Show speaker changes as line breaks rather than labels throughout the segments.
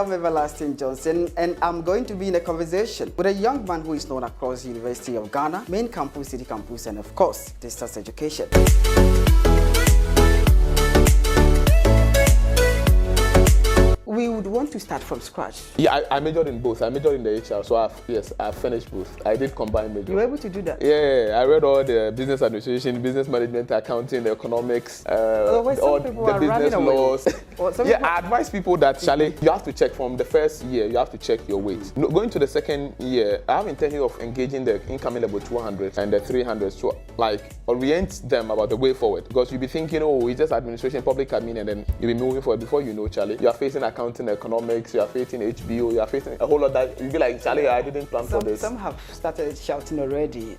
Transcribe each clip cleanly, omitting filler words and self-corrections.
am Everlasting Johnson, and I'm going to be in a conversation with a young man who is known across the University of Ghana, main campus, city campus, and of course, distance education. We would want to start from scratch.
Yeah, I majored in both. I majored in the HR, so I finished both. I did combine major.
You were able to do that?
Yeah, I read all the business administration, business management, accounting, economics, all the business laws. I advise people that, Charlie, you have to check from the first year, you have to check your weight. Going to the second year, I have intention of engaging the incoming level 200 and the 300 to orient them about the way forward. Because you'll be thinking, oh, it's just administration, public admin, and then you'll be moving forward. Before you know, Charlie, you are facing accounting, economics, you are facing HBO, you are facing a whole lot that you'll be like, Charlie, I didn't plan for this.
Some have started shouting already.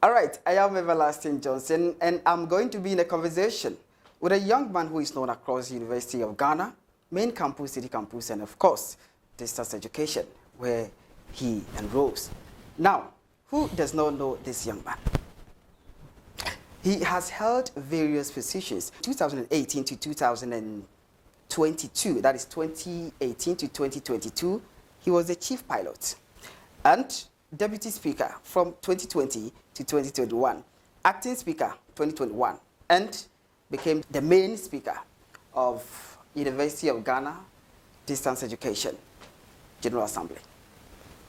All right, I am Everlasting Johnson, and I'm going to be in a conversation with a young man who is known across the University of Ghana, main campus, city campus, and of course, distance education, where he enrolls. Now, who does not know this young man? He has held various positions. 2018 to 2022, that is 2018 to 2022, he was the chief pilot and deputy speaker from 2020 to 2021, acting speaker 2021, and became the main speaker of University of Ghana Distance Education General Assembly.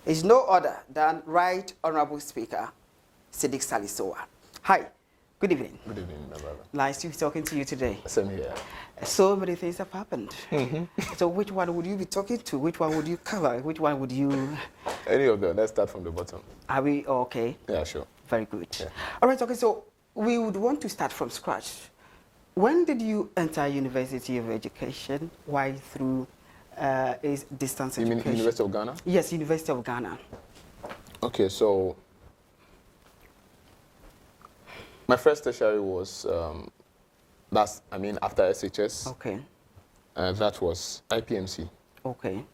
It's no other than Right Honorable Speaker Siddik Salis. Hi, good evening.
Good evening, my brother.
Nice to be talking to you today.
Same here.
So many things have happened. So which one would you be talking to? Which one would you cover? Which one would you...
Any of them. Let's start from the bottom.
Are we okay?
Yeah, sure.
Very good.
Yeah.
All right, okay, so we would want to start from scratch. When did you enter University of Education? Why through is distance education?
You mean University of Ghana?
Yes, University of Ghana.
Okay, so my first tertiary was, after SHS.
Okay.
That was IPMC.
Okay.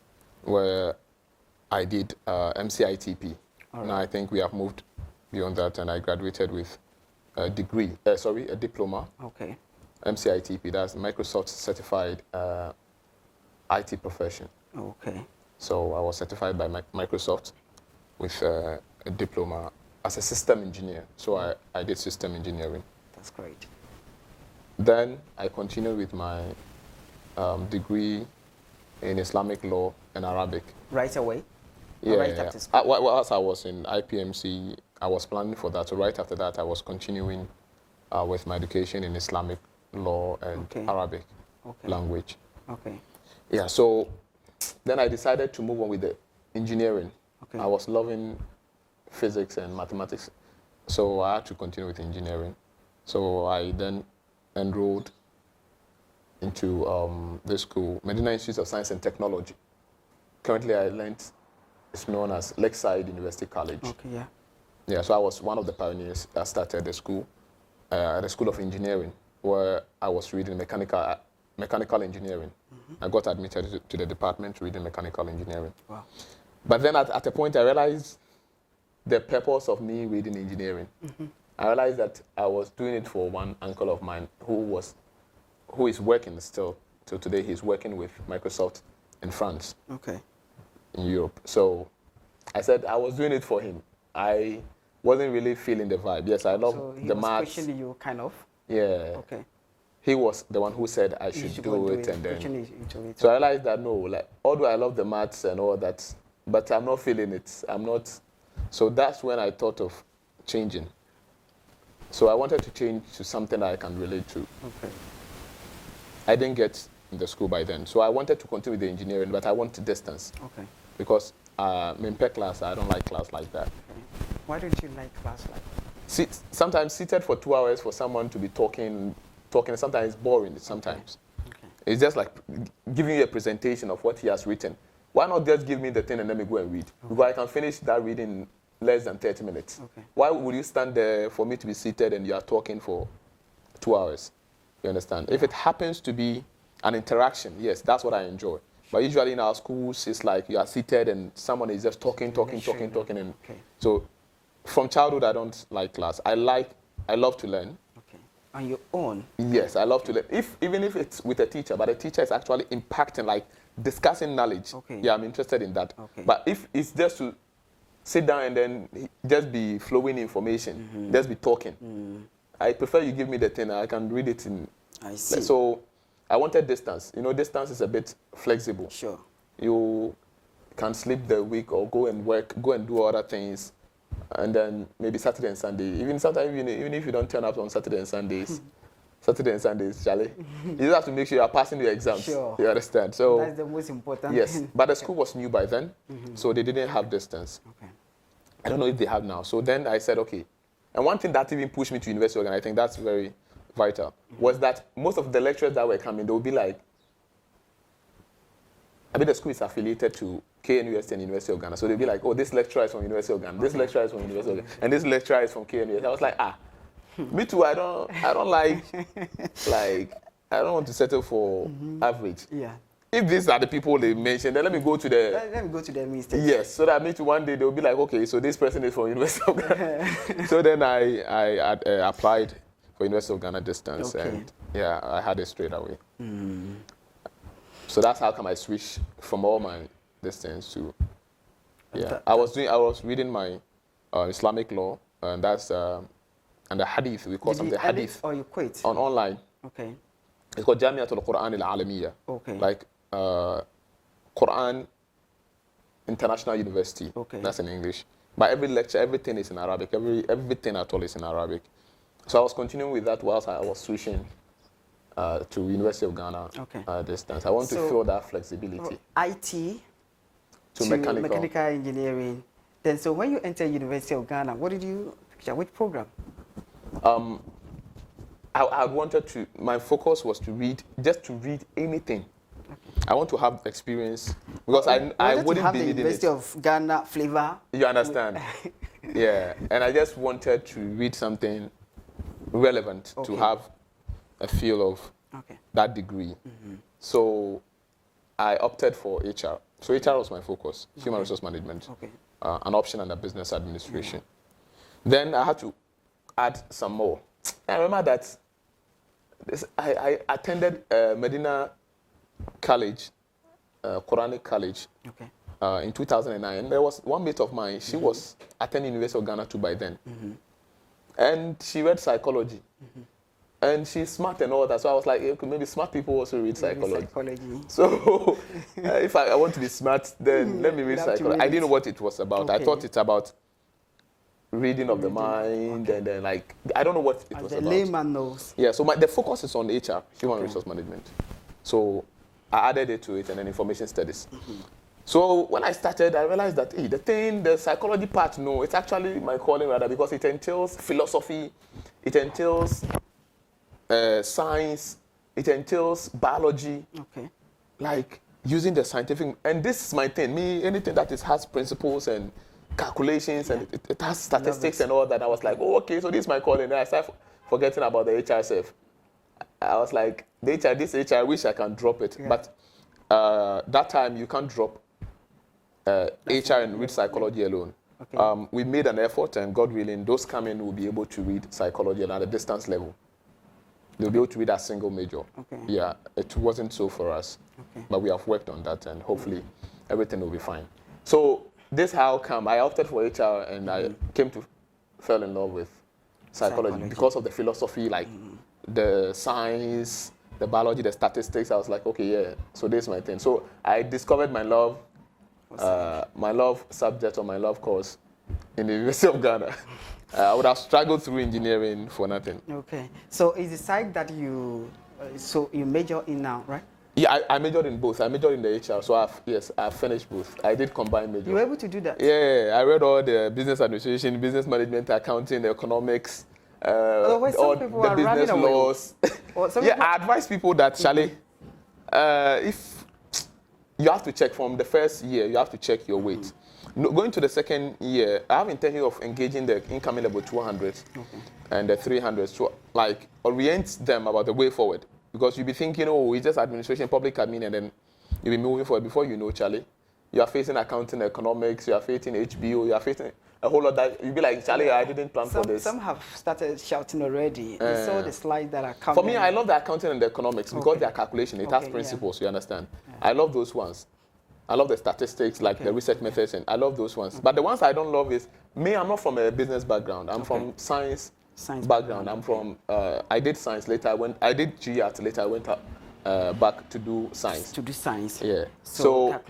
Where I did MCITP.
All right.
Now I think we have moved beyond that, and I graduated with a diploma.
Okay.
MCITP, that's Microsoft Certified IT Profession.
Okay.
So I was certified by Microsoft with a diploma as a system engineer. So I did system engineering.
That's great.
Then I continued with my degree in Islamic law and Arabic.
Right away?
Yeah,
right
yeah.
after school?
Whilst I was in IPMC, I was planning for that. So right after that, I was continuing with my education in Islamic law and Arabic language.
Okay.
Yeah, so then I decided to move on with the engineering.
Okay.
I was loving physics and mathematics, so I had to continue with engineering. So I then enrolled into this school, Medina Institute of Science and Technology. Currently, it's known as Lakeside University College.
Okay, yeah.
Yeah, so I was one of the pioneers that started the school, at the School of Engineering, where I was reading mechanical engineering. I got admitted to the department reading mechanical engineering. Wow. But then at a point, I realized the purpose of me reading engineering. I realized that I was doing it for one uncle of mine who is working still. So today he's working with Microsoft in France. Okay. In Europe. So I said I was doing it for him. I wasn't really feeling the vibe. Yes, I love the maths. So he was pushing you, kind of? Yeah. Okay. He was the one who said I should do it, and then. So I realized that although I love the maths and all that, but I'm not feeling it. I'm not. So that's when I thought of changing. So I wanted to change to something I can relate to. Okay. I didn't get in the school by then, so I wanted to continue with the engineering, but I wanted distance. Okay. Because in PE class, I don't like class like that. Okay.
Why don't you like class like that?
Sometimes seated for 2 hours for someone to be talking, sometimes it's boring, sometimes. Okay. It's just like giving you a presentation of what he has written. Why not just give me the thing and let me go and read? Okay. Because I can finish that reading in less than 30 minutes. Okay. Why would you stand there for me to be seated and you are talking for 2 hours? You understand? If it happens to be an interaction, yes, that's what I enjoy. But usually in our schools, it's like you are seated and someone is just talking. And so from childhood, I don't like class. I love to learn.
Okay. On your own?
Yes, I love to learn. Even if it's with a teacher, but the teacher is actually impacting, like discussing knowledge.
Okay.
Yeah, I'm interested in that.
Okay.
But if it's just to sit down and then just be flowing information, just be talking, I prefer you give me the thing, I can read it in.
I see.
So I wanted distance. You know, distance is a bit flexible.
Sure.
You can sleep the week or go and work, go and do other things, and then maybe Saturday and Sunday. Even sometimes, even if you don't turn up on Saturday and Sundays, Charlie, you just have to make sure you are passing your exams.
Sure.
You understand? So
that's the most important.
yes, but the school was new by then, so they didn't have distance.
Okay.
I don't know if they have now. So then I said, okay. And one thing that even pushed me to university, and I think that's very vital, was that most of the lecturers that were coming, they would be like, the school is affiliated to KNUST and University of Ghana. So they'd be like, oh, this lecturer is from University of Ghana, this lecturer is from University of Ghana, and this lecturer is from KNUST. I was like, me too, I don't like, I don't want to settle for average.
Yeah.
If these are the people they mentioned, then let me go to the...
Let me go to the mistake.
Yes, so that me too, one day they'll be like, okay, so this person is from University of Ghana. So then I applied for University of Ghana distance, and yeah, I had it straight away. So that's how come I switched from all my distance to, yeah. I was reading my Islamic law, and that's, and the hadith, we call them the hadith.
Or you quit?
On online.
Okay.
It's called Jamiatul Quran al-Alamiyya.
Okay.
Like Quran International University. Okay. That's in English. But every lecture, everything is in Arabic. Everything at all is in Arabic. So I was continuing with that whilst I was switching to University of Ghana distance. I want to feel that flexibility.
IT
to mechanical
engineering. Then, so when you entered University of Ghana, what did you picture? Which program?
I wanted to, my focus was to read, just to read anything. Okay. I want to have experience because I wouldn't
have
be
the
needing
University of Ghana flavor.
You understand? Yeah, and I just wanted to read something relevant to have a feel of that degree. So I opted for HR. So HR was my focus, human resource management, an option under business administration. Then I had to add some more. I remember that I attended Medina College, Quranic College, in 2009. And there was one mate of mine, she was attending University of Ghana too by then. And she read psychology. And she's smart and all that. So I was like, okay, maybe smart people also read psychology. So if I want to be smart, then let me read psychology. I didn't know what it was about. I thought it's about reading of the mind, and then like I don't know what it was about. The
layman knows.
Yeah, so the focus is on HR, human resource management. So I added it to it, and then information studies. So when I started, I realized that the psychology part, no, it's actually my calling rather, because it entails philosophy, it entails science, it entails biology. Like using the scientific, and this is my thing. Anything that has principles and calculations and it has statistics and all that. I was like, oh, okay, so this is my calling. And I started forgetting about the HR self. I was like, this HR, I wish I can drop it. But that time you can't drop HR and read psychology alone. We made an effort, and God willing, those coming will be able to read psychology at a distance level. They'll be able to read a single major. Yeah, it wasn't so for us. But we have worked on that, and hopefully everything will be fine. So this how come I opted for HR, and I came to fell in love with psychology because of the philosophy, like the science, the biology, the statistics. I was like, okay, yeah, so this is my thing. So I discovered my love subject or my love course in the University of Ghana. I would have struggled through engineering for nothing.
So is the side that you major in now, right?
Yeah, I majored in both. I majored in the HR, so I've finished both. I did combine major.
You were able to do that?
Yeah, I read all the business administration, business management, accounting, economics, all the business laws. I advise people that, Charlie, you have to check from the first year, you have to check your weight. No, going to the second year, I have intention of engaging the incoming level 200s and the 300s to like orient them about the way forward. Because you'll be thinking, oh, it's just administration, public admin, and then you'll be moving forward. Before you know, Charlie, you are facing accounting, economics, you are facing HBO, you are facing a whole lot that you'll be like, Charlie, I didn't plan for this.
Some have started shouting already. You saw the slides that are coming.
For me, I love the accounting and the economics because they are calculation. It has principles, you understand? Yeah. I love those ones. I love the statistics, like the research methods, and I love those ones. But the ones I don't love is, me, I'm not from a business background. I'm from science background. I'm from, I did science later. I did GAT later. I went back to do science.
To do science.
Yeah. So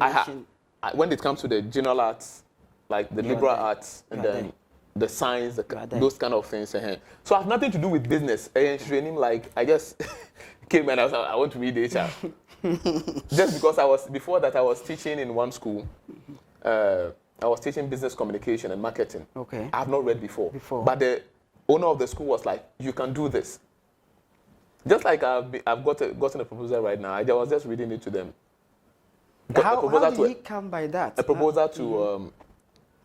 when it comes to the general arts, like the liberal arts, and then the science, those kind of things. So I have nothing to do with business. And training, like, I just came and I was like, I want to read HR. Just because before that I was teaching in one school. I was teaching business communication and marketing. Okay. I have not read before. But the owner of the school was like, you can do this. Just like I've gotten a proposal right now. I was just reading it to them.
How did he come by that?
A proposal to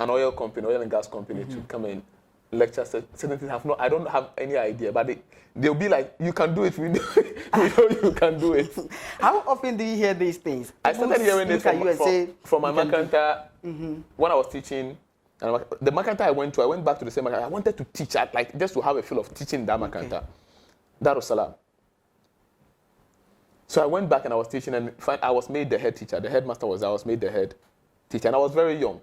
an oil and gas company to come and lecture certain things. I don't have any idea, but they'll be like, you can do it. We know you can do it.
How often do you hear these things?
I started hearing it from my Makanta when I was teaching. And the Makanta I went back to the same Makanta. I wanted to teach, like just to have a feel of teaching that Makanta. Darussalam. So I went back and I was teaching, and I was made the head teacher. The headmaster I was made the head teacher, and I was very young.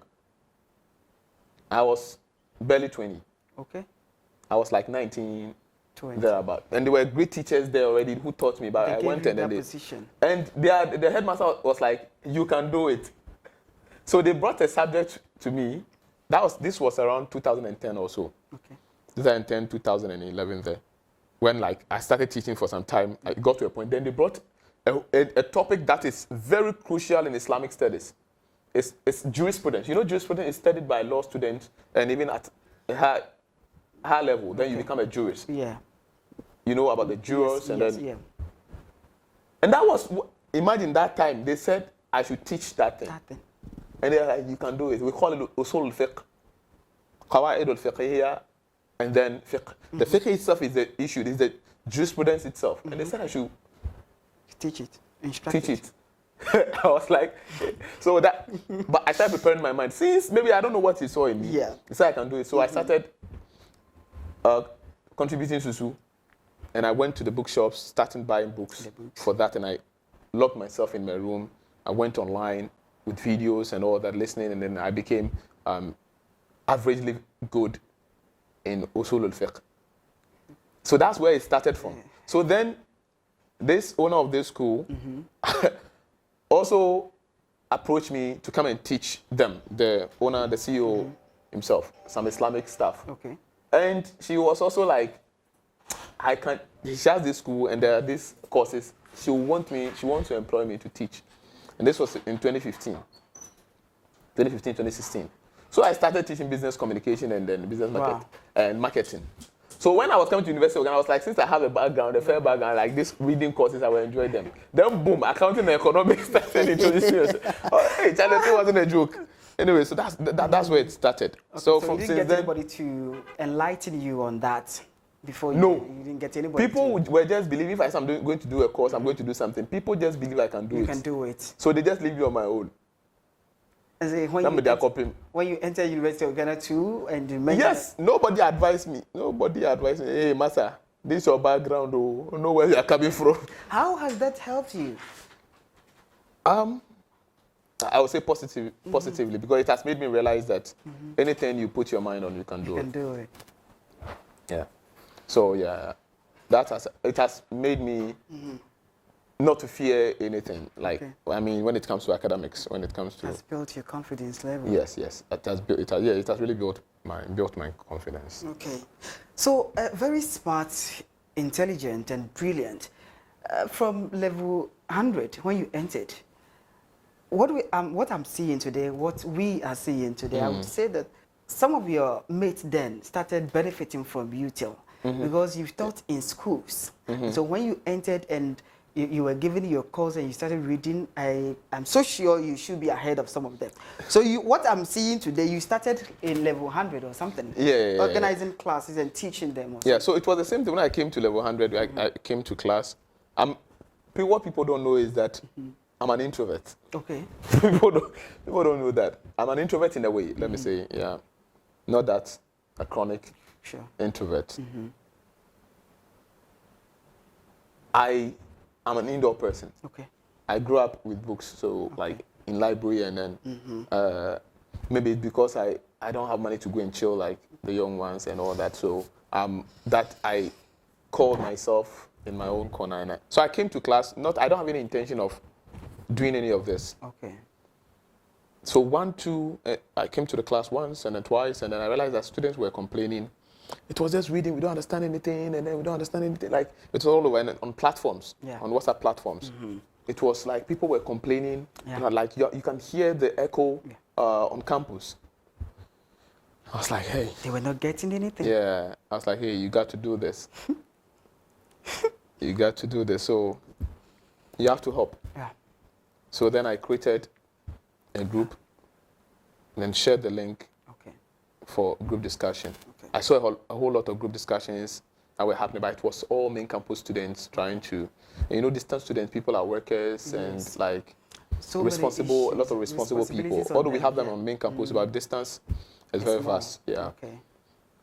I was barely 20. Okay. I was like 19, 20. Thereabout. And there were great teachers there already who taught me, but I went and the headmaster was like, you can do it. So they brought a subject to me. This was around 2010 or so. Okay. 2010, 2011 there. When like I started teaching for some time, I got to a point. Then they brought a topic that is very crucial in Islamic studies. It's jurisprudence. You know, jurisprudence is studied by law students, and even at a high level, then you become a jurist. Yeah. You know about the jurors, and that was, imagine that time, they said I should teach that thing. And they're like, you can do it. We call it usul al-fiqh, qawaid al-fiqhiyya, and then fiqh. The fiqh itself is the issue, is the jurisprudence itself. And they said I should
teach it,
teach it. I was like, so that, but I started preparing my mind. Since maybe I don't know what he saw in me. Yeah. He said I can do it. So I started contributing to Susu. And I went to the bookshops, started buying books for that. And I locked myself in my room. I went online with videos and all that, listening. And then I became averagely good in usul al-fiqh. So that's where it started from. Yeah. So then this owner of this school also approached me to come and teach them, the owner, the CEO himself, some Islamic stuff. Okay. And she was also like, she has this school and there are these courses. She wants to employ me to teach. And this was in 2015, 2016. So I started teaching business communication and then business marketing. So when I was coming to university, I was like, since I have a fair background, like these reading courses, I will enjoy them. Then boom, accounting and economics started introducing us. Oh, hey, Charlie, it wasn't a joke. Anyway, so that's where it started.
Okay, so you didn't get anybody to enlighten you on that before you didn't get anybody.
People were just believing if I'm going to do a course, I'm going to do something. People just believe I can do it.
You can do it.
So they just leave you on my own.
When you enter University of Ghana too, and
yes, nobody advised me. Hey, Masa, this is your background. Oh, know where you are coming from.
How has that helped you?
I would say positively, because it has made me realize that anything you put your mind on, you can do it.
You can do it.
Yeah. So yeah, it has made me not to fear anything. Like I mean, when it comes to academics, when it comes to,
has built your confidence level.
Yes, it has really built my confidence.
Okay, so very smart, intelligent, and brilliant. From level 100, when you entered, what I'm seeing today, what we are seeing today, I would say that some of your mates then started benefiting from you till because you've taught in schools. So when you entered and you were given your course and you started reading, I'm so sure you should be ahead of some of them. So what I'm seeing today, you started in level 100 or something.
Yeah.
Organizing classes and teaching them.
Yeah, so it was the same thing when I came to level 100. I came to class. What people don't know is that I'm an introvert.
Okay.
people don't know that. I'm an introvert in a way, let me say, yeah. Not that a chronic introvert. I am an indoor person.
Okay.
I grew up with books, so like in library, and then maybe it's because I don't have money to go and chill like the young ones and all that. So that I called myself in my own corner. So I came to class, I don't have any intention of doing any of this.
Okay.
So I came to the class once and then twice, and then I realized that students were complaining. It was just reading, we don't understand anything, and then we don't understand anything. Like, it's all over, and on platforms, on WhatsApp platforms. It was like people were complaining, like you can hear the echo on campus. I was like, hey.
They were not getting anything.
Yeah, I was like, hey, you got to do this. You got to do this, so you have to help.
Yeah.
So then I created a group, and then shared the link for group discussion. I saw a whole lot of group discussions that were happening, but it was all main campus students trying to, distance students, people are workers and like a lot of responsible people. Although we have them on main campus, but distance is very vast. Yeah. Okay.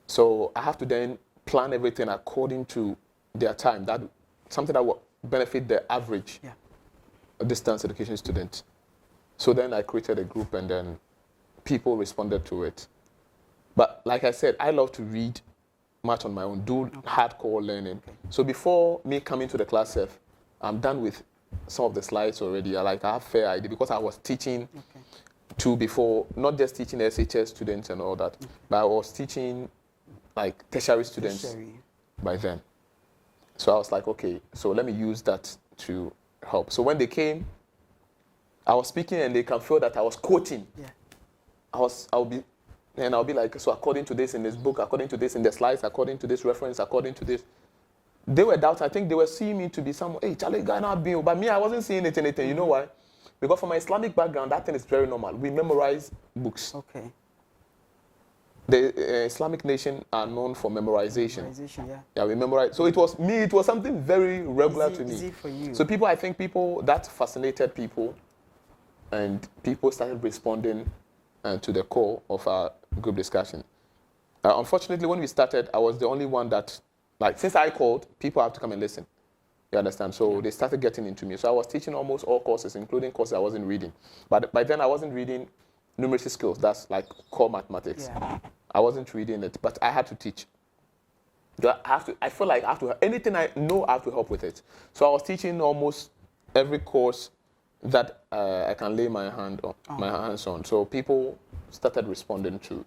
So I have to then plan everything according to their time. Something that will benefit the average distance education student. So then I created a group, and then people responded to it. But like I said, I love to read much on my own, do hardcore learning. So before me coming to the class, I'm done with some of the slides already. I have fair idea because I was teaching too before, not just teaching SHS students and all that, but I was teaching like tertiary students by then. So I was like, okay, so let me use that to help. So when they came, I was speaking and they can feel that I was quoting. Yeah. I'll be like, so according to this in this book, according to this in the slides, according to this reference, according to this. They were doubting. I think they were seeing me to be someone, hey, Charlie, guy not being, but me, I wasn't seeing anything. You know why? Because from my Islamic background, that thing is very normal. We memorize books. Okay. The Islamic nation are known for memorization. Yeah, we memorize. So it was something very regular to me.
Easy for you.
So I think that fascinated people, and people started responding to the core of our group discussion. Unfortunately, when we started, I was the only one that, since I called, people have to come and listen. You understand? So they started getting into me. So I was teaching almost all courses, including courses I wasn't reading. But by then, I wasn't reading numeracy skills. That's like core mathematics. Yeah. I wasn't reading it, but I had to teach. I feel like I have to, anything I know, I have to help with it. So I was teaching almost every course that I can lay my hands on. So people started responding to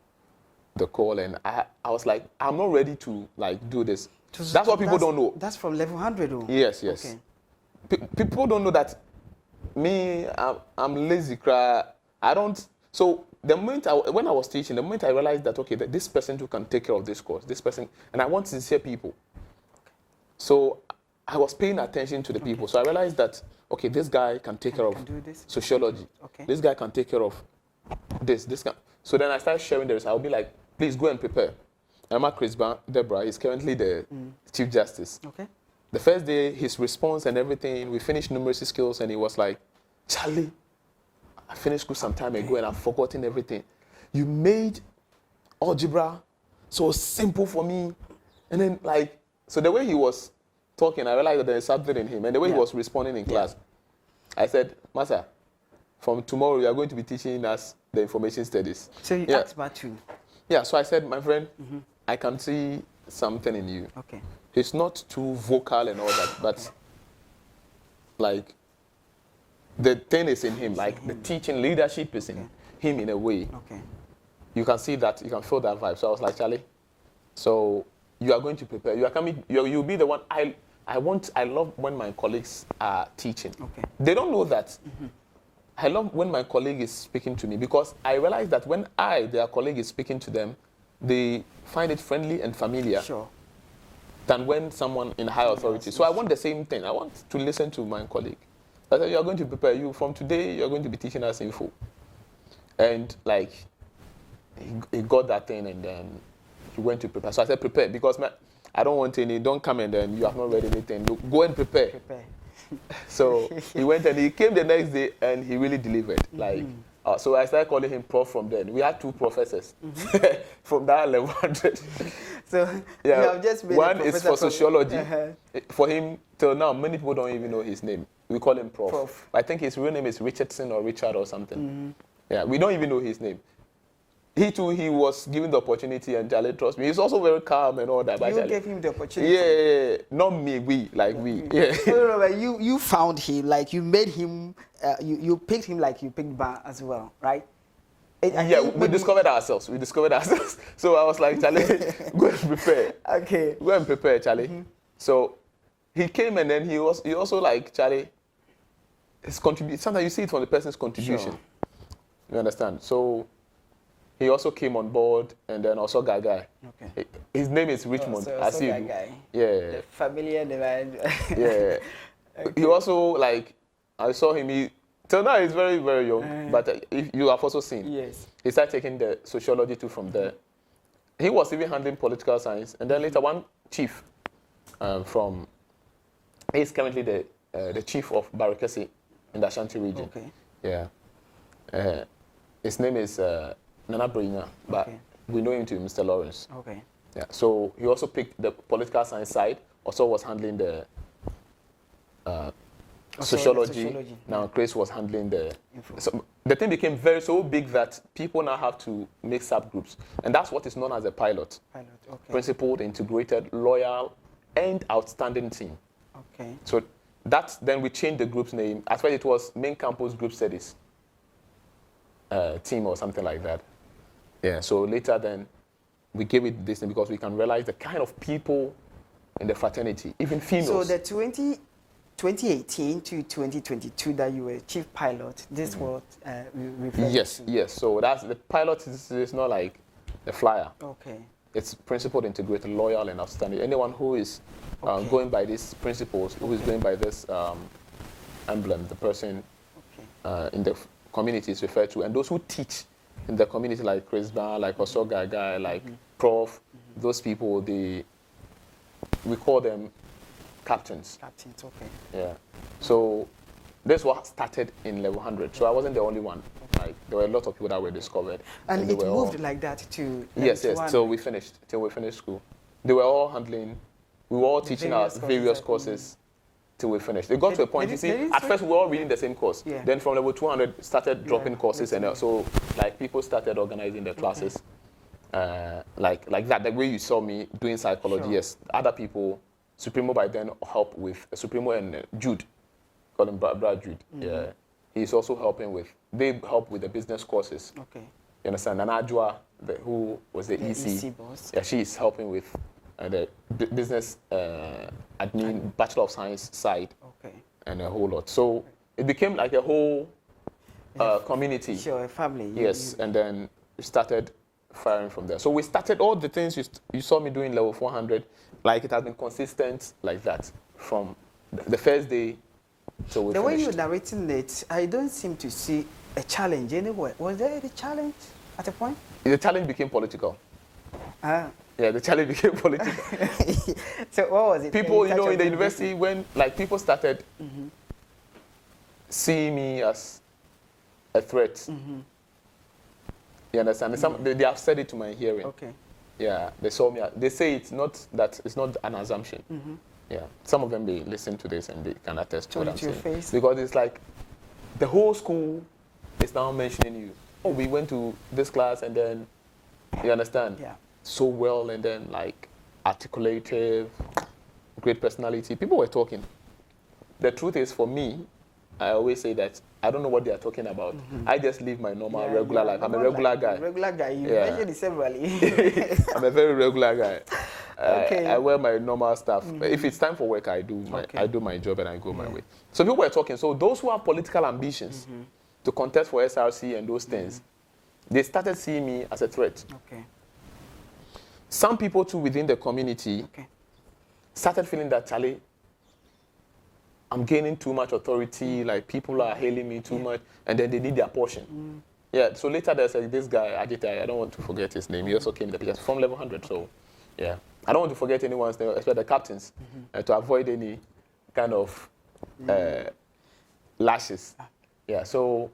the call, and I was like, I'm not ready to do this. That's what people don't know.
That's from level 100 though?
Yes. Okay. People don't know that me, I'm lazy. I don't. So the moment when I was teaching, the moment I realized that, okay, that this person who can take care of this course, this person, and I want sincere people. Okay. So I was paying attention to the people. So I realized that, okay, this guy can take care of sociology. Okay. This guy can take care of this guy. So then I started sharing the results. I'll be like, please go and prepare. Emma Chris Deborah is currently the Chief Justice. Okay. The first day, his response and everything, we finished numeracy skills, and he was like, Charlie, I finished school some time ago and I've forgotten everything. You made algebra so simple for me. And then so the way he was talking, I realized that there is something in him. And the way he was responding in class, I said, Master, from tomorrow you are going to be teaching us the information studies.
So you asked about you?
Yeah, so I said, my friend, I can see something in you. Okay. He's not too vocal and all that, but the thing is in him, the teaching leadership is in him in a way. Okay. You can see that, you can feel that vibe. So I was like, Charlie, so you are going to prepare. You are coming, you'll be the one. I love when my colleagues are teaching. Okay. They don't know that. I love when my colleague is speaking to me, because I realize that when their colleague, is speaking to them, they find it friendly and familiar. Sure. than when someone in high authority. So I want the same thing. I want to listen to my colleague. I said, you are going to prepare. You from today, you are going to be teaching us info. And like, he got that thing, and then he went to prepare. So I said, prepare, because I don't want any. Don't come and then you have not read anything. Look, go and prepare. So he went and he came the next day, and he really delivered. Like. So I started calling him Prof from then. We had 2 professors from that level 100.
So you have just made
one is for sociology. For him, till now, many people don't even know his name. We call him Prof. I think his real name is Richardson or Richard or something. Yeah, we don't even know his name. He too, he was given the opportunity, and Charlie, trust me, he's also very calm and all that.
You gave him the opportunity?
Yeah, not me, we. Yeah.
No, but you found him, like you made him, you picked him like you picked Ban as well, right?
We discovered ourselves. So I was like, Charlie, go and prepare.
Okay.
Go and prepare, Charlie. So he came, and then he also like, Charlie, his contribution. Sometimes you see it from the person's contribution. Sure. You understand? So he also came on board, and then also Gagai. Okay. His name is Richmond.
So Gagai.
Yeah.
The familiar divide.
Yeah. Okay. He also, like, I saw him, till now he's very, very young, but if you have also seen.
Yes.
He started taking the sociology too from there. He was even handling political science, and then later one chief he's currently the chief of Barakesi in the Ashanti region.
Okay.
Yeah. His name is Nana Brina, but we know him to Mr. Lawrence.
Okay.
Yeah. So he also picked the political science side, also was handling the sociology. Now Chris was handling the info. So the thing became so big that people now have to make subgroups, and that's what is known as a pilot. Principled, integrated, loyal, and outstanding team.
Okay.
So then we changed the group's name. At first it was Main Campus Group Studies team or something like that. Yeah. So later then we gave it this name because we can realize the kind of people in the fraternity, even females.
So the 2018 to 2022 that you were chief pilot, this was referred to?
Yes. So that's the pilot is not like the flyer.
Okay.
It's principled, integrated, loyal, and outstanding. Anyone who is going by these principles, who is going by this emblem, the person in the community is referred to, and those who teach in the community, like Chris Ban, like Oso Gaga, like Prof, those people, we call them captains.
Captains, okay.
Yeah. So this was started in level 100. So I wasn't the only one. Like there were a lot of people that were discovered.
And it moved like that to
yes. Till we finished school. They were all handling. We were all teaching our various courses till we finished. They got to a point. You see, at first we were all reading the same course. Yeah. Then from level 200 started dropping courses, and so like people started organizing their classes. Like that. The way you saw me doing psychology. Sure. Yes. Other people. Supremo by then helped with Supremo and Jude, call him Brad Jude. Yeah, he's also helping with. They help with the business courses. Okay. You understand? And Ajwa, who was the EC
boss.
Yeah, she is helping with the business admin, Bachelor of Science side. Okay. And a whole lot. So it became like a whole community.
Sure, a family.
Yes, and then we started firing from there. So we started all the things you saw me doing level 400. Like it has been consistent like that from the first day till we
finished. The way you're narrating it, I don't seem to see a challenge anywhere. Was there a challenge at a point?
The challenge became political. Yeah, the challenge became political.
So what was it?
People, in the university, when like people started seeing me as a threat. You understand? They have said it to my hearing. Okay. Yeah, they saw me. They say it's not an assumption. Yeah, some of them they listen to this and they can attest to what I'm saying. Because it's like the whole school is now mentioning you. Oh, we went to this class and then you understand. Yeah. So well and then like articulative, great personality. People were talking. The truth is for me, I always say that I don't know what they are talking about. I just live my normal, regular life. I'm a regular guy.
Regular guy. You mentioned it severally.
I'm a very regular guy. Okay. I wear my normal stuff. If it's time for work, I do my job and I go my way. So people were talking. So those who have political ambitions to contest for SRC and those things, they started seeing me as a threat. Okay. Some people too within the community started feeling that, Charlie, I'm gaining too much authority, like people are hailing me too much, and then they need their portion. Yeah, so later there's this guy, Ajita, I don't want to forget his name, he also came in the picture from level 100, so yeah. I don't want to forget anyone's name, especially the captains, to avoid any kind of lashes. Yeah, so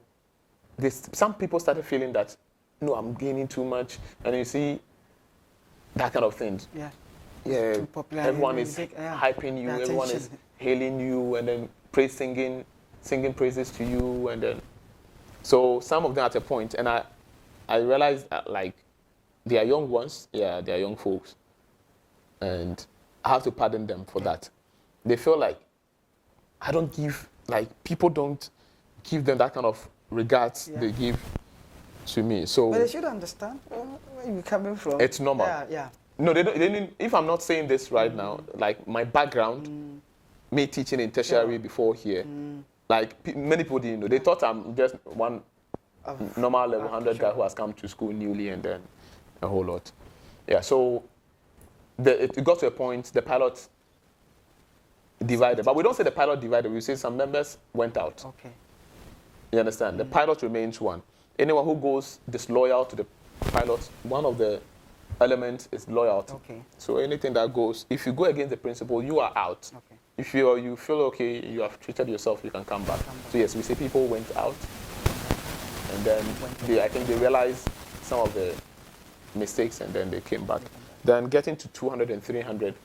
some people started feeling that, no, I'm gaining too much, and you see that kind of thing.
Yeah.
Yeah,
Too popular,
everyone is hyping you, everyone is hailing you, and then singing praises to you, and then so some of them at a point, and I realized that, like, they are young ones, yeah, they are young folks, and I have to pardon them for that. They feel like I don't give, like, people don't give them that kind of regards they give to me. So,
but they should understand where you're coming from.
It's normal.
Yeah.
No, they don't, if I'm not saying this right now, like my background, me teaching in tertiary before here, like many people didn't know. They thought I'm just one normal level 100 guy who has come to school newly, and then a whole lot. Yeah, so it got to a point, the pilot divided. But we don't say the pilot divided, we say some members went out.
Okay.
You understand? The pilot remains one. Anyone who goes disloyal to the pilot, one of the elements is loyalty.
Okay.
So anything that goes, if you go against the principle, you are out.
Okay.
If you feel okay, you have treated yourself, you can come back. So yes, we say people went out, and then I think they realized some of the mistakes, and then they came back. Then getting to 200 and 300,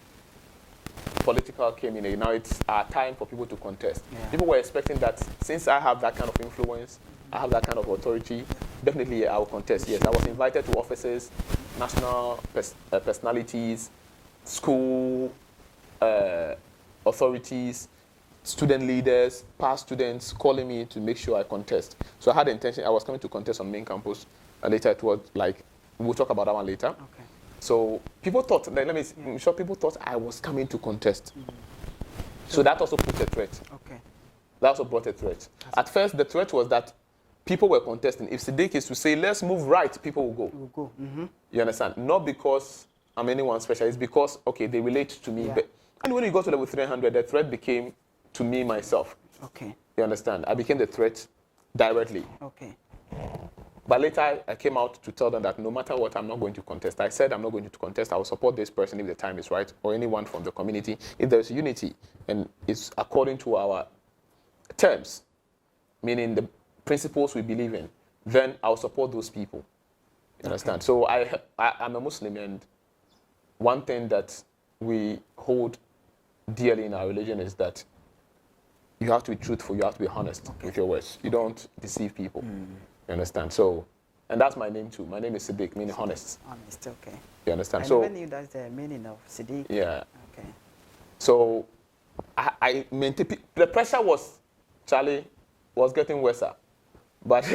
political came in. Now it's our time for people to contest.
Yeah.
People were expecting that since I have that kind of influence, I have that kind of authority, definitely I will contest. Yes, I was invited to offices, national personalities, school authorities, student leaders, past students calling me to make sure I contest. So I had the intention, I was coming to contest on main campus. Later it was like, we'll talk about that one later.
Okay.
So people thought, I'm sure people thought I was coming to contest. So that also put a threat.
Okay.
That also brought a threat. At first, the threat was that people were contesting. If Siddik is to say, let's move right, people will go.
We'll go.
You understand? Not because I'm anyone special. It's because, okay, they relate to me.
Yeah.
But, and when you got to level 300, the threat became to me, myself.
Okay.
You understand? I became the threat directly.
Okay.
But later, I came out to tell them that no matter what, I'm not going to contest. I said I'm not going to contest. I will support this person if the time is right, or anyone from the community. If there's unity, and it's according to our terms, meaning the principles we believe in, then I'll support those people. You understand? So I'm a Muslim, and one thing that we hold dearly in our religion is that you have to be truthful, you have to be honest with your words. You don't deceive people. You understand? So, and that's my name too. My name is Siddik, meaning honest.
Honest, okay.
You understand?
I
So,
never knew that's the meaning of Siddik.
yeah.
Okay.
So, I maintain, the pressure was, Charlie, was getting worse. But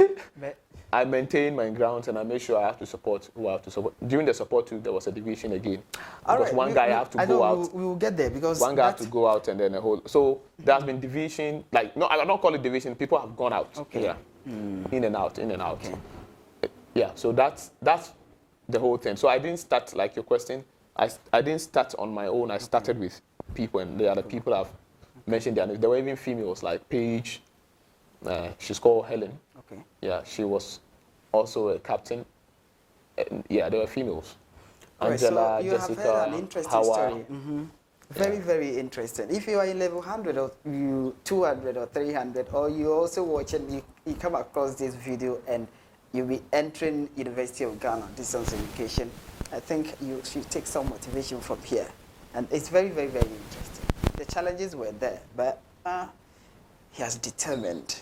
I maintained my grounds, and I made sure I have to support who I have to support. During the support too, there was a division again. Because one guy have to go out.
We will get there because
one guy have to go out, and then a whole. So there's been division. Like, no, I don't call it division. People have gone out.
Okay.
Yeah. In and out, in and out.
Okay.
Yeah. So that's the whole thing. So I didn't start like your question. I didn't start on my own. I started with people, and the other people I've mentioned their names. There were even females like Paige. She's called Helen.
Okay.
Yeah, she was also a captain. And yeah, there were females.
Right,
Angela,
so you
Jessica,
have heard an interesting
Hawa.
story. Very, very interesting. If you are in level 100 or 200 or 300, or you also watch it, you come across this video and you'll be entering University of Ghana, distance education, I think you should take some motivation from here. And it's very, very, very interesting. The challenges were there, but he has determined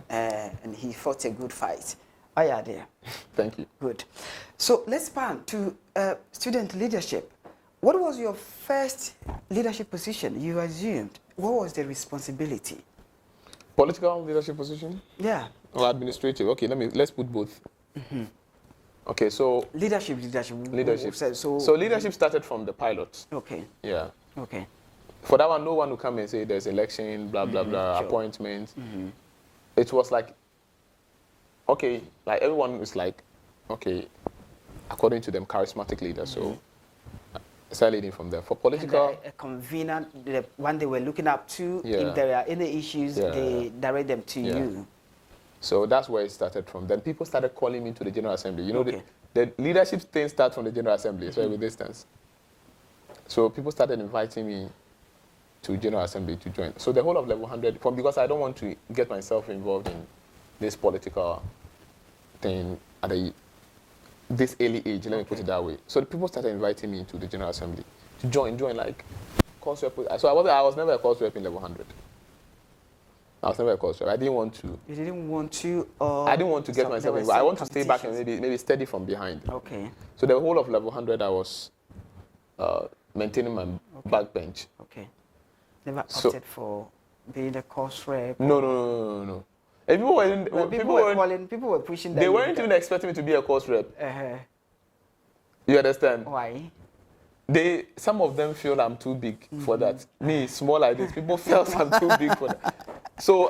and he fought a good fight. Oh yeah, there.
Thank you.
Good. So let's pan to student leadership. What was your first leadership position you assumed? What was the responsibility?
Political leadership position?
Yeah.
Or administrative? Okay, let's put both. Okay, so
Leadership.
So leadership started from the pilot.
Okay.
Yeah.
Okay.
For that one, no one will come and say there's election, blah blah blah,
sure.
appointments. It was like, okay, like everyone is like, okay, according to them, charismatic leader. So Started leading from there. For political,
And a convener, the one they were looking up to,
Yeah.
if there are any issues,
Yeah.
they direct them to
Yeah.
you.
so that's where it started from. Then people started calling me to the General Assembly. You know,
Okay.
the leadership thing starts from the General Assembly, so with distance. So people started inviting me to General Assembly to join. So the whole of level 100, because I don't want to get myself involved in this political thing at this early age, let me put it that way. So the people started inviting me to the General Assembly to join like course rep. So I was never a course rep in level 100. I was never a course rep. I didn't want to.
You didn't want to? Or
I didn't want to get
there
myself
were
involved. I
some
want to stay back and
competitions?
maybe steady from behind.
Okay,
So the whole of level 100, I was maintaining my backbench.
okay. Never
So-
opted for being a course rep?
No. And people weren't.
Well, people were pushing that.
They
you
weren't
become-
even expecting me to be a course rep.
Uh-huh.
You understand?
Why?
Some of them feel I'm too big for that. Me, small like this, people felt I'm too big for that. So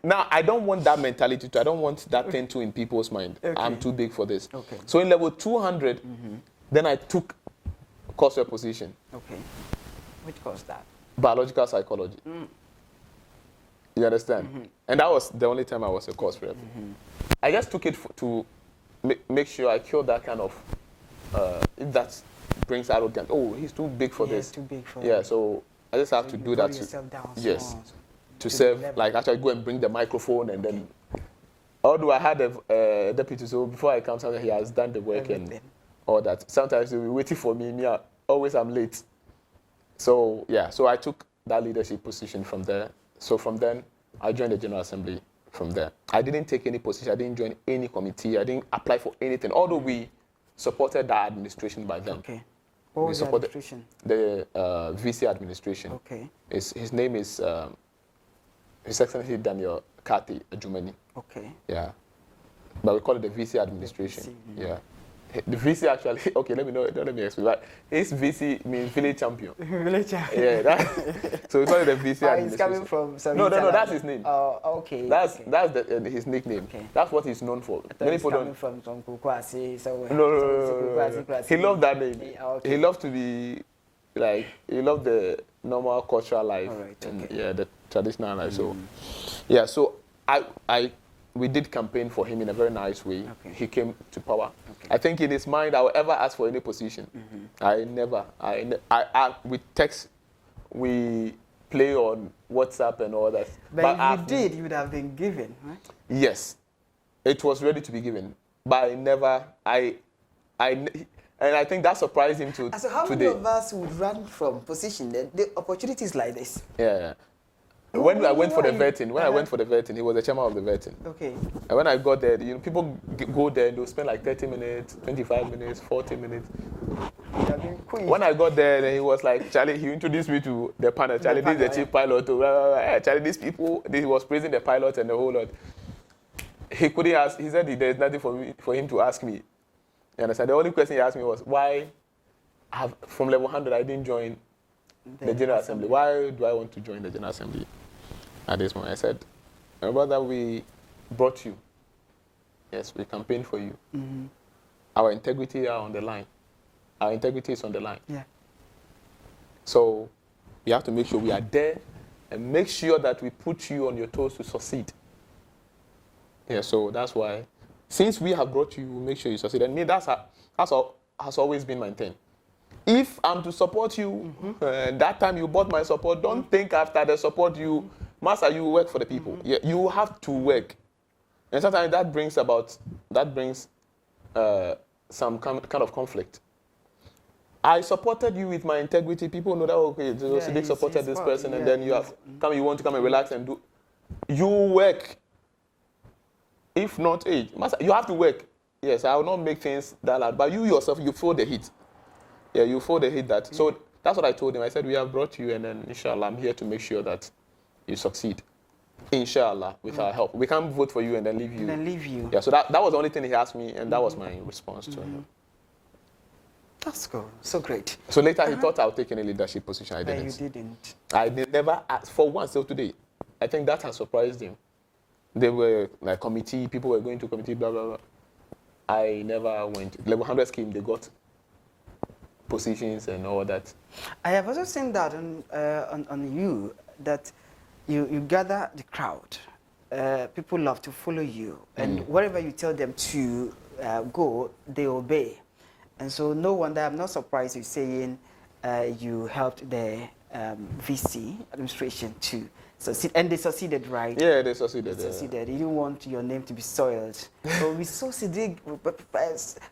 now I don't want that mentality I don't want that thing too in people's mind.
Okay.
I'm too big for this.
Okay.
So in level 200, then I took course rep position,
Okay. Which caused that?
biological psychology. You understand? And that was the only time I was a course rep. I just took it to make sure I killed that kind of, if that brings arrogance. Oh, he's too big for
Yeah,
this.
it's too big for
Yeah, so I just have
So
to
you
do
brought
that.
yourself down
Yes,
small
to
the
serve,
level.
like actually go and bring the microphone and then. Although I had a deputy, so before I come, sometimes he has done the work and
Everything.
all that. Sometimes he'll be waiting for me. Always I'm late. So yeah, so I took that leadership position from there. So from then, I joined the General Assembly from there. I didn't take any position. I didn't join any committee. I didn't apply for anything. Although we supported that administration by then.
Okay. What
We
was the
supported
administration?
the VC administration.
Okay.
His name is His Excellency Daniel Kati Ajumani.
Okay.
Yeah. But we call it the VC administration.
VC,
Yeah. The VC actually, okay, let me explain. But his VC means village champion.
Village.
Yeah, so we call it the VC
It's
administration.
coming from some
No,
Italian-
that's his name.
Oh, okay.
That's
okay.
his nickname.
Okay.
That's what he's known for.
I thought
Many
it's
people
coming
don't.
from some Kukwasi, so
No. He loved that name.
Yeah, okay.
He loved to be like he loved the normal cultural life
All right,
and
okay.
yeah, the traditional life. So yeah, so we did campaign for him in a very nice way.
Okay.
He came to power.
Okay.
I think in his mind, I will ever ask for any position. I never. We text, we play on WhatsApp and all that.
But if
I've-
you did, you would have been given, right?
Yes, it was ready to be given, but I never. And I think that surprised him to
So how
today.
many of us would run from position? The opportunities like this.
Yeah. When I went for the
Why?
vetting, he was the chairman of the vetting.
Okay.
And when I got there, people go there and they'll spend like 30 minutes, 25 minutes, 40 minutes.
You have been quick.
When I got there, then he was like, Charlie, he introduced me to the panel. Charlie, this is the
panel,
chief pilot. Hey, Charlie, these people, he was praising the pilot and the whole lot. He couldn't ask, he said there's nothing for him to ask me. You understand? The only question he asked me was, why, from level 100, I didn't join the General Assembly. Why do I want to join the General Assembly at this moment? I said, my brother, we brought you. Yes, we campaigned for you. Our integrity are on the line. Our integrity is on the line.
Yeah.
So we have to make sure we are there and make sure that we put you on your toes to succeed. Yeah, so that's why, since we have brought you, we'll make sure you succeed. And me, has always been my thing. If I'm to support you, that time you bought my support, don't think after the support Master, you work for the people. Yeah, you have to work. And sometimes that brings some kind of conflict. I supported you with my integrity. People know that, okay, so Siddik supported this person, and then you want to come and relax and do. You work. If not, Master, you have to work. Yes, I will not make things that loud, but you yourself, you feel the heat. Yeah, you feel the heat that. So that's what I told him. I said, we have brought you, and then, inshallah, I'm here to make sure that you succeed. Inshallah, with our help. We can't vote for you and then leave you.
And then leave you.
Yeah, so that was the only thing he asked me, and that was my response to him.
That's good. So great.
So later he thought I would take any leadership position. I
But
didn't.
you didn't.
I never asked for once till today. I think that has surprised him. They were like committee, people were going to committee, blah, blah, blah. I never went. Level 100 scheme, they got positions and all that.
I have also seen that on you, that you gather the crowd. People love to follow you, and wherever you tell them to go, they obey. And so no wonder, I'm not surprised you're saying you helped the VC administration to succeed, and they succeeded, right?
Yeah, they succeeded.
They succeeded. You didn't want your name to be soiled. So we saw Siddik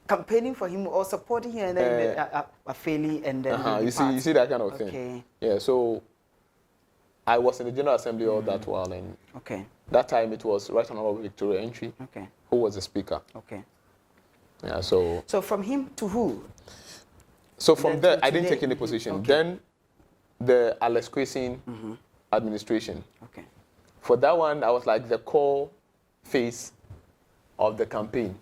campaigning for him or supporting him, and then failing, and then
you see that kind of
okay.
thing. Yeah, so I was in the General Assembly all that while, and that time it was Right Honorable Victoria Entry, who was the Speaker. Yeah, so
from him to who?
So from there, I didn't take any position. Then the Alex Kwesing administration. For that one, I was like the core face of the campaign.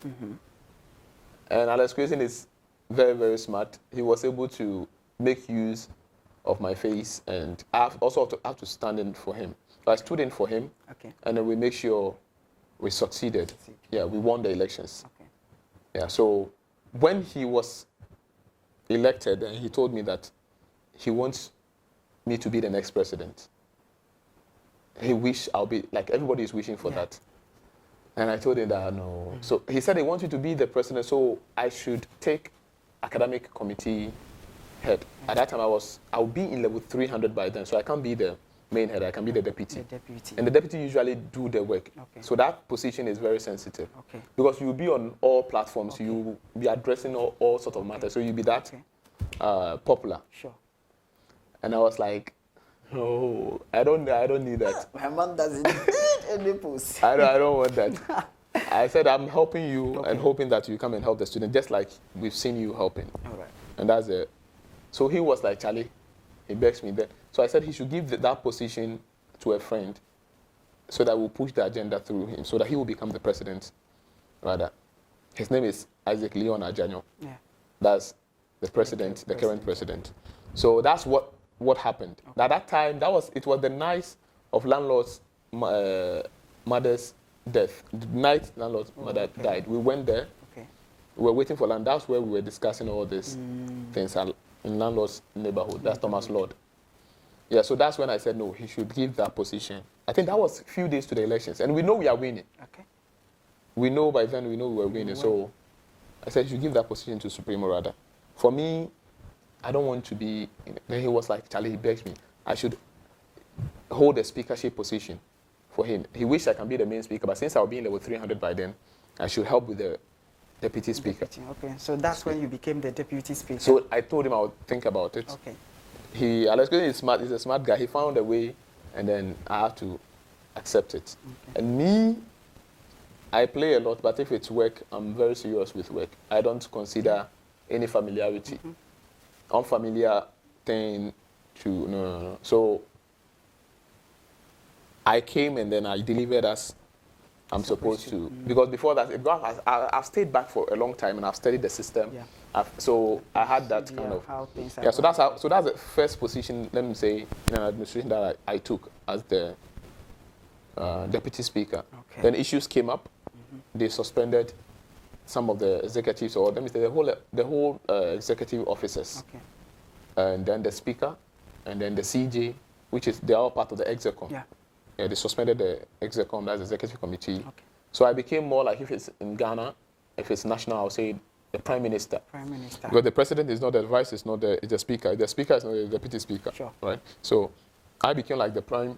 And Alex Kwesing is very, very smart. He was able to make use of my face, and I also have to stand in for him. So I stood in for him, and then we make sure we succeeded. Yeah, we won the elections. Yeah, so when he was elected, and he told me that he wants me to be the next president. He wished I'll be, like everybody is wishing for that. And I told him that no. So he said he wants you to be the president, so I should take academic committee head. At that time I'll be in level 300 by then, so I can't be the main head, I can be the deputy. And the deputy usually do the work. So that position is very sensitive. Because you'll be on all platforms, you'll be addressing all sorts of matters, so you'll be that popular. And I was like, no, I don't need that.
My man doesn't need any post.
I don't want that. I said, I'm helping you and hoping that you come and help the student, just like we've seen you helping. And that's it. So he was like, Charlie, he begs me there. So I said he should give that position to a friend so that we'll push the agenda through him, so that he will become the president, rather. His name is Isaac Leon Ajanyo. That's the president, the current president. So that's what happened. At that time, it was the night of landlord's mother's death. The night landlord's mother died. We went there. We were waiting for land. That's where we were discussing all these things in landlord's neighborhood. That's Thomas Lord. Yeah, so that's when I said, no, he should give that position. I think that was a few days to the elections. And we know we are winning. We know by then, we know we were winning. So I said, you should give that position to Supremo rather. For me, I don't want to be, then he was like, Charlie, he begs me, I should hold a speakership position for him. He wished I can be the main speaker, but since I'll be in level 300 by then, I should help with the deputy speaker.
So that's when you became the deputy speaker.
So I told him I would think about it. Alex Kwesing is smart, he's a smart guy. He found a way, and then I have to accept it. And me, I play a lot, but if it's work, I'm very serious with work. I don't consider any familiarity. Unfamiliar thing to, no. So I came and then I delivered as I'm supposed to. Because before that, I've stayed back for a long time and I've studied the system. So I had that kind of, so that's the first position, let me say, in an administration that I took as the deputy speaker. Then issues came up. They suspended some of the executives, or let me say the whole executive officers. And then the speaker, and then the CJ, which is, they are all part of the execom. Yeah, they suspended the execom, that's the executive committee. So I became more like, if it's in Ghana, if it's national, I'll say the prime minister. Because the president is not the vice, it's the speaker. The speaker is not the deputy speaker. Right? So I became like the prime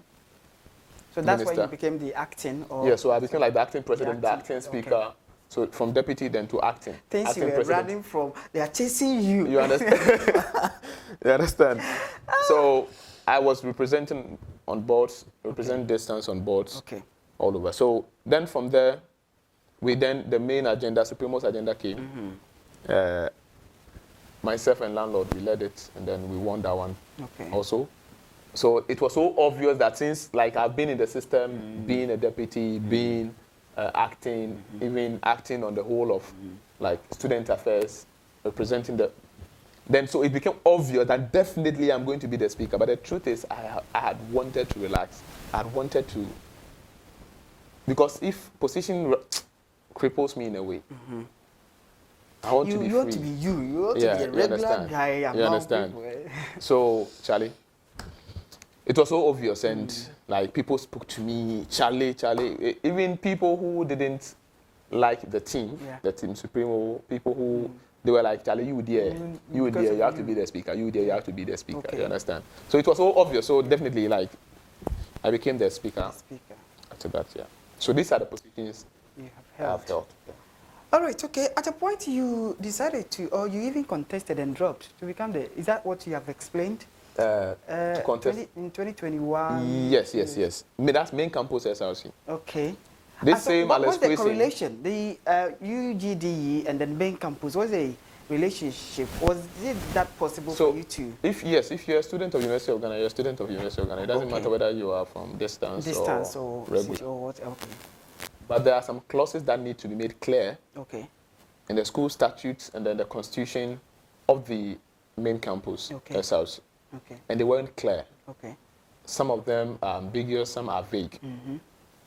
So that's why you became the acting? Or
so I became like the acting president, the acting speaker. So from deputy then to acting.
Things
acting
you were running from, they are chasing you.
You understand? You understand? So I was representing on boards, representing distance on boards all over. So then from there, the main agenda, Supremo's agenda came. Myself and landlord, we led it, and then we won that one also. So it was so obvious that since I've been in the system, being a deputy, being acting, even acting on the whole of student affairs, representing then so it became obvious that definitely I'm going to be the speaker. But the truth is I had wanted to relax. I had wanted to, because if position cripples me in a way, I want to be
you
free.
want to be you. You want
Yeah,
to be a
you
regular
understand.
guy
You
among
understand.
people.
So, Charlie, it was so obvious, and like people spoke to me, Charlie. Even people who didn't like the team,
Yeah.
the team supremo, people who they were like, Charlie, you there,
Because of
you have to
you.
be the speaker. You there, you have to be the speaker.
Okay.
You understand? So it was so obvious. So definitely, like, I became the speaker
Speaker,
after that. Yeah. So these are the positions
you have
I
held.
have held. Yeah.
All right, okay. At a point, you decided to, or you even contested and dropped to become the. Is that what you have explained?
To contest.
In 2021.
Yes. That's main campus SRC.
Okay.
This same
what's the
Alex
correlation? The UGDE and then main campus. What's the relationship? Was it that possible
So
for you to?
if you're a student of University of Ghana, you're a student of University of Ghana. It doesn't
Okay.
matter whether you are from distance or regular.
Or what? Okay.
But there are some clauses that need to be made clear
Okay.
in the school statutes and then the constitution of the main campus,
Okay.
SRC.
Okay.
And they weren't clear.
Okay.
Some of them are ambiguous, some are vague,
Mm-hmm.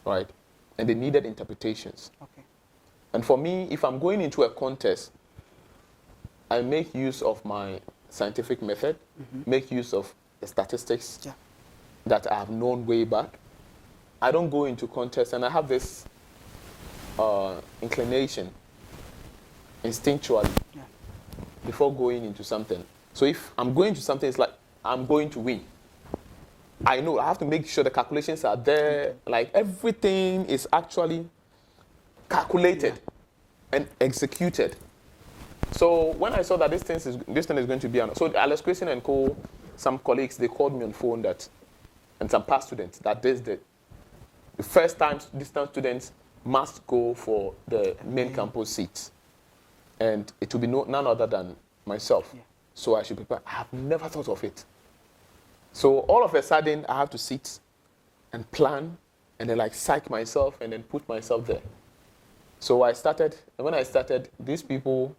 right? And they needed interpretations.
Okay.
And for me, if I'm going into a contest, I make use of my scientific method, make use of the statistics
Yeah.
that I have known way back. I don't go into contests, and I have this inclination instinctually
Yeah.
before going into something. So if I'm going to something, it's like I'm going to win. I know I have to make sure the calculations are there, like everything is actually calculated and executed. So when I saw that this thing is going to be on, so Alex Christian and co, some colleagues, they called me on phone that, and some past students, that this the first time distance students must go for the main campus seats, and it will be none other than myself.
Yeah.
So I should prepare. I have never thought of it. So all of a sudden, I have to sit and plan, and then like psych myself, and then put myself there. So I started, and when I started, these people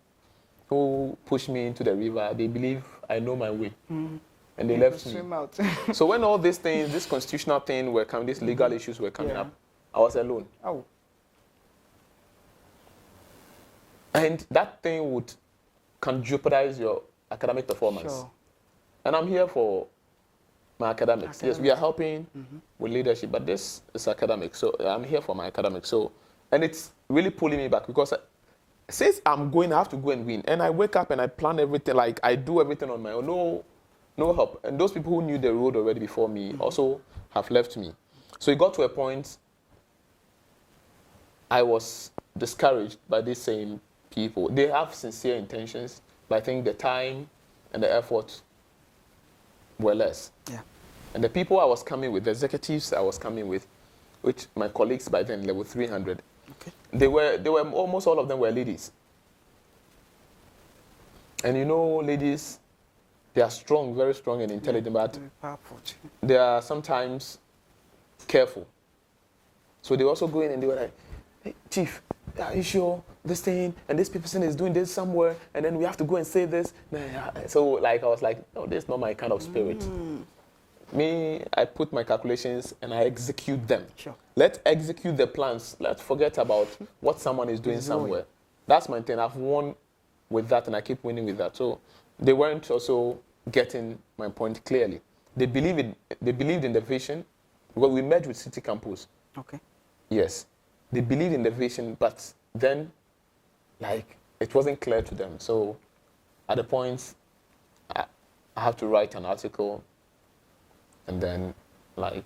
who pushed me into the river, they believe I know my way. And they left me.
Swim out.
So when all these things, this constitutional thing were coming, these legal issues were coming up, I was alone.
Oh.
And that thing can jeopardize your academic performance.
Sure.
And I'm here for my academics. Yes, we are helping with leadership, but this is academic. So I'm here for my academics. So, and it's really pulling me back because since I'm going, I have to go and win. And I wake up and I plan everything, like I do everything on my own. No help. And those people who knew the road already before me also have left me. So it got to a point I was discouraged by these same people. They have sincere intentions, but I think the time and the effort were less.
Yeah.
And the people I was coming with, the executives I was coming with, which my colleagues by then, level 300,
Okay.
they were almost all of them were ladies. And you know, ladies, they are strong, very strong and intelligent, but
Very powerful.
they are sometimes careful. So they also go in and they were like, hey, Chief, are you sure this thing and this person is doing this somewhere and then we have to go and say this? So like I was like, no, this is not my kind of spirit. Me, I put my calculations and I execute them.
Sure.
Let's execute the plans. Let's forget about what someone is doing somewhere. That's my thing. I've won with that and I keep winning with that. So they weren't also getting my point clearly. They believed in the vision because we met with City Campus.
Okay.
Yes. They believed in the vision, but then like it wasn't clear to them. So at the point I have to write an article and then like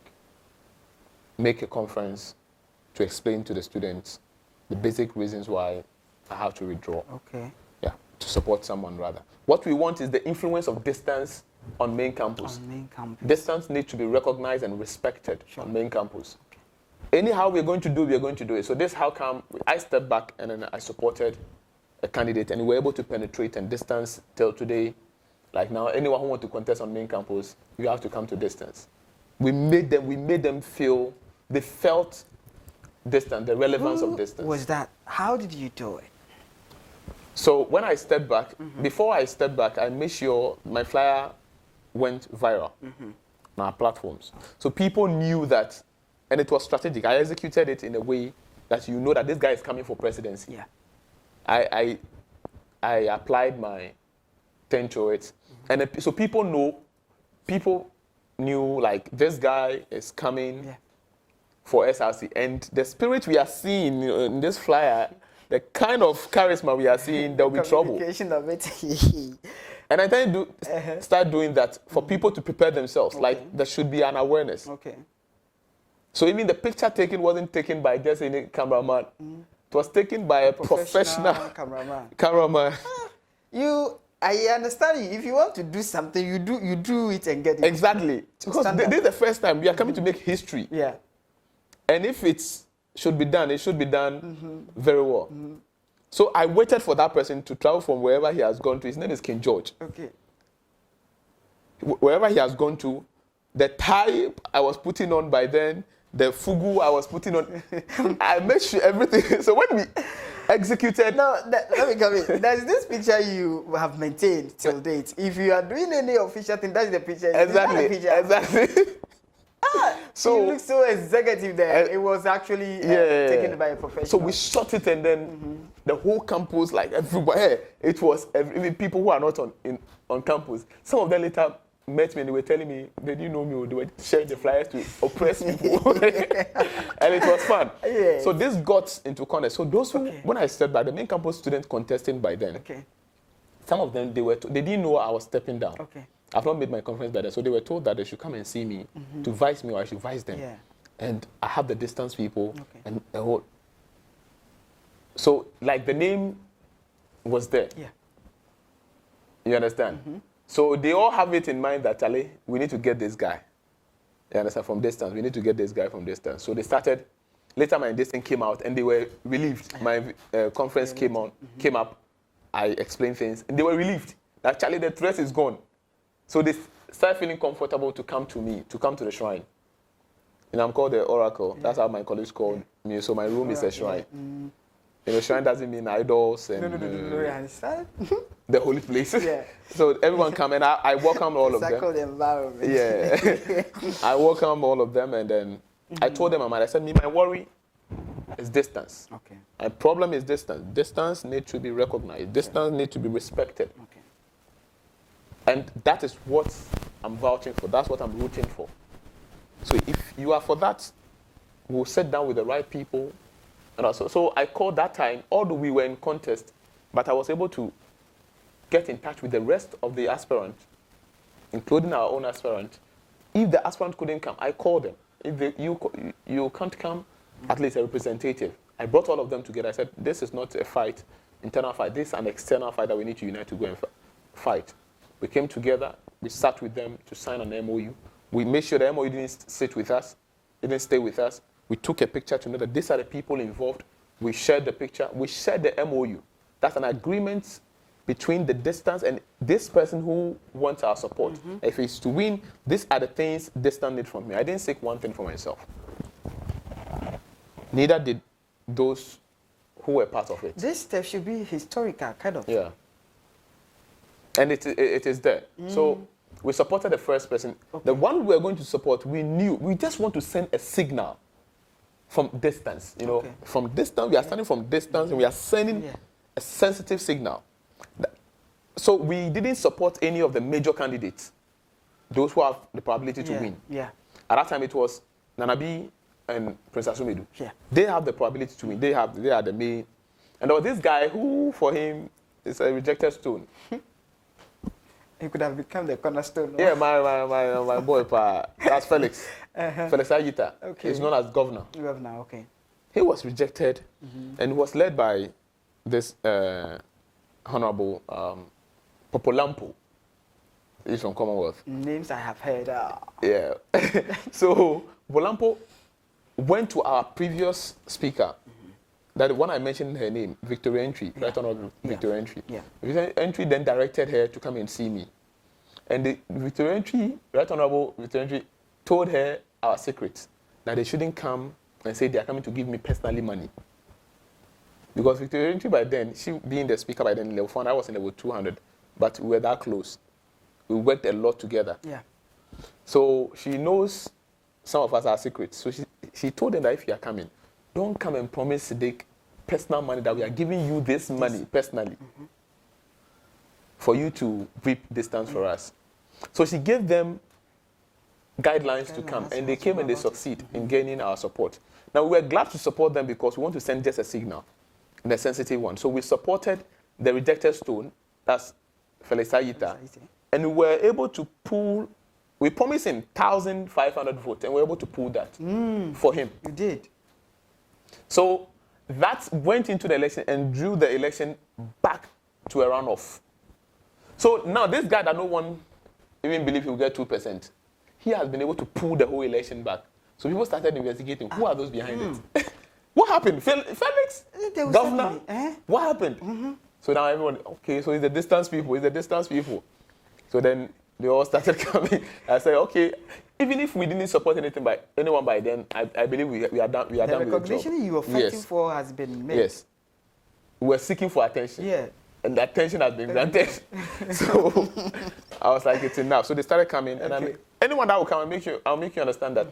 make a conference to explain to the students the basic reasons why I have to withdraw.
Okay.
Yeah, to support someone rather. What we want is the influence of distance on main campus.
On main campus.
Distance needs to be recognized and respected on main campus. Anyhow we're going to do it. So this how come I stepped back and then I supported a candidate and we were able to penetrate and distance till today. Like now, anyone who wants to contest on main campus, you have to come to distance. We made them feel, they felt distant, the relevance of distance.
Was that? How did you do it?
So when I stepped back, before I stepped back, I made sure my flyer went viral on our platforms. So people knew that, and it was strategic. I executed it in a way that you know that this guy is coming for presidency.
Yeah.
I I applied my thing to it. And so people knew like this guy is coming for SRC. And the spirit we are seeing in this flyer, the kind of charisma we are seeing, there will be trouble. And I tend to start doing that for people to prepare themselves. Like there should be an awareness.
Okay.
So even the picture taken wasn't taken by just any cameraman. It was taken by a professional cameraman.
I understand you. If you want to do something, you do it and get it.
Exactly. Because this is the first time we are coming to make history.
Yeah.
And if it should be done, it should be done very well. So I waited for that person to travel from wherever he has gone to. His name is King George.
Okay.
Wherever he has gone to, the tie I was putting on by then, the fugu I was putting on, I made sure everything. So when we executed...
No, let me come in. There's this picture you have maintained till date. If you are doing any official thing, that's the picture.
Exactly. Exactly.
So you look so executive there. It was actually taken by a professional.
So we shot it, and then the whole campus, like everywhere, it was even people who are not on campus. Some of them later met me and they were telling me they didn't know me, or they were sharing the flyers to oppress people. And it was fun.
Yes.
So this got into contest. So those who, when I stepped back, the main campus students contesting by then, some of them, they didn't know I was stepping down.
Okay.
I've not made my conference by then, so they were told that they should come and see me to vice me, or I should vice them.
Yeah.
And I have the distance people and the whole. So like the name was there.
Yeah.
You understand? So they all have it in mind that, Charlie, we need to get this guy. You understand? From distance, we need to get this guy from distance. So they started. Later, my distance came out, and they were relieved. My conference came up. I explained things, and they were relieved that, Charlie, the threat is gone. So they started feeling comfortable to come to me, to come to the shrine. And I'm called the Oracle. That's how my colleagues called me. So my room is a shrine. You know, shrine doesn't mean idols and
No, I understand.
the holy places.
Yeah.
So everyone come, and I welcome all of them.
Circle the environment.
Yeah. I welcome all of them, and then I told them, I said, my worry is distance.
Okay.
My problem is distance. Distance needs to be recognized. Distance needs to be respected.
Okay.
And that is what I'm vouching for. That's what I'm rooting for. So if you are for that, we'll sit down with the right people. And also, so I called that time, although we were in contest, but I was able to get in touch with the rest of the aspirants, including our own aspirant. If the aspirant couldn't come, I called them. If you can't come, at least a representative. I brought all of them together. I said, this is not a fight, internal fight. This is an external fight that we need to unite to go and fight. We came together, we sat with them to sign an MOU. We made sure the MOU didn't sit with us, didn't stay with us. We took a picture to know that these are the people involved. We shared the picture. We shared the MOU. That's an agreement between the distance and this person who wants our support. If it's to win, these are the things distance need from me. I didn't seek one thing for myself. Neither did those who were part of it.
This step should be historical, kind of.
Yeah. And it is there. So we supported the first person. The one we were going to support, we knew. We just want to send a signal from distance. You know, from distance, we are standing from distance, and we are sending a sensitive signal. So we didn't support any of the major candidates, those who have the probability to win.
Yeah.
At that time, it was Nanabi and Prince Asumedu.
Yeah.
They have the probability to win. They are the main. And there was this guy who, for him, is a rejected stone.
He could have become the cornerstone.
Yeah, my boy, that's Felix. Felix Ayita. Okay. He's known as governor.
Governor, okay.
He was rejected, and was led by this Honorable Popolampo. He's from Commonwealth.
Names I have heard.
Yeah. So Popolampo went to our previous speaker. That one I mentioned her name, Victoria Entry, Right Honorable Victoria Entry. Yeah. Victoria Entry then directed her to come and see me. And the Victoria Entry, Right Honorable Victoria Entry, told her our secrets, that they shouldn't come and say they are coming to give me personally money. Because Victoria Entry by then, she being the speaker by then, level 400, I was in level 200, but we were that close. We worked a lot together. Yeah. So she knows some of us are secrets. So she told them that if you are coming, don't come and promise Siddik personal money, that we are giving you this money personally. for you to reap distance for us. So she gave them guidelines to come, and they came and they succeed in gaining our support. Now, we were glad to support them because we want to send just a signal, the sensitive one. So we supported the rejected stone, that's Felicita, and we were able to pull, we promised him 1,500 votes, and we were able to pull that for him.
You did.
So that went into the election and drew the election back to a runoff. So now this guy that no one even believe he will get 2%, he has been able to pull the whole election back. So people started investigating, who are those behind it? What happened? Felix? Governor? What happened? So now everyone, okay, so it's the distance people, it's the distance people. So then they all started coming. I said, okay, even if we didn't support anyone by then, I believe we are done with the job.
The recognition you were fighting for has been made.
Yes. We were seeking for attention.
Yeah.
And the attention has been granted. So I was like, it's enough. So they started coming. And anyone that will come, I'll make you understand that.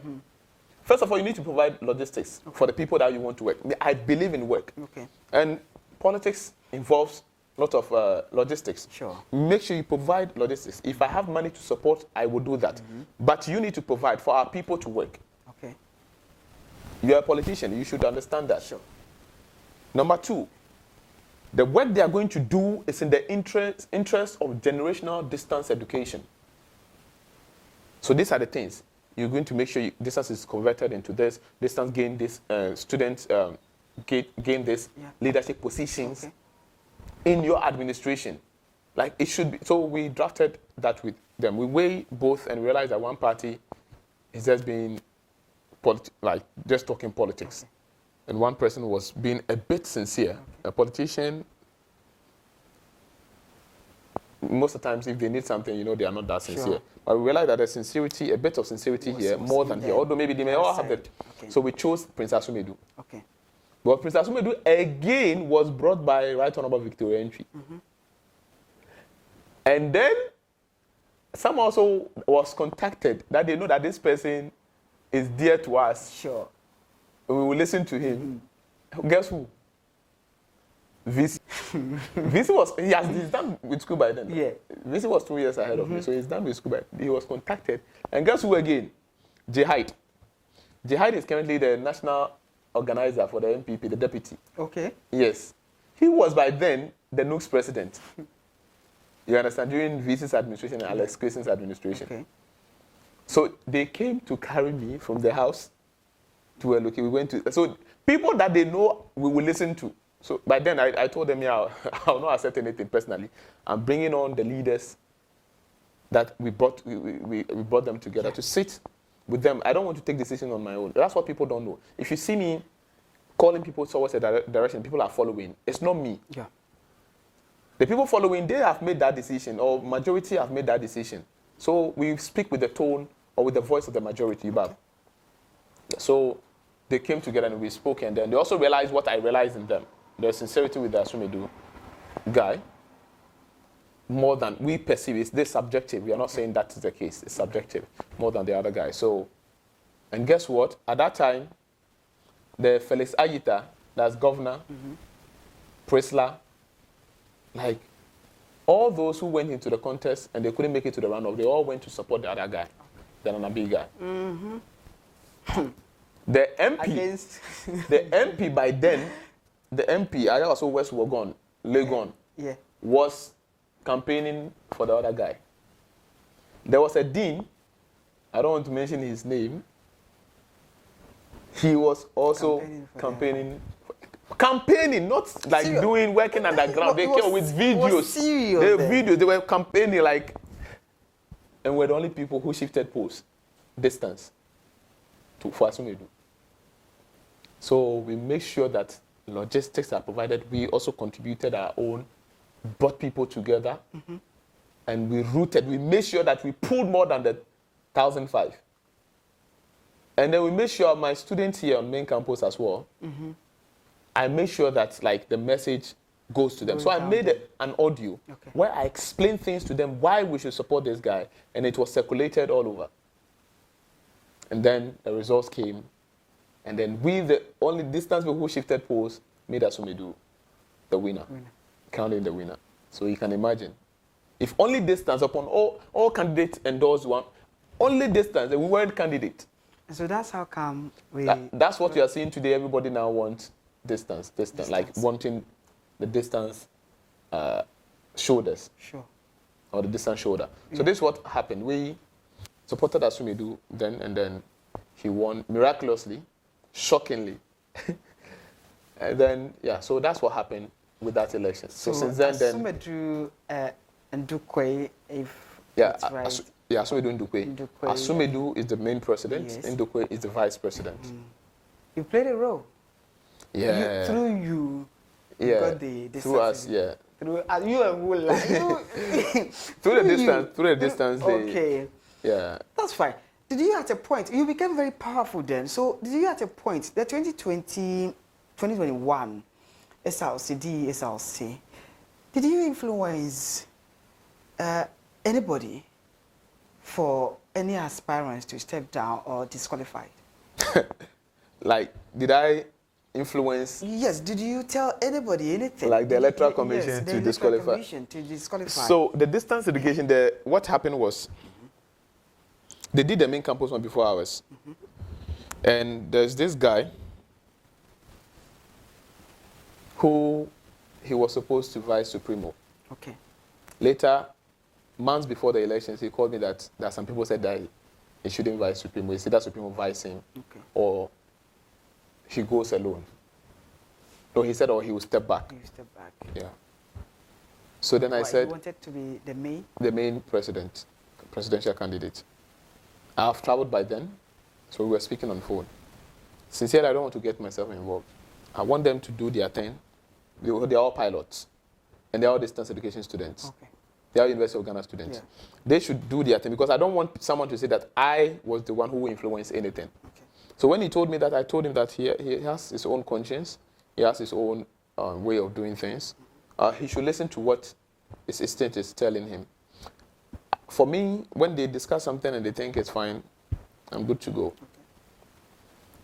First of all, you need to provide logistics for the people that you want to work. I believe in work.
Okay.
And politics involves a lot of logistics.
Sure.
Make sure you provide logistics. If I have money to support, I will do that. But you need to provide for our people to work.
Okay.
You're a politician. You should understand that.
Sure.
Number two, the work they are going to do is in the interest of generational distance education. So these are the things. You're going to make sure distance is converted into this, distance gain this, students gain this leadership positions in your administration. Like it should be. So we drafted that with them. We weigh both and realize that one party is just being, just talking politics. And one person was being a bit sincere. A politician, most of the times, if they need something, they are not that sincere. Sure. But we realized that there's sincerity, a bit of sincerity here, more than here. Although maybe they may all have it. Okay. So we chose Prince Asumedu. Okay. But Prince Asumedu, again, was brought by Right Honorable Victoria Entry. And then, some also was contacted that they know that this person is dear to us. Sure. We will listen to him. Guess who? VC. VC he's done with school by then. Yeah. VC was 2 years ahead of me, so he's done with school by then. He was contacted. And guess who again? J. Hyde. J. Hyde is currently the national organizer for the MPP, the deputy. Okay. Yes. He was by then the NUC's president. You understand? During VC's administration and Alex Christen's administration. Okay. So they came to carry me from the house to a location. We went to, so people that they know we will listen to. So by then I told them, yeah, I'll not accept anything personally. I'm bringing on the leaders that we brought them together to sit with them. I don't want to take decisions on my own. That's what people don't know. If you see me calling people towards a direction, people are following. It's not me. Yeah. The people following, they have made that decision, or majority have made that decision. So we speak with the tone or with the voice of the majority. Okay. So they came together and we spoke, and then they also realized what I realized in them. The sincerity with the Asumedu guy, more than we perceive. It's this subjective. We are not saying that is the case. It's subjective, more than the other guy. So, and guess what? At that time, the Felix Agita, that's governor, Prisla, like all those who went into the contest and they couldn't make it to the runoff, they all went to support the other guy, the Nanabi guy. The MP, the MP by then, the MP, I also West Legon, was campaigning for the other guy. There was a dean, I don't want to mention his name, he was also campaigning, not like working underground. They came with videos. They were campaigning like, and we're the only people who shifted posts, distance, for Asumedu. So we make sure that logistics are provided. We also contributed our own, brought people together, and we made sure that we pulled more than the 1,005. And then we made sure my students here on main campus as well, I made sure that like the message goes to them. So I made an audio where I explained things to them why we should support this guy, and it was circulated all over. And then the results came, and then we, the only distance people who shifted polls, made Asumedu the winner, counting the winner. So you can imagine. If only distance upon all candidates endorse one, only distance, we weren't candidate.
So that's how come we...
That's what you are seeing today. Everybody now wants distance, like wanting the distance shoulders.
Sure.
Or the distance shoulder. So this is what happened. We supported Asumedu then, and then he won miraculously, shockingly. And then, yeah, so that's what happened with that election. So since then...
Asumedu and Ndukwe, if that's right.
Asumedu and Ndukwe. Asumedu is the main president,
yes.
and Ndukwe is the vice president.
You played a role.
Yeah.
Through you got the
through us, yeah.
Through you and who like
through the distance.
Okay.
Yeah.
That's fine. Did you at a point, you became very powerful then, so did you at a point, the 2021 SLC, did you influence anybody for any aspirants to step down or disqualified?
Like, did I influence?
Yes. Did you tell anybody anything?
Like the Electoral Commission to disqualify? So the distance education, what happened was, they did the main campus one before ours. And there's this guy who he was supposed to vice Supremo.
Okay.
Later, months before the elections, he called me that some people said that he shouldn't vice Supremo. He said that Supremo vice him, or he goes alone. No, he said, or he will step back.
He will step back.
Yeah. So then I said...
He wanted to be the main?
The main presidential candidate. I've traveled by then, so we were speaking on the phone. Sincerely, I don't want to get myself involved. I want them to do their thing. They're all pilots, and they're all distance education students.
Okay.
They are University of Ghana students. Yeah. They should do their thing, because I don't want someone to say that I was the one who influenced anything. Okay. So when he told me that, I told him that he has his own conscience, he has his own way of doing things. He should listen to what his instinct is telling him. For me, when they discuss something and they think it's fine, I'm good to go. Okay.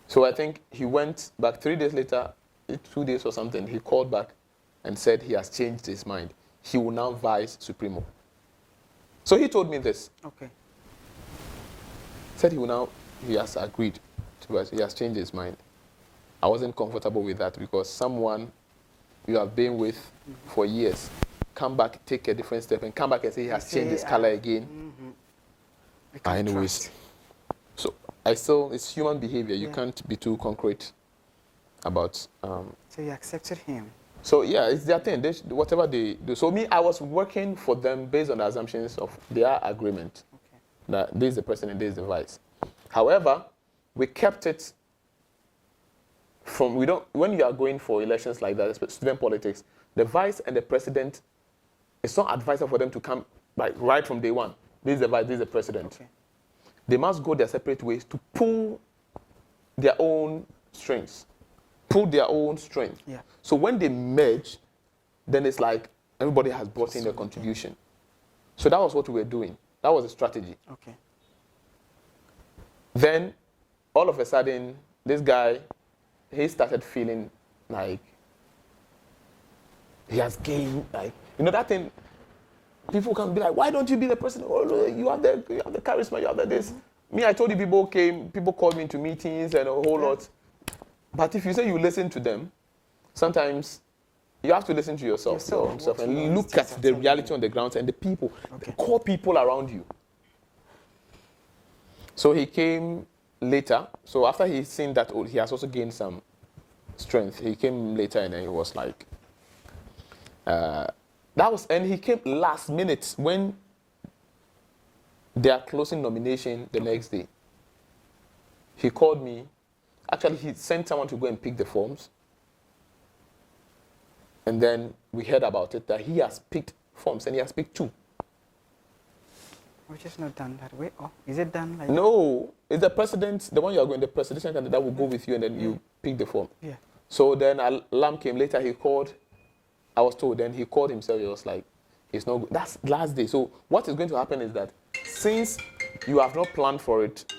So I think he went back 3 days later, 2 days or something, he called back and said he has changed his mind. He will now vice Supremo. So he told me this.
Okay.
Said he has agreed to vice, he has changed his mind. I wasn't comfortable with that, because someone you have been with for years, come back, take a different step, and come back and say he has changed his color again. Anyways, so it's human behavior. You can't be too concrete about.
So you accepted him.
So yeah, it's their thing. Whatever they do. So me, I was working for them based on the assumptions of their agreement that this is the president, this is the vice. However, we kept it from when you are going for elections like that, student politics, the vice and the president, it's not advisable for them to come right from day one. This is the vice, this is the president. Okay. They must go their separate ways to pull their own strengths, pull their own strength. Yeah. So when they merge, then it's like everybody has brought in their contribution. So that was what we were doing. That was the strategy. Okay. Then, all of a sudden, this guy, he started feeling like he has gained, that thing. People can be like, why don't you be the president? Oh, you have the charisma, you have this. Me, I told you people called me into meetings and a whole lot. But if you say you listen to them, sometimes you have to listen to yourself and look at the reality on the ground and the people, the core people around you. So he came later. So after he's seen that he has also gained some strength, he came later and he was like, and he came last minute when they are closing nomination the next day. He called me. Actually, he sent someone to go and pick the forms. And then we heard about it, that he has picked forms, and he has picked 2.
Which is not done that way. Oh, is it done like
No, it's the president, the one you are going, the presidential candidate that will go with you, and then you pick the form.
Yeah.
So then Alam came later, he called, I was told, then he called himself, he was like, it's not good. That's last day. So what is going to happen is that since you have not planned for it,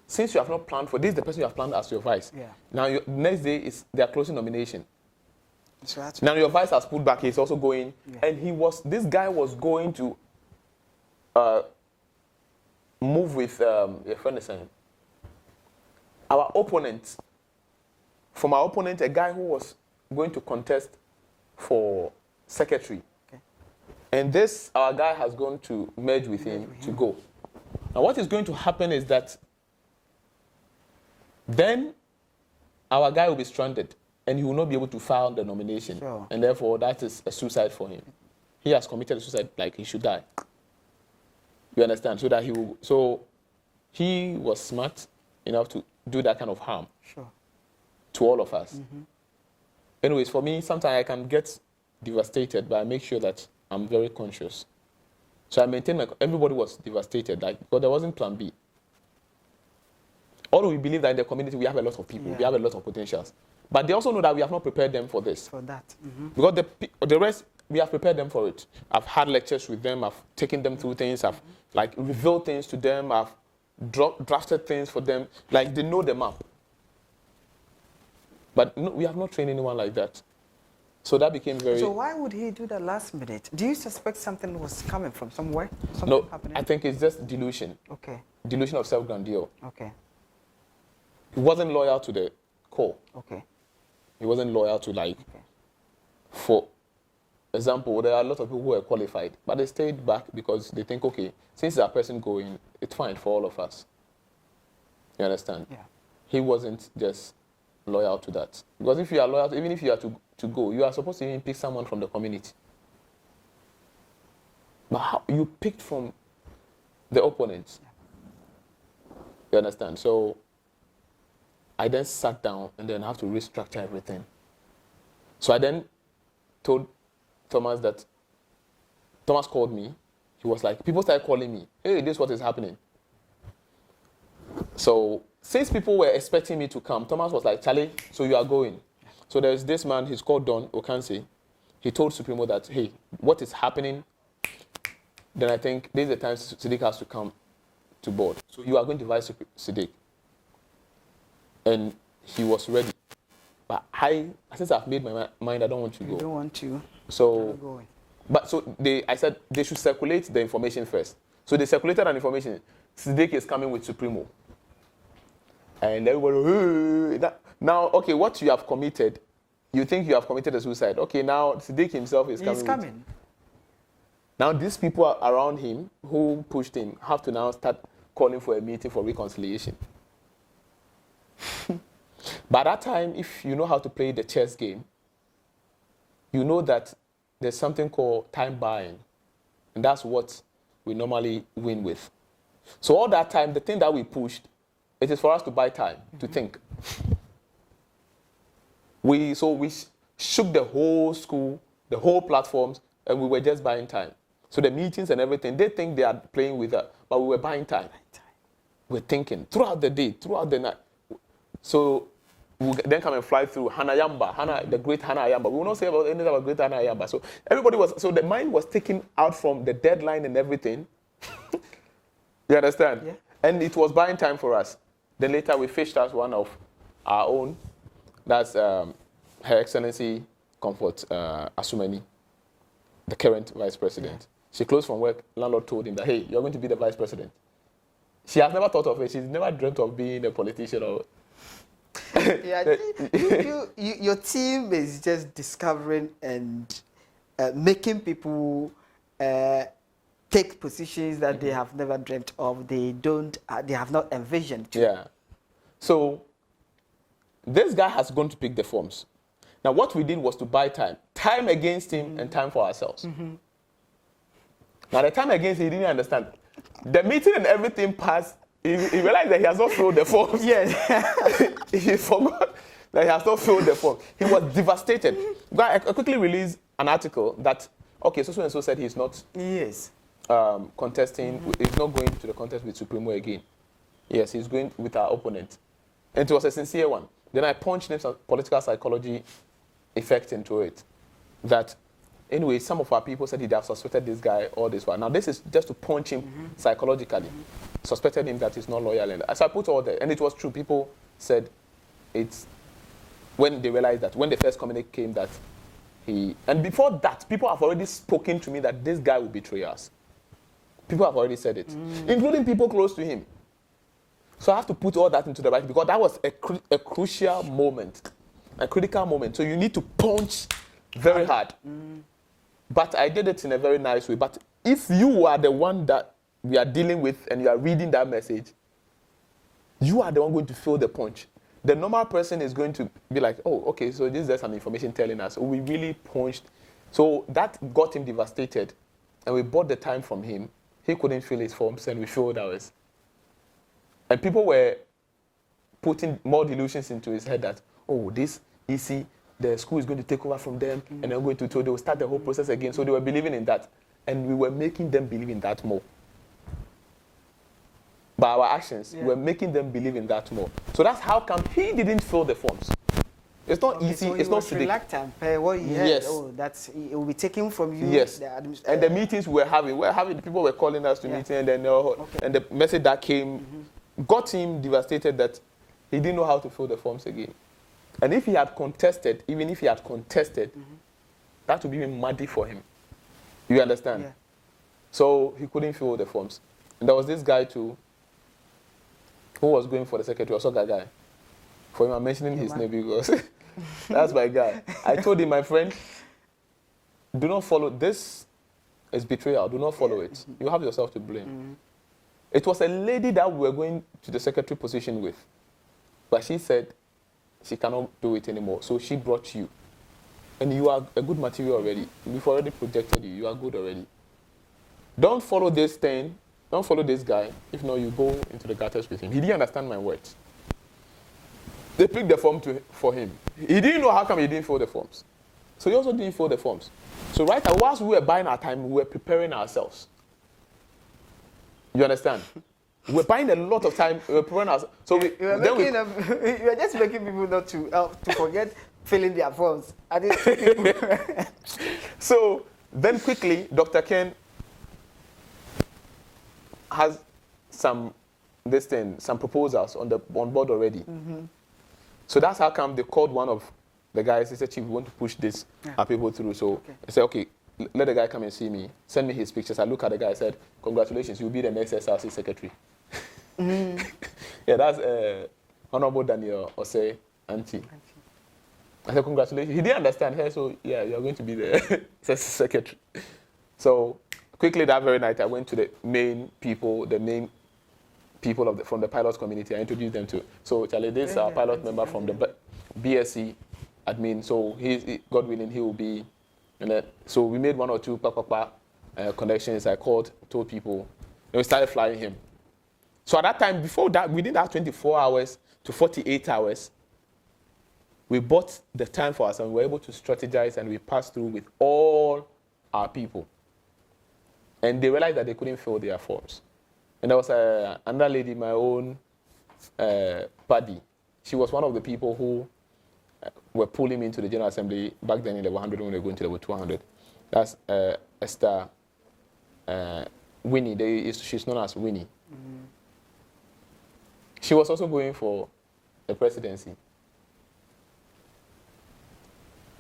since you have not planned for this, is the person you have planned as your vice. Yeah. Now, next day, they are closing nomination.
So that's
Now your vice has pulled back. He's also going, and this guy was going to move with your friend is saying. Our opponent, from our opponent, a guy who was going to contest for secretary.
Okay.
And this, our guy has gone to merge with him to go. Now what is going to happen is that then our guy will be stranded and he will not be able to file the nomination.
Sure.
And therefore that is a suicide for him. He has committed suicide, like he should die. You understand? So he was smart enough to do that kind of harm to all of us. Anyways, for me, sometimes I can get devastated, but I make sure that I'm very conscious. So I maintain everybody was devastated, because there wasn't plan B. Although we believe that in the community we have a lot of people, we have a lot of potentials. But they also know that we have not prepared them for this.
For that.
Because the rest, we have prepared them for it. I've had lectures with them, I've taken them through things, I've revealed things to them, I've drafted things for them, they know the map. But no, we have not trained anyone like that. So that became very...
So why would he do that last minute? Do you suspect something was coming from somewhere?
No,
happening?
I think it's just delusion.
Okay.
Delusion of self-grandeur.
Okay.
He wasn't loyal to the core.
Okay.
He wasn't loyal to for example, there are a lot of people who are qualified, but they stayed back because they think, okay, since that person going, it's fine for all of us. You understand?
Yeah.
He wasn't just loyal to that. Because if you are loyal, even if you are to go, you are supposed to even pick someone from the community. But how you picked from the opponents? Yeah. You understand? So I then sat down and then have to restructure everything. So I then told Thomas that, Thomas called me. He was like, people started calling me, hey, this is what is happening. So since people were expecting me to come, Thomas was like, Charlie, so you are going. So there's this man, he's called Don Okansi. He told Supremo that, hey, what is happening? Then I think this is the time Siddik has to come to board. So you are going to vice Siddik. And he was ready. But since I've made my mind, I don't want to go.
You don't want to.
So, I said they should circulate the information first. So they circulated an information. Siddik is coming with Supremo. And everybody, now, okay, what you have committed, you think you have committed a suicide. Okay, now Siddik himself is coming.
He's coming.
Now these people around him who pushed him have to now start calling for a meeting for reconciliation. By that time, if you know how to play the chess game, you know that there's something called time buying. And that's what we normally win with. So all that time, the thing that we pushed, it is for us to buy time, to think. We shook the whole school, the whole platforms, and we were just buying time. So the meetings and everything, they think they are playing with us, but we were buying time. We're thinking throughout the day, throughout the night. So we'll then come and fly through the great Hannah Ayamba. We will not say anything about great Hannah Ayamba. So so the mind was taken out from the deadline and everything. You understand?
Yeah.
And it was buying time for us. Then later we fished out one of our own. That's Her Excellency Comfort Asumani, the current vice president. Yeah. She closed from work. Landlord told him that, hey, you're going to be the vice president. She has never thought of it. She's never dreamt of being a politician or...
Yeah, your team is just discovering and making people take positions that they have never dreamt of. They have not envisioned.
Yeah. So this guy has gone to pick the forms. Now what we did was to buy time against him and time for ourselves. Now the time against him, he didn't understand. The meeting and everything passed. He realized that he has not filled the forms.
Yes.
He forgot that he has not filled the form. He was devastated. I quickly released an article that, okay, so and so said he's not contesting, he's not going to the contest with Supremo again. Yes, he's going with our opponent. And it was a sincere one. Then I punched in some political psychology effect into it. That, anyway, some of our people said he'd have suspected this guy all this while. Now, this is just to punch him psychologically. Suspected him that he's not loyal. And so I put all that, and it was true. People said it's when they realized that, when the first communique came that And before that, people have already spoken to me that this guy will betray us. People have already said it, including people close to him. So I have to put all that into the right, because that was a crucial moment, a critical moment. So you need to punch very hard. But I did it in a very nice way. But if you are the one that we are dealing with and you are reading that message, you are the one going to feel the punch. The normal person is going to be like, oh, okay, so this is some information telling us. Oh, we really punched. So that got him devastated. And we bought the time from him. He couldn't fill his forms, and we filled ours. And people were putting more delusions into his head that, oh, this EC, the school is going to take over from them, and they're going to, so they will start the whole process again. So they were believing in that. And we were making them believe in that more. By our actions, we were making them believe in that more. So that's how come he didn't fill the forms. It's not easy. So it's not Siddik.
Reluctant. What he had,
yes.
Oh, that's it will be taken from you.
Yes. And the meetings we were having, people were calling us to meeting, and then and the message that came got him devastated that he didn't know how to fill the forms again. And if he had contested, even if he had contested, that would be even muddy for him. You understand?
Yeah.
So he couldn't fill the forms. And there was this guy too, who was going for the secretary, also that guy. For him, I'm mentioning his name because that's my guy. I told him, my friend, do not follow. This is betrayal. Do not follow it. You have yourself to blame. It was a lady that we were going to the secretary position with. But she said she cannot do it anymore. So she brought you. And you are a good material already. We've already projected you. You are good already. Don't follow this thing. Don't follow this guy. If not, you go into the gutters with him. He didn't understand my words. They picked the form for him. He didn't know how come he didn't fill the forms. So he also didn't fill the forms. So right now, whilst we were buying our time, we were preparing ourselves. You understand? We're buying a lot of time. We're preparing ourselves. So
you are just making people not to forget filling their forms.
So then quickly, Dr. Ken has some proposals on board already. So that's how come they called one of the guys. He said, Chief, we want to push this our people through. So he said, okay, let the guy come and see me. Send me his pictures. I look at the guy. I said, congratulations, you'll be the next SRC secretary. Yeah, that's Honorable Daniel Osei auntie. I said, congratulations. He didn't understand her, so yeah, you're going to be the secretary. So quickly that very night, I went to the main people from the pilot community. I introduced them to. So Charlie, this is our pilot member from the BSc admin. So God willing, he will be. And then, so we made one or two connections. I called, told people, and we started flying him. So at that time, before that, within that 24 hours to 48 hours, we bought the time for us and we were able to strategize, and we passed through with all our people. And they realized that they couldn't fill their forms. And there was another lady, my own buddy. She was one of the people who were pulling me into the General Assembly back then in level 100 when we were going to level 200. That's Esther Winnie. She's known as Winnie. She was also going for the presidency.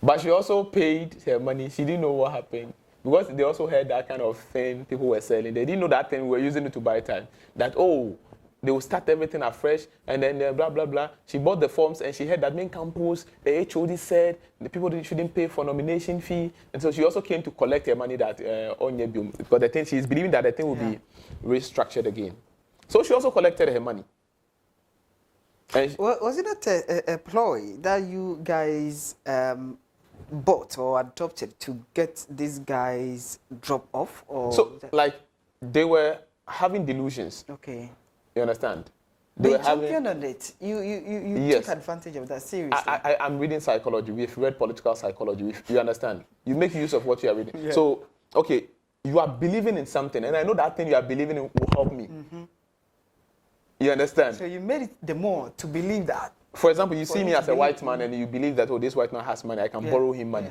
But she also paid her money. She didn't know what happened. Because they also heard that kind of thing people were selling. They didn't know that thing, we were using it to buy time. That, oh, they will start everything afresh, and then blah, blah, blah. She bought the forms, and she heard that main campus, the HOD said the people shouldn't pay for nomination fee. And so she also came to collect her money that because the thing, she's believing that the thing will be restructured again. So she also collected her money. And
was it not a ploy that you guys bought or adopted to get these guys drop off? Or
so, like, they were having delusions.
Okay.
You understand?
They were championed on it. You took advantage of that seriously.
I'm reading psychology. We've read political psychology. You understand? You make use of what you are reading. Yeah. So, okay, you are believing in something, and I know that thing you are believing in will help me. You understand?
So you made it the more to believe that.
For example, you see me as a white man and you believe that, oh, this white man has money, I can borrow him money.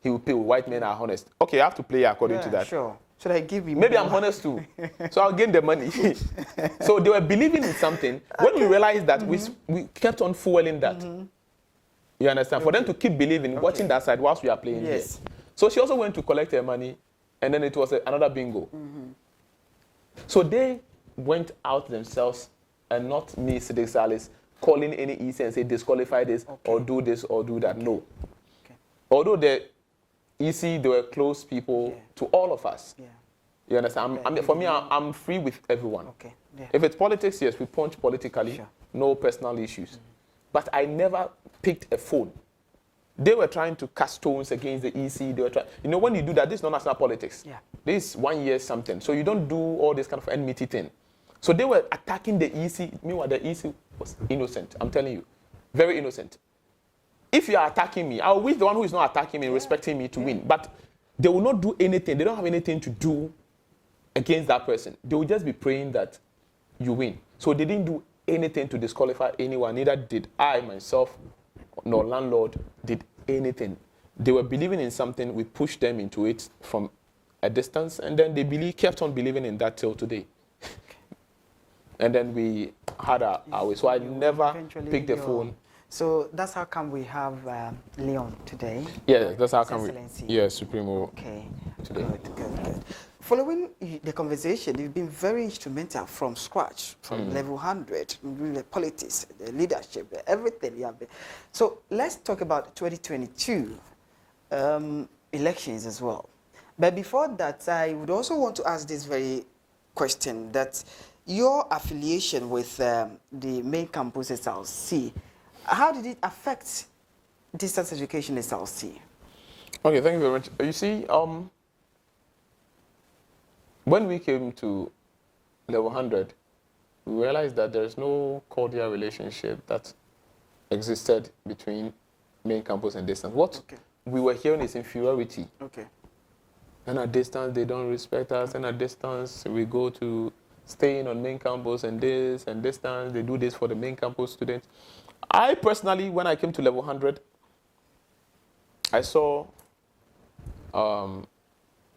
He will pay. White men are honest. Okay, I have to play according to that.
Sure. Should I give you
Maybe more? I'm honest too. So I'll gain the money. So they were believing in something. When we realized that, we kept on fueling that. You understand? For them to keep believing, watching that side whilst we are playing here. So she also went to collect her money, and then it was another bingo. So they went out themselves, and not me, Siddik Salis, calling any EC and say disqualify this or do this or do that. No. Although the EC, they were close people to all of us. You understand? For me, I'm free with everyone. If it's politics, yes, we punch politically, no personal issues. But I never picked a phone. They were trying to cast stones against the EC. They were trying, you know, when you do that, this is not national politics. This is 1 year something. So you don't do all this kind of enmity thing. So they were attacking the EC. Meanwhile, the EC was innocent. I'm telling you, very innocent. If you are attacking me, I will wish the one who is not attacking me, respecting me to win. But they will not do anything. They don't have anything to do against that person. They will just be praying that you win. So they didn't do anything to disqualify anyone. Neither did I, myself, nor landlord did anything. They were believing in something. We pushed them into it from a distance, and then they kept on believing in that till today. And then we had our way. So I never picked the phone.
So that's how come we have Leon today.
Yeah, that's how come we. Yeah, Supremo.
Okay.
Today.
Good. Following the conversation, you've been very instrumental from scratch, from level 100, the politics, the leadership, everything you have been. So let's talk about 2022 elections as well. But before that, I would also want to ask this very question, that your affiliation with the main campus at South Sea, how did it affect distance education in South Sea?
Okay, thank you very much. You see, when we came to level 100, we realized that there is no cordial relationship that existed between main campus and distance. What we were hearing is inferiority. And at distance, they don't respect us. And at distance, we go to staying on main campus and this and distance. They do this for the main campus students. I personally, when I came to level 100, I saw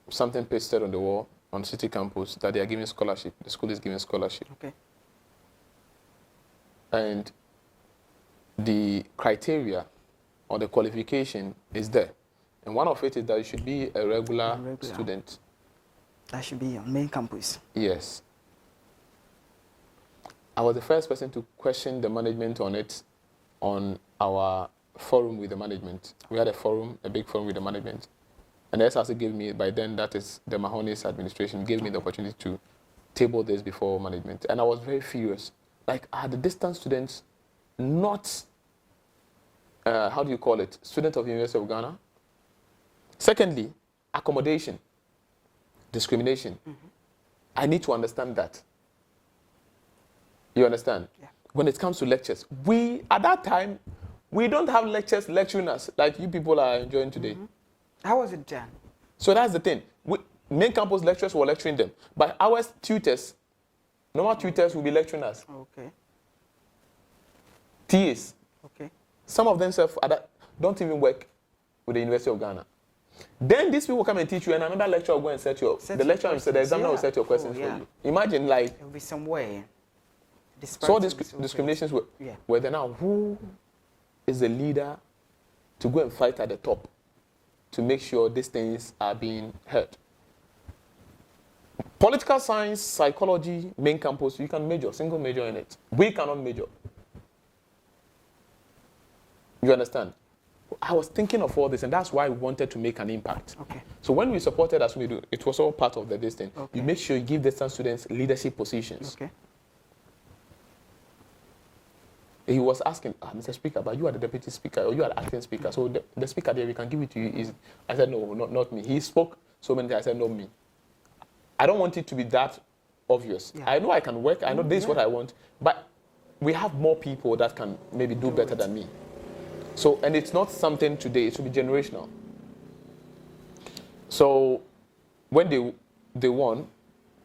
something pasted on the wall on City Campus that they are giving scholarship. The school is giving scholarship. And the criteria or the qualification is there. And one of it is that you should be a regular student.
That should be on main campus.
Yes. I was the first person to question the management on it on our forum with the management. We had a forum, a big forum with the management. And the SRC gave me, by then that is the Mahoney's administration, gave me the opportunity to table this before management. And I was very furious. Like, are the distance students not, how do you call it, students of the University of Ghana? Secondly, accommodation, discrimination. I need to understand that. You understand? When it comes to lectures, at that time, we don't have lectures lecturing us like you people are enjoying today.
How was it done?
So that's the thing. Main campus lecturers were lecturing them. But our tutors, normal tutors will be lecturing us. TAs. Some of them don't even work with the University of Ghana. Then these people come and teach you, and another lecturer will go and set your, the lecturer and the examiner will set your questions for you. Imagine, like,
there will be some way.
So all these discriminations were there now. Who is the leader to go and fight at the top to make sure these things are being heard? Political science, psychology, main campus, you can major, single major in it. We cannot major. You understand? I was thinking of all this, and that's why we wanted to make an impact. So when we supported as we do, it was all part of the distance. You make sure you give distance students leadership positions. He was asking, Mr. Speaker, but you are the deputy speaker, or you are the acting speaker. So the speaker there, we can give it to you. I said, no, not me. He spoke so many times. I said, not me. I don't want it to be that obvious. I know I can work. I know this is what I want. But we have more people that can maybe do better than me. So, and it's not something today. It should be generational. So when they won,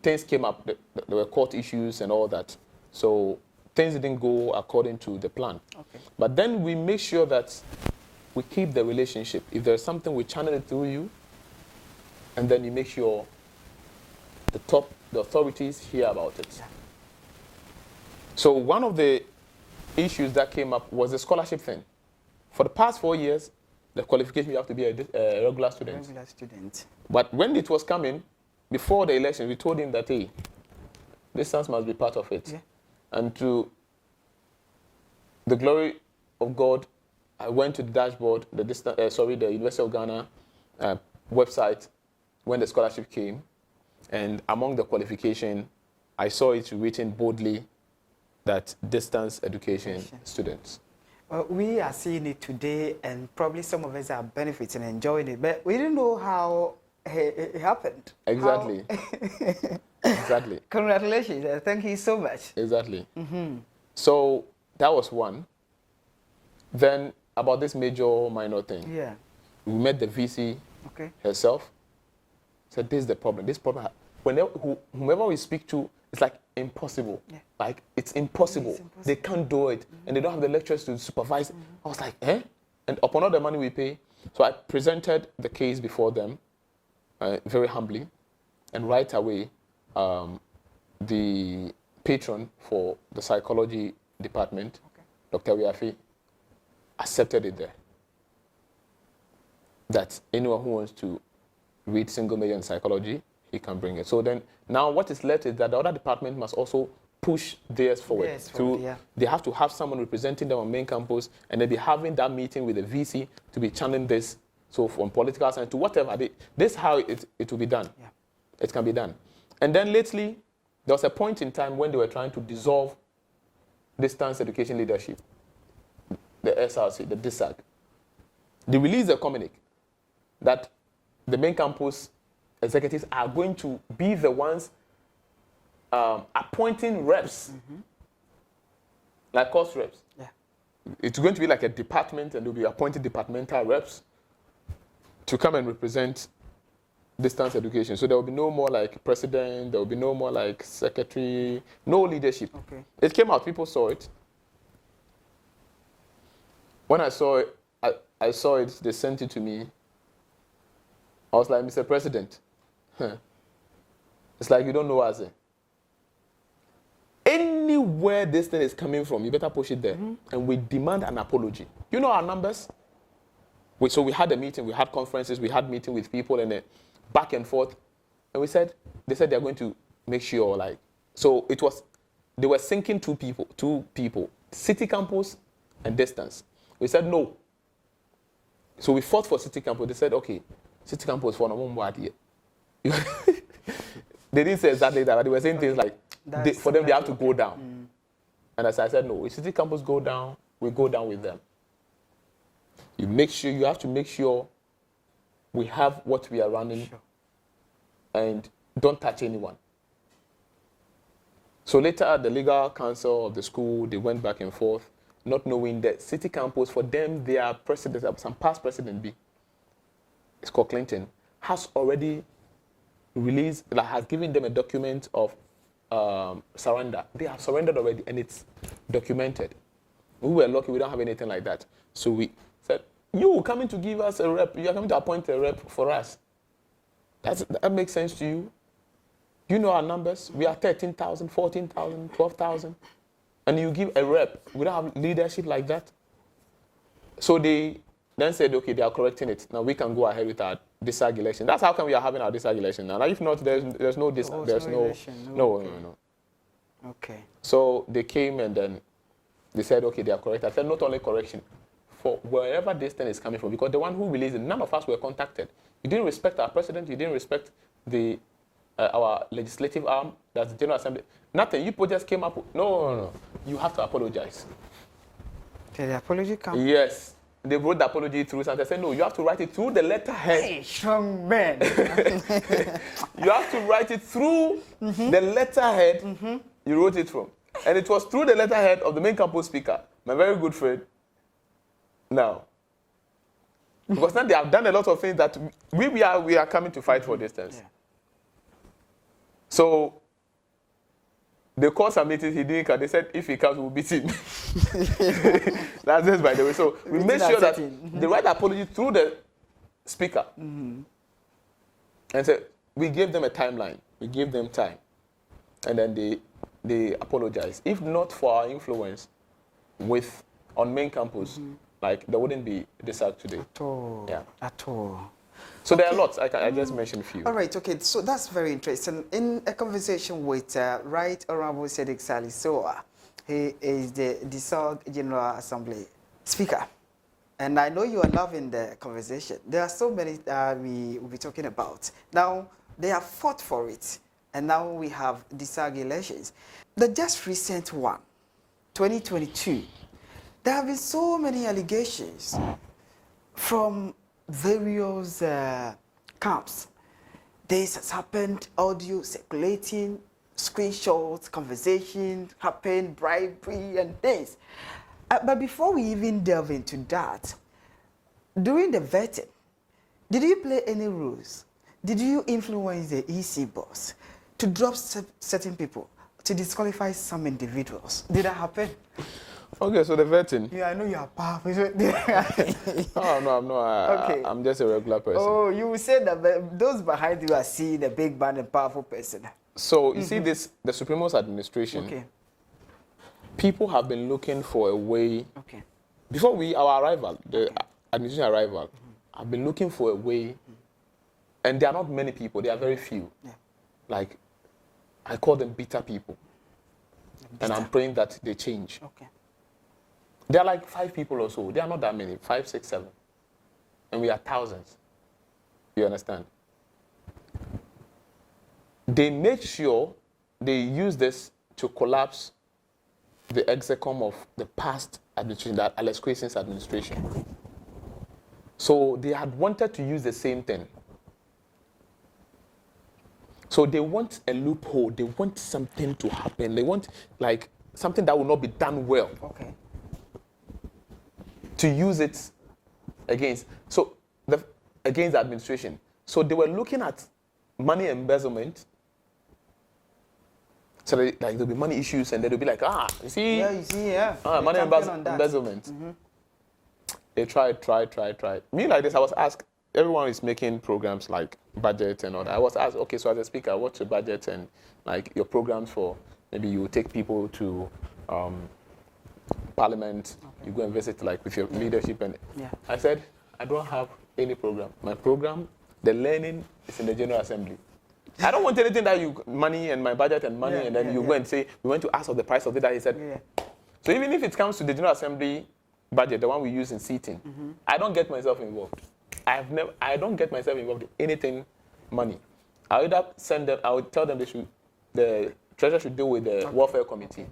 things came up. There were court issues and all that. So things didn't go according to the plan. But then we make sure that we keep the relationship. If there's something, we channel it through you, and then you make sure the authorities hear about it. So one of the issues that came up was the scholarship thing For the past 4 years, the qualification, you have to be a regular student.
Regular student.
But when it was coming, before the election, we told him that, hey, distance must be part of it.
Yeah.
And to the glory of God, I went to the dashboard, the University of Ghana website when the scholarship came. And among the qualification, I saw it written boldly that distance education students.
Well, we are seeing it today, and probably some of us are benefiting and enjoying it, but we didn't know how it happened.
Exactly. Exactly.
Congratulations. Thank you so much.
Exactly. So that was one. Then about this major minor thing.
Yeah.
We met the VC herself. Said, this is the problem. This problem, whomever we speak to, it's like impossible. Yeah. Like, it's impossible. They can't do it. And they don't have the lecturers to supervise. I was like, eh? And upon all the money we pay. So I presented the case before them very humbly. And right away, the patron for the psychology department, Dr. Wiafi, accepted it there. That anyone who wants to read single major in psychology, he can bring it. So then, now what is left is that the other department must also push theirs forward. They have to have someone representing them on main campus, and they'll be having that meeting with the VC to be channeling this. So from political science to whatever, this is how it will be done. Yeah. It can be done. And then lately, there was a point in time when they were trying to dissolve distance education leadership, the SRC, the DISAG. They released a communique that the main campus executives are going to be the ones appointing reps, like course reps. Yeah. It's going to be like a department, and they'll be appointing departmental reps to come and represent distance education. So there will be no more like president, there will be no more like secretary, no leadership. Okay. It came out, people saw it. When I saw it, I saw it, they sent it to me. I was like, Mr. President, it's like you don't know us. Anywhere this thing is coming from, you better push it there. And we demand an apology. You know our numbers? So we had a meeting, we had conferences, we had meeting with people, and back and forth. And they said they're going to make sure, like, so it was, they were sinking two people, city campus and distance. We said no. So we fought for city campus. They said, okay, city campus for no more idea. They didn't say exactly that, but they were saying things like, for them, they have to go down. And as I said, no, if city campus go down, we go down with them. You have to make sure we have what we are running, and don't touch anyone. So later, the legal council of the school, they went back and forth, not knowing that city campus, for them, their president, some past president B, Scott Clinton, has already released, like, has given them a document of surrender. They have surrendered already, and it's documented. We were lucky, we don't have anything like that. So we said, you coming to give us a rep, you are coming to appoint a rep for us. That makes sense to you? You know our numbers. We are 13,000, 14,000, 12,000. And you give a rep. We don't have leadership like that. So they then said, okay, they are correcting it. Now we can go ahead with our DISAG election. That's how come we are having our DISAG election now. If not, there's no DISAG. There's no. Okay. So they came and then they said, okay, they are correct. I said, not only correction, for wherever this thing is coming from, because the one who released it, none of us were contacted. You didn't respect our president. You didn't respect our legislative arm, that's the General Assembly. Nothing. You people just came up with, no. You have to apologize.
Did the apology come?
Yes. They wrote the apology through, and they said, no, you have to write it through the letterhead.
Hey, strong man.
You have to write it through the letterhead you wrote it from. And it was through the letterhead of the main campus speaker, my very good friend, now. Because now they have done a lot of things that we are coming to fight for distance. Yeah. So they called some meetings, he didn't come. They said if he comes, we'll beat him. That's just by the way. So we made sure that they write the apology through the speaker. And so we gave them a timeline. We gave them time. And then they apologized. If not for our influence on main campus, like there wouldn't be this act today.
At all.
Yeah.
At all.
So there are lots. I just mentioned a few.
All right, okay. So that's very interesting. In a conversation with Right Honorable Siddik Salis, he is the UGDE General Assembly Speaker. And I know you are loving the conversation. There are so many we will be talking about. Now, they have fought for it. And now we have UGDE elections. The just recent one, 2022, there have been so many allegations from various camps. This has happened, audio circulating, screenshots, conversation happened, bribery and things. But before we even delve into that, during the vetting, did you play any rules? Did you influence the EC boss to drop certain people, to disqualify some individuals? Did that happen?
Okay, so the vetting.
Yeah, I know you are powerful.
Oh, no, I'm not.
Okay.
I'm just a regular person.
Oh, you will say that those behind you are seeing the big man and powerful person.
So you see this, the Supremos administration,
Okay.
people have been looking for a way,
Okay.
before our arrival, the administration arrival, have been looking for a way, and there are not many people, there are very few.
Yeah.
Like, I call them bitter people. And I'm praying that they change.
Okay.
There are like 5 people or so. There are not that many, 5, 6, 7. And we are thousands. You understand? They made sure they use this to collapse the execom of the past administration, that Alex Kwesi's administration. So they had wanted to use the same thing. So they want a loophole. They want something to happen. They want like something that will not be done well.
Okay.
To use it against against the administration. So they were looking at money embezzlement. So there'll be money issues, and they'll be like, you see, money embezzlement. Mm-hmm. They tried. Me like this, I was asked. Everyone is making programs like budget and all that. I was asked, okay, so as a speaker, what's your budget and like your programs for? Maybe you take people to Parliament. Okay. You go and visit like with your leadership, and I said, I don't have any program. My program, the learning is in the General Assembly. I don't want anything that money and my budget and money, and then you go and say, we want to ask of the price of it. That he said. So even if it comes to the General Assembly budget, the one we use in seating, I don't get myself involved. I don't get myself involved in anything money. I either send them, I would tell them the treasurer should deal with the welfare committee.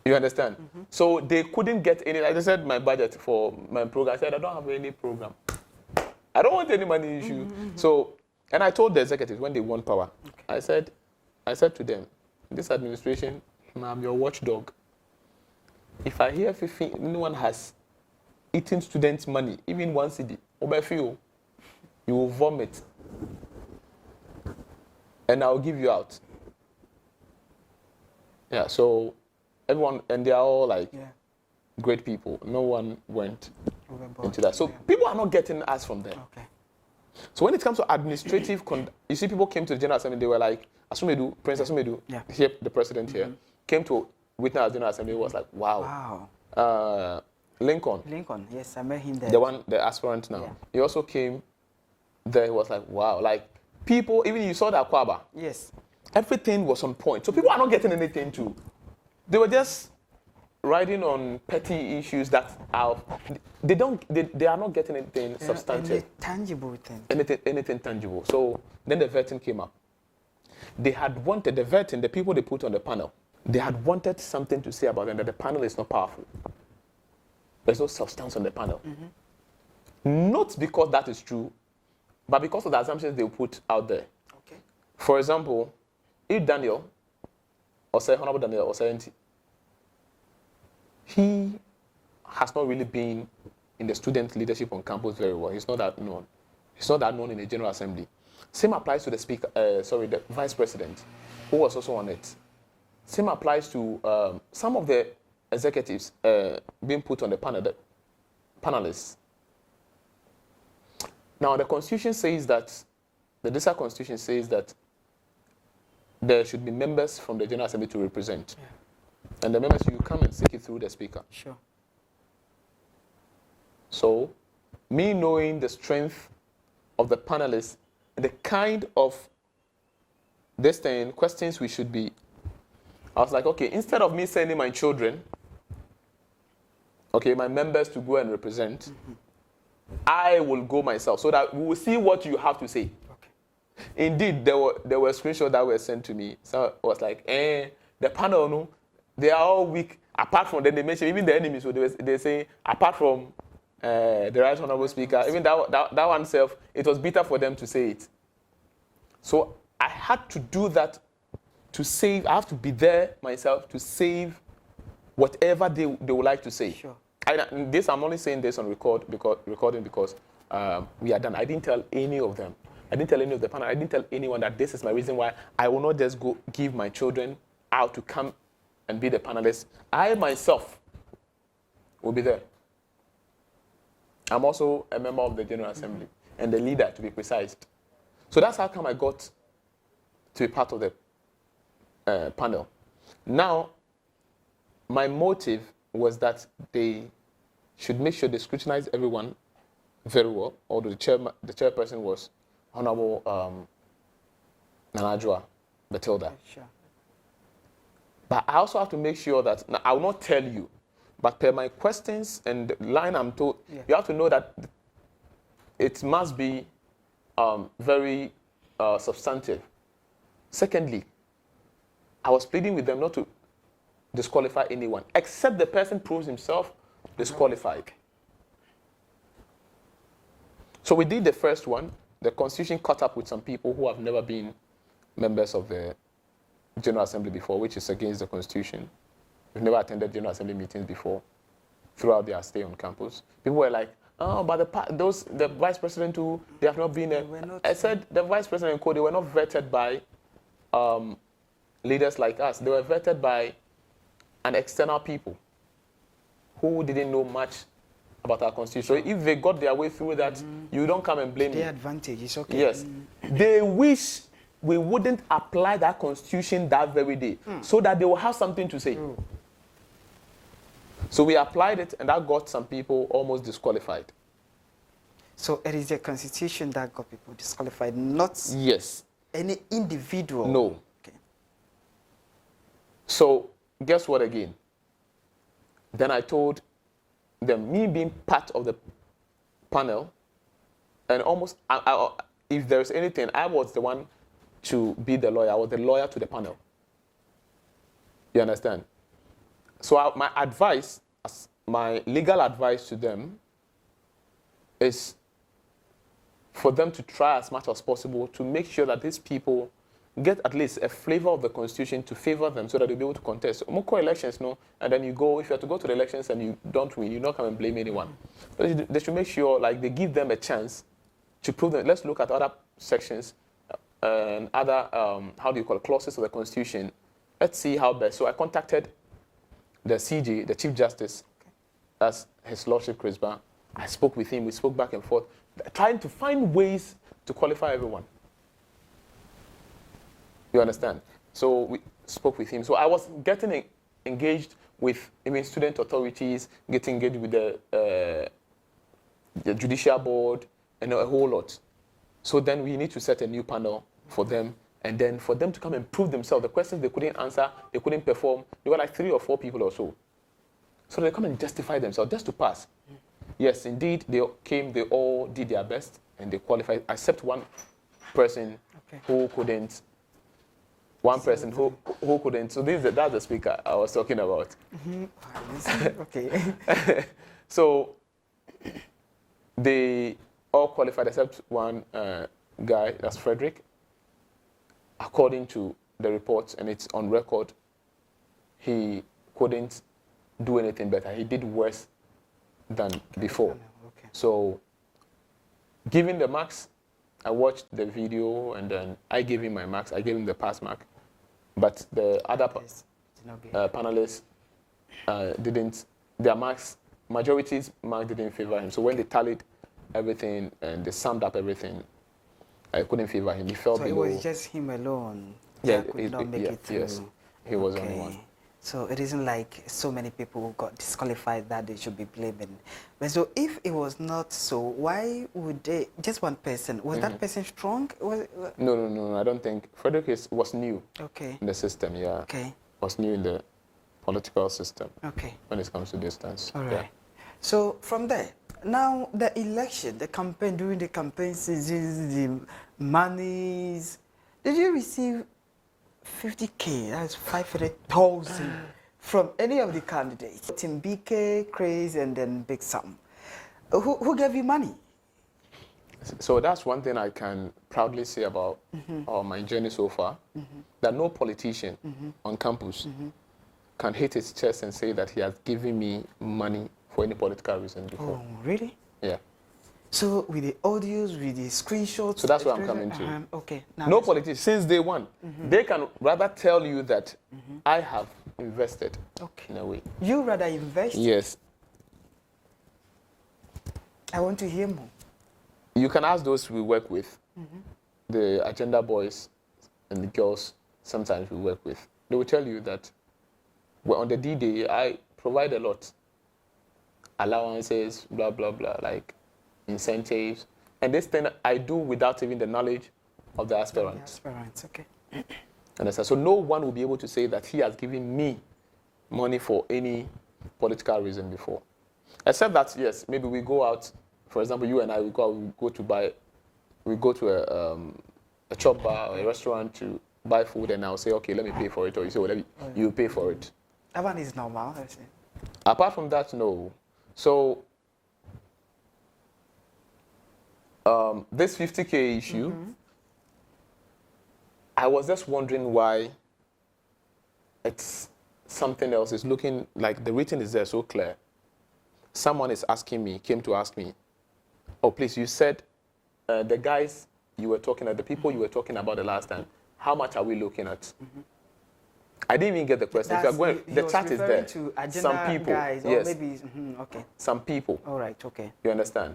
You understand? So they couldn't get any, like I said, my budget for my program. I said, I don't have any program. I don't want any money issue. So, and I told the executives when they won power, I said to them, this administration, I'm your watchdog. If I hear anyone has eating students' money, even 1 cedi, you will vomit. And I'll give you out. Yeah, so everyone, and they are all like great people. No one went into that. So people are not getting us from them. Okay. So when it comes to administrative, you see people came to the General Assembly, they were like, Asumedu, Prince Asumedu, here, the president here, came to witness the General Assembly, was like, wow. Lincoln,
yes, I met him there.
The aspirant now. Yeah. He also came there, he was like, wow. Like, people, even you saw that Kwaba.
Yes.
Everything was on point. So people are not getting anything too. They were just riding on petty issues that are, they are not getting anything substantial.
Any tangible thing.
Anything tangible. So then the vetting came up. They had wanted, the vetting, the people they put on the panel, they had wanted something to say about them, that the panel is not powerful. There's no substance on the panel. Not because that is true, but because of the assumptions they put out there. Okay. For example, if Daniel, or say Honorable Daniel, or say he has not really been in the student leadership on campus very well. He's not that known. He's not that known in the General Assembly. Same applies to the speaker, the vice president, who was also on it. Same applies to some of the executives being put on the panel, the panelists. Now, the Constitution says that, the DISA Constitution says that there should be members from the General Assembly to represent. And the members, you come and seek it through the Speaker.
Sure.
So, me knowing the strength of the panelists, the kind of questions we should be, I was like, okay, instead of me sending my children, okay, my members to go and represent, I will go myself so that we will see what you have to say. Okay. Indeed, there were screenshots that were sent to me. So I was like, the panel, no, they are all weak. Apart from, then they mentioned even the enemies, so they say, apart from the Right Honorable Speaker, even that one self, it was bitter for them to say it. So I had to do that to save, I have to be there myself to save whatever they would like to say.
Sure.
I'm only saying this on recording because we are done. I didn't tell any of them. I didn't tell any of the panel. I didn't tell anyone that this is my reason why I will not just go give my children out to come and be the panelists. I myself will be there. I'm also a member of the General Assembly and the leader, to be precise. So that's how come I got to be part of the panel. Now, my motive was that they should make sure they scrutinize everyone very well, although the chairperson was Honorable Nanajua Batilda. Sure. But I also have to make sure that, now, I will not tell you, but per my questions and the line I'm told, you have to know that it must be very substantive. Secondly, I was pleading with them not to disqualify anyone, except the person proves himself disqualified. So we did the first one. The Constitution caught up with some people who have never been members of the General Assembly before, which is against the Constitution. We've never attended General Assembly meetings before throughout their stay on campus. People were like, oh, but the Vice President who, they have not been there. I said the Vice President and co, they were not vetted by leaders like us. They were vetted by an external people who didn't know much about our Constitution. So if they got their way through that, you don't come and blame me.
Their advantage is okay.
Yes. They wish we wouldn't apply that Constitution that very day so that they will have something to say. So we applied it, and that got some people almost disqualified.
So it is the Constitution that got people disqualified, not any individual?
No.
Okay.
So guess what again? Then I told them, me being part of the panel, and almost, if there's anything, I was the one to be the lawyer. I was the lawyer to the panel. You understand? So my advice, my legal advice to them is for them to try as much as possible to make sure that these people get at least a flavor of the Constitution to favor them so that they'll be able to contest. More elections, no, and then you go, if you have to go to the elections and you don't win, you don't come and blame anyone. But they should make sure, like, they give them a chance to prove them. Let's look at other sections and other, clauses of the Constitution. Let's see how best. So I contacted the CJ, the Chief Justice, that's His Lordship Crispa. I spoke with him, we spoke back and forth, trying to find ways to qualify everyone. You understand? So we spoke with him. So I was getting engaged with, student authorities, getting engaged with the judicial board, and a whole lot. So then we need to set a new panel for them, and then for them to come and prove themselves. The questions they couldn't answer, they couldn't perform. There were like 3 or 4 people or so. So they come and justify themselves just to pass. Yes, indeed, they came, they all did their best, and they qualified, except one person who couldn't. One person who couldn't. So that's the speaker I was talking about. Okay. So they all qualified except one guy, that's Frederick. According to the reports, and it's on record, he couldn't do anything better. He did worse than before. Okay. So given the marks, I watched the video and then I gave him my marks. I gave him the pass mark. But the other panelists didn't, their marks, majority's mark didn't favor him. So when they tallied everything and they summed up everything, I couldn't favor him. He fell below.
So it was just him alone?
Yeah,
could not make it through.
Yes, he was the only one.
So it isn't like so many people got disqualified that they should be blaming. But so if it was not so, why would they, just one person, was that person strong?
No, I don't think. Frederick was new in the system,
Okay.
Was new in the political system.
Okay.
When it comes to distance.
All right. Yeah. So from there, now the election, the campaign, during the campaign seasons, the monies, did you receive 50K, that's 500,000 from any of the candidates? Team BK, Craze, and then Big Sam. Who gave you money?
So that's one thing I can proudly say about my journey so far, that no politician on campus can hit his chest and say that he has given me money for any political reason before.
Oh, really?
Yeah.
So with the audios, with the screenshots.
So that's what I'm coming to.
Okay.
No politician, since day one, they can rather tell you that I have invested in a way.
You rather invest?
Yes.
I want to hear more.
You can ask those we work with, the agenda boys and the girls sometimes we work with. They will tell you that on the D-Day, I provide a lot. Allowances, blah, blah, blah, like incentives. And this thing I do without even the knowledge of the aspirants.
The aspirants, okay.
Understand? So no one will be able to say that he has given me money for any political reason before. Except that, yes, maybe we go out, for example, you and I, we go to a chop bar or a restaurant to buy food, and I'll say, okay, let me pay for it, or you say, whatever, you pay for it.
That one is normal, I see.
Apart from that, no. So, this 50K issue, I was just wondering why it's something else. It's looking like the written is there so clear. Someone is came to ask me, oh, please, you said the guys you were talking about, the people you were talking about the last time, how much are we looking at? I didn't even get the question. If you're going, the chat is there.
To
some people,
guys, or
yes.
Maybe, okay.
Some people.
All right, okay.
You understand?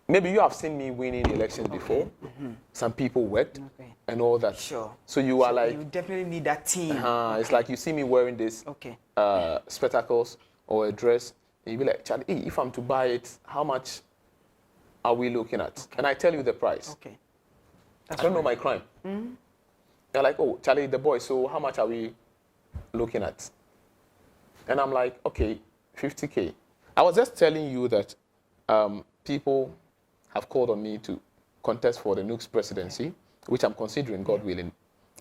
Maybe you have seen me winning elections before. Some people worked and all that.
Sure.
So you are like...
You definitely need that team.
It's like you see me wearing this spectacles or a dress, and you be like, Charlie, if I'm to buy it, how much are we looking at? And I tell you the price.
Okay.
I don't know my crime. They're like, oh, Charlie, the boy, so how much are we looking at? And I'm like, okay, 50K. I was just telling you that people have called on me to contest for the Nooks presidency, which I'm considering, God willing.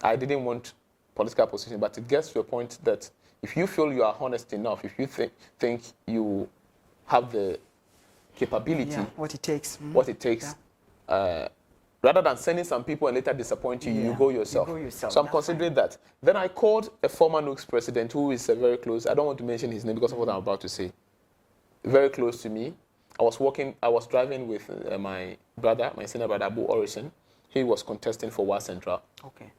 I didn't want political position, but it gets to a point that if you feel you are honest enough, if you think you have the capability,
what it takes,
rather than sending some people and later disappoint you, you go yourself. So I'm considering that. Then I called a former Nooks president who is very close. I don't want to mention his name because of what I'm about to say. Very close to me. I was driving with my brother, my senior brother, Abu Orison. He was contesting for Wa Central.
Okay.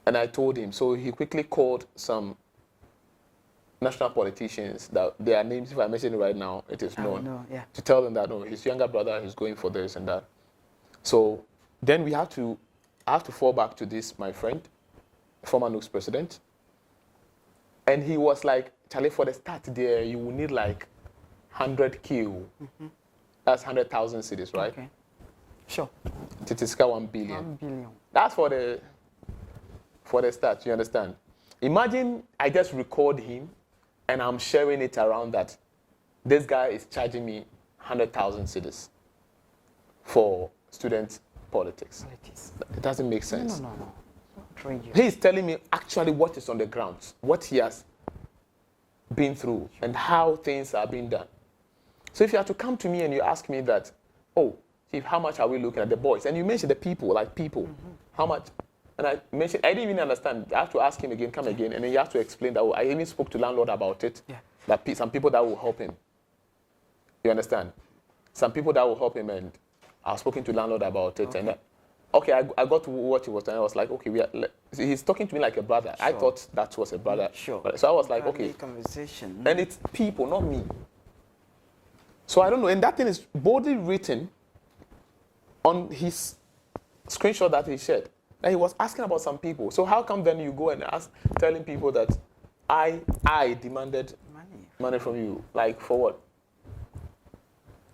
And I told him, so he quickly called some national politicians that their names, if I mention it right now, it is known. To tell them that, no, his younger brother is going for this and that. So then I have to fall back to this, my friend, former Nooks president. And he was like, Charlie, for the start there, you will need like 100K. That's 100,000 cities, right?
Okay. Sure.
Titiska 1 billion.
1 billion.
That's for the start, you understand? Imagine I just record him and I'm sharing it around that this guy is charging me 100,000 cities for student politics. It doesn't make sense.
No.
He's telling me actually what is on the ground, what he has been through, and how things are being done. So if you have to come to me and you ask me that, oh, Chief, how much are we looking at the boys? And you mentioned the people, how much? And I didn't even understand. I have to ask him again, come again, and then you have to explain that. I even spoke to landlord about it. That some people that will help him. You understand? Some people that will help him, and I've spoken to landlord about it. And I got to what he was saying. I was like, okay, he's talking to me like a brother. Sure. I thought that was a brother.
Sure.
So I was like, okay.
Conversation.
And it's people, not me. So I don't know. And that thing is boldly written on his screenshot that he shared. And he was asking about some people. So how come then you go and telling people that I demanded money from you. Like, for what?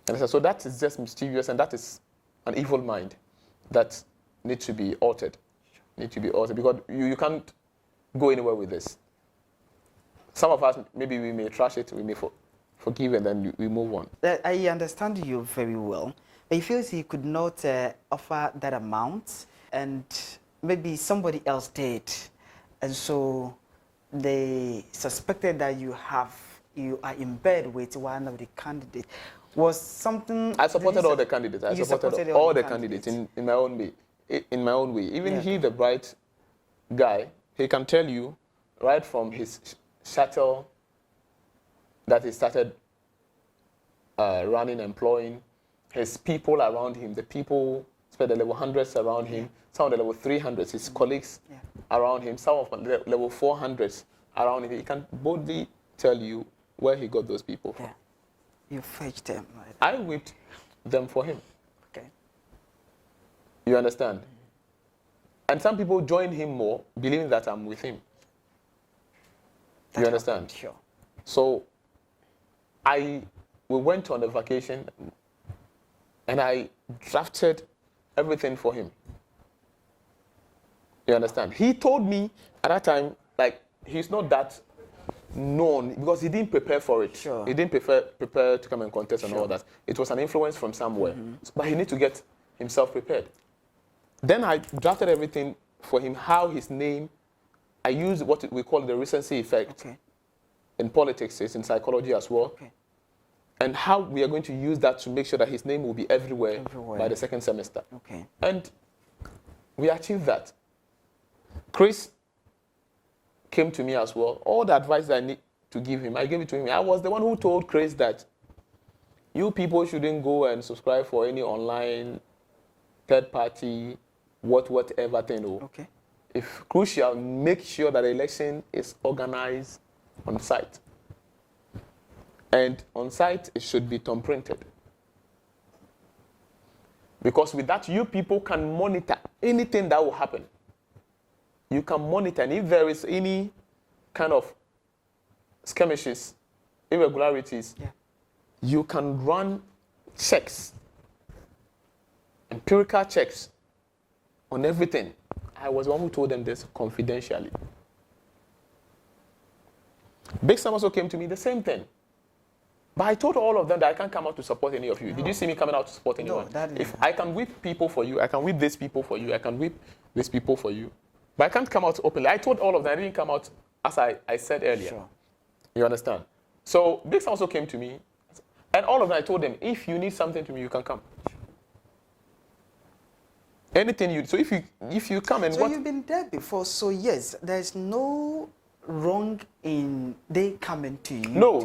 And I said, so that is just mischievous, and that is an evil mind that needs to be altered. Need to be altered, because you can't go anywhere with this. Some of us, maybe we may trash it, we may forgive, and then we move on.
I understand you very well. But he feels he could not offer that amount, and maybe somebody else did. And so they suspected that you are in bed with one of the candidates. Was something...
I supported all the candidates. I supported all the candidates in my own way. In my own way. Even he, the bright guy, he can tell you right from his shuttle that he started running, employing, his people around him, the people spent the level 100s around him, some of the level 300s, his colleagues around him, some of the level 400s around him. He can boldly tell you where he got those people from.
Yeah. You fetched them. Right?
I whipped them for him.
Okay.
You understand? And some people join him more, believing that I'm with him. You understand?
Sure.
So we went on a vacation, and I drafted everything for him. You understand? He told me at that time, like, he's not that known because he didn't prepare for it.
Sure.
He didn't prepare to come and contest and all that. It was an influence from somewhere. But he needs to get himself prepared. Then I drafted everything for him, how his name, I used what we call the recency effect.
Okay.
In politics, it's in psychology as well.
Okay.
And how we are going to use that to make sure that his name will be everywhere by the second semester.
Okay.
And we achieved that. Chris came to me as well. All the advice that I need to give him, I gave it to him. I was the one who told Chris that you people shouldn't go and subscribe for any online third party, whatever thing.
Okay.
If crucial, make sure that the election is organized on site. And on site, it should be thumb printed. Because with that, you people can monitor anything that will happen. You can monitor, and if there is any kind of skirmishes, irregularities, you can run checks, empirical checks on everything. I was the one who told them this confidentially. Big Sam also came to me, the same thing. But I told all of them that I can't come out to support any of you. No. Did you see me coming out to support anyone?
No,
if I can whip people for you, I can whip these people for you, I can whip these people for you. But I can't come out openly. I told all of them, I didn't come out as I said earlier. Sure. You understand? So Big Sam also came to me, and all of them, I told them, if you need something to me, you can come. Anything you, so if you come and
so you've been there before, so yes, there's no wrong in they coming to you.
No.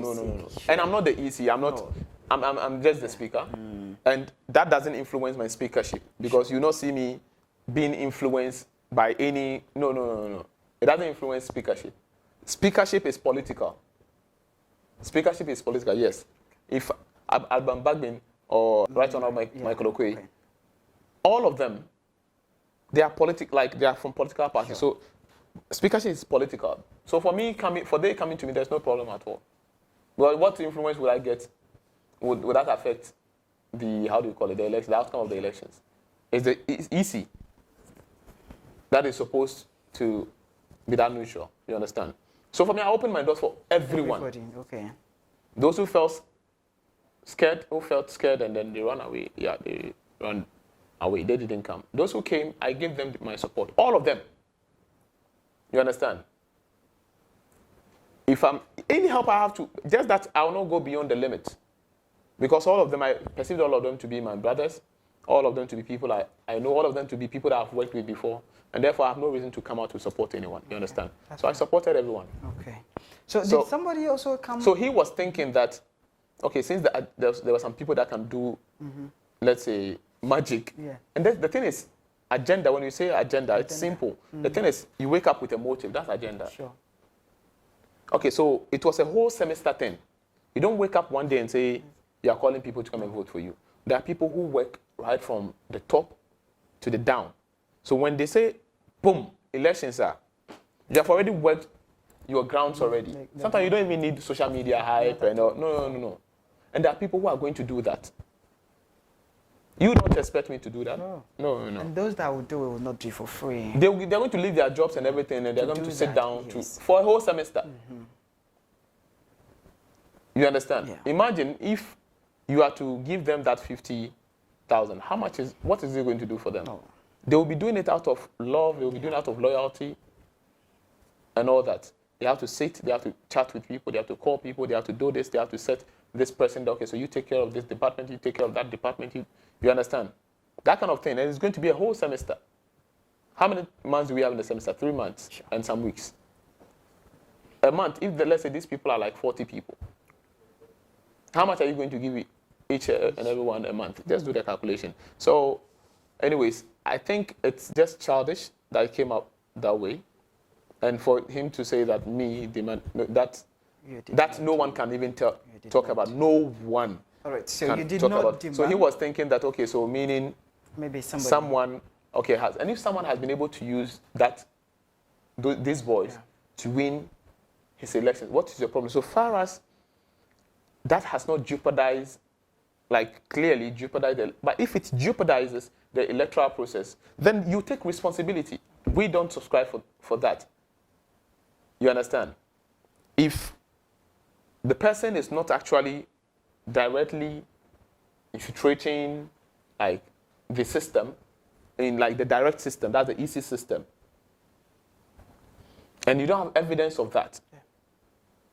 And I'm not the EC. I'm just the speaker, and that doesn't influence my speakership, because you not see me being influenced by any. No. It doesn't influence speakership. Speakership is political. Speakership is political. Yes. If Alban Bagbin or Right Honorable Michael Okoye, all of them, they are they are from political parties. Sure. So speakership is political. So for me they coming to me, there's no problem at all. Well, what influence would I get? Would that affect the the outcome of the elections? It's easy. That is supposed to be that neutral. You understand? So for me, I opened my doors for everyone.
Everybody, okay.
Those who felt scared, and then they ran away. Yeah, they ran away. They didn't come. Those who came, I gave them my support. All of them. You understand? If any help I have to, just that I will not go beyond the limit. Because all of them, I perceived all of them to be my brothers, all of them to be people I know, all of them to be people that I've worked with before, and therefore I have no reason to come out to support anyone. You understand? So I supported everyone.
Okay. So did somebody also come?
So he was thinking that, okay, since there were some people that can do, let's say, magic. Yeah. And the thing is, agenda, when you say agenda, it's simple. The thing is, you wake up with a motive. That's agenda.
Sure.
Okay, so it was a whole semester thing. You don't wake up one day and say, you are calling people to come and vote for you. There are people who work right from the top to the down. So when they say, boom, elections are, you have already worked your grounds already. Sometimes you don't even need social media hype and all. No. And there are people who are going to do that. You don't expect me to do that. No.
And those that will do it will not do it for free.
They're going to leave their jobs and everything, and they're going to sit down for a whole semester. You understand?
Yeah.
Imagine if you are to give them that 50,000. What is it going to do for them?
Oh.
They will be doing it out of love. They will be doing it out of loyalty and all that. They have to sit. They have to chat with people. They have to call people. They have to do this. They have to set this person. Okay, so you take care of this department. You take care of that department. You understand? That kind of thing. And it's going to be a whole semester. How many months do we have in the semester? 3 months and some weeks. A month, if let's say these people are like 40 people, how much are you going to give each and everyone a month? Just do the calculation. So, anyways, I think it's just childish that it came up that way. And for him to say that that no one can even talk about. No one.
All right, so you did not demand.
So he was thinking that, okay, so meaning
maybe
someone, and if someone has been able to use this voice to win his election, what is your problem? So far as that has not jeopardized, clearly jeopardized, but if it jeopardizes the electoral process, then you take responsibility. We don't subscribe for that. You understand? If the person is not actually directly infiltrating the system, in the direct system, that's the EC system, and you don't have evidence of that,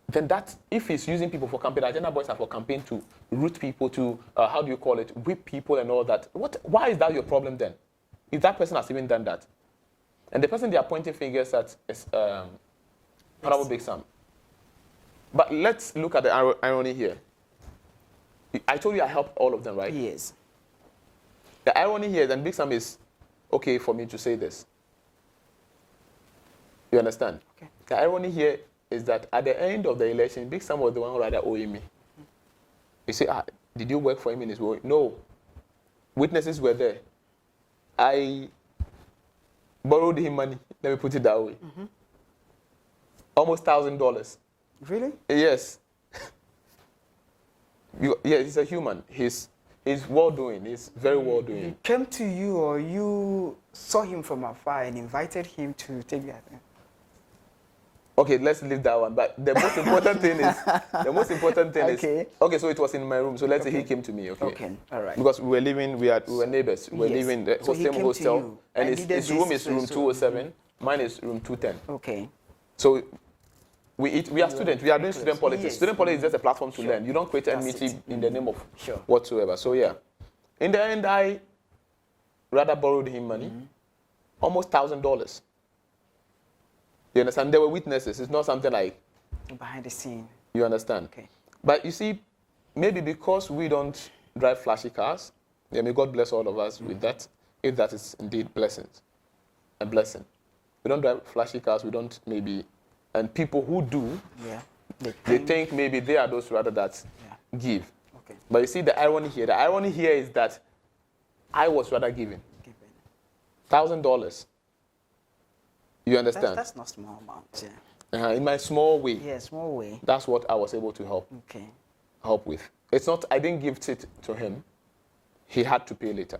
then that, if he's using people for campaign, agenda boys are for campaign to root people to, whip people and all that. Why is that your problem then? If that person has even done that. And the person they are pointing fingers at is Honorable Big Sam. But let's look at the irony here. I told you I helped all of them, right?
Yes.
The irony here, then Big Sam is okay for me to say this. You understand?
Okay.
The irony here is that at the end of the election, Big Sam was the one who rather owing me. You say, did you work for him in his way? No. Witnesses were there. I borrowed him money. Let me put it that way. Almost $1,000.
Really?
Yes. He's a human. He's well-doing. He's very well-doing.
He came to you, or you saw him from afar and invited him to take your thing?
Okay, let's leave that one. But the most important thing is, okay, so it was in my room. So let's say he came to me, okay?
Okay, all right.
Because we were neighbors. We were living the same hostel. And his room is room 207. Mine is room 210.
Okay.
So we are students. We are doing student politics. Yes. Student politics is just a platform to learn. You don't create enmity in the name of whatsoever. So yeah. In the end, I rather borrowed him money. Almost $1,000. You understand? There were witnesses. It's not something like
behind the scene.
You understand?
Okay.
But you see, maybe because we don't drive flashy cars, may God bless all of us with that, if that is indeed a blessing. We don't drive flashy cars, we don't maybe, and people who do, they think maybe they are those rather that give.
Okay.
But you see the irony here is that I was rather giving. $1,000. You understand?
That's not small amount,
in my small way.
Yeah, small way.
That's what I was able to help with. It's not, I didn't give it to him. He had to pay later.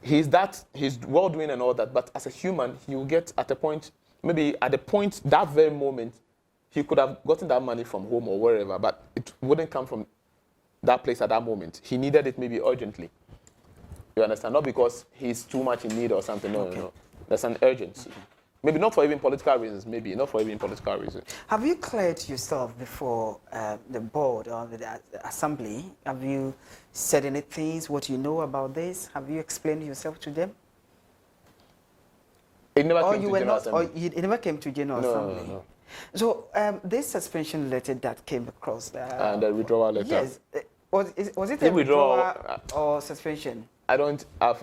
He's well-doing and all that, but as a human, he will get at a point, that very moment, he could have gotten that money from home or wherever, but it wouldn't come from that place at that moment. He needed it maybe urgently. You understand? Not because he's too much in need or something. No. There's an urgency. Maybe not for even political reasons. Have
you cleared yourself before the board or the assembly? Have you said any things, what you know about this? Have you explained yourself to them?
It never came to General Assembly.
It never came to General Assembly?
No.
So this suspension letter that came across...
and the withdrawal letter.
Yes. Was it a withdrawal or suspension?
I've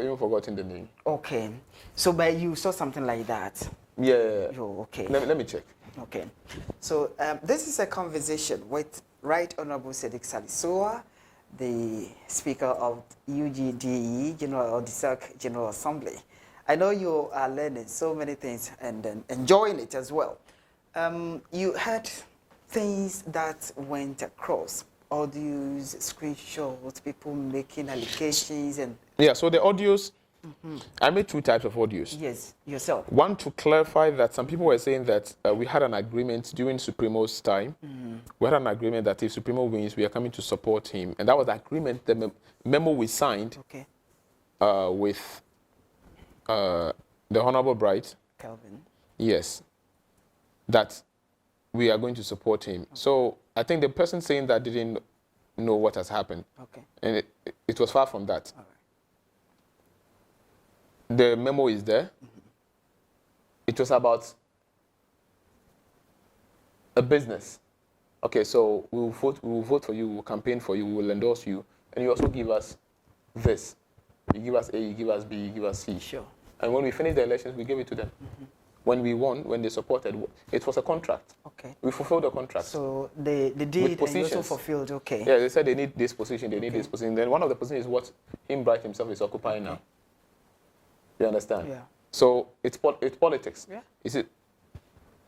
even forgotten the name.
Okay. So, but you saw something like that?
Yeah.
Okay.
Let me check.
Okay. So, this is a conversation with Right Honorable Siddik Salis, the Speaker of UGDE General Assembly. I know you are learning so many things and enjoying it as well. You had things that went across, audios, screenshots, people making allegations, and
Yeah, so the audios, I made two types of audios.
yes, yourself.
One, to clarify that some people were saying that we had an agreement during Supremo's time. We had an agreement that if Supremo wins, we are coming to support him. And that was the agreement, the memo we signed
Okay,
with the Honorable Bright.
Calvin.
Yes, that we are going to support him. So I think the person saying that didn't know what has happened.
Okay,
And it was far from that.
all right.
The memo is there. It was about a business. Okay, so we will vote for you, we will campaign for you, we will endorse you, and you also give us this. You give us A, you give us B, you give us C.
Sure.
And when we finished the elections, we gave it to them. When we won, when they supported, it was a contract.
Okay.
We fulfilled the contract.
So they did, and you also
positions.
fulfilled. Okay.
Yeah, they said they need this position, they need this position. Then one of the positions is what him, Bright himself, is occupying now. You understand?
Yeah.
So it's politics.
Yeah.
Is it?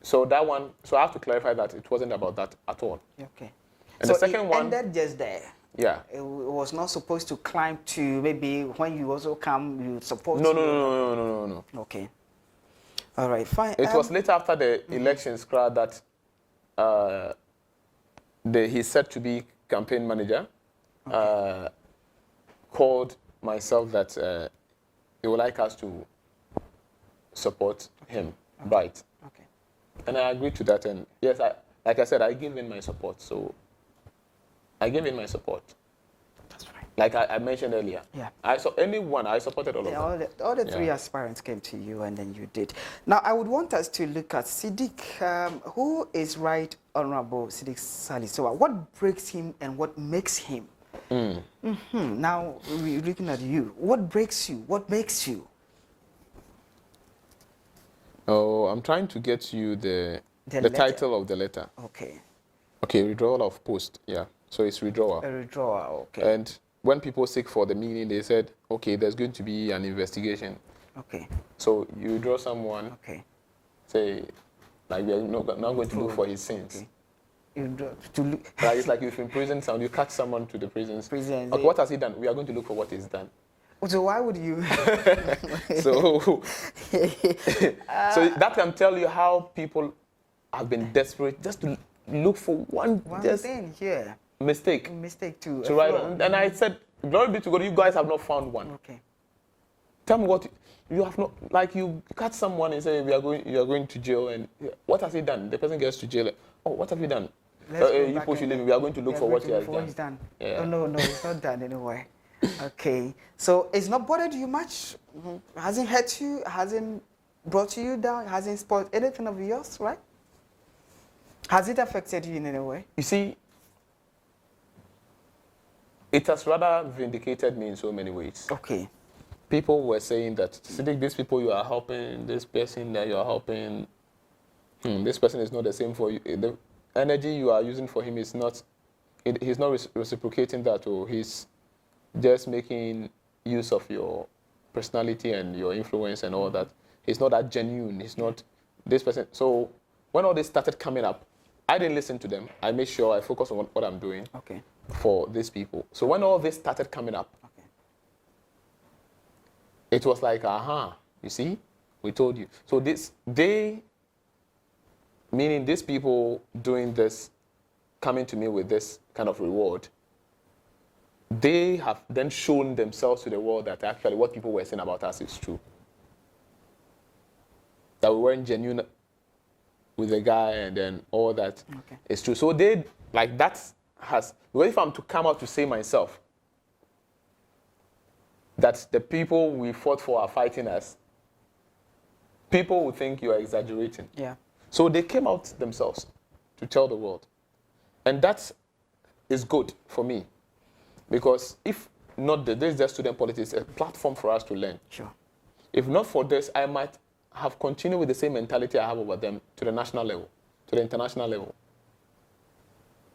So that one. So I have to clarify that it wasn't about that at all.
Okay.
And
so
the second
it
one.
ended just there.
Yeah.
It was not supposed to climb to maybe when you also come, you support.
No.
Okay. All right, fine.
It was later after the elections crowd that he's said to be campaign manager called myself that he would like us to support him, Bright.
Okay.
And I agreed to that. And yes, like I said, I gave in my support. So I gave in my support.
That's right.
Like I mentioned earlier.
Yeah.
I supported all of them.
All the three aspirants came to you, and then you did. Now, I would want us to look at Siddik. Who is Right Honorable Siddik Salis? So, what breaks him and what makes him? Now, we're looking at you. What breaks you? What makes you?
Oh, I'm trying to get you the title of the letter.
Okay.
Okay, withdrawal of post. Yeah. So it's withdrawal.
A withdrawal. Okay.
And when people seek for the meaning, they said, okay, there's going to be an investigation.
Okay.
So you withdraw someone,
Okay.
say, like we are not going to look for his sins.
Okay. You do, to look.
Right, it's like if in prison, you catch someone to the prisons.
Prison.
Okay, what has he done? We are going to look for what he's done.
So why would you?
So that can tell you how people have been desperate just to look for one
thing here.
Mistake.
Mistake too.
To write. And I said, glory be to God, you guys have not found one.
Okay.
Tell me what you have not, like you catch someone and say you are going to jail, and what has he done? The person gets to jail. Oh, what have you done? You push you leave. We are going to look for what he has done.
Yeah. Oh, no, it's not done anyway. Okay. So it's not bothered you much? Hasn't hurt you? Hasn't brought you down? Hasn't spoiled anything of yours, right? Has it affected you in any way?
You see, it has rather vindicated me in so many ways.
Okay.
People were saying that, Siddik, these people you are helping, this person that you are helping, this person is not the same for you. The energy you are using for him is not, he's not reciprocating that, or he's just making use of your personality and your influence and all that. He's not that genuine. He's not this person. So when all this started coming up, I didn't listen to them. I made sure I focused on what I'm doing for these people. So when all this started coming up, it was like, you see, we told you. So meaning these people doing this, coming to me with this kind of reward, they have then shown themselves to the world that actually what people were saying about us is true. That we weren't genuine with the guy, and then all that is true. So they, like, that has, well, if I'm to come out to say myself that the people we fought for are fighting us, people will think you are exaggerating.
Yeah.
So they came out themselves to tell the world. And that is good for me. Because if not this is just student politics, a platform for us to learn.
Sure.
If not for this, I might have continued with the same mentality I have over them to the national level, to the international level.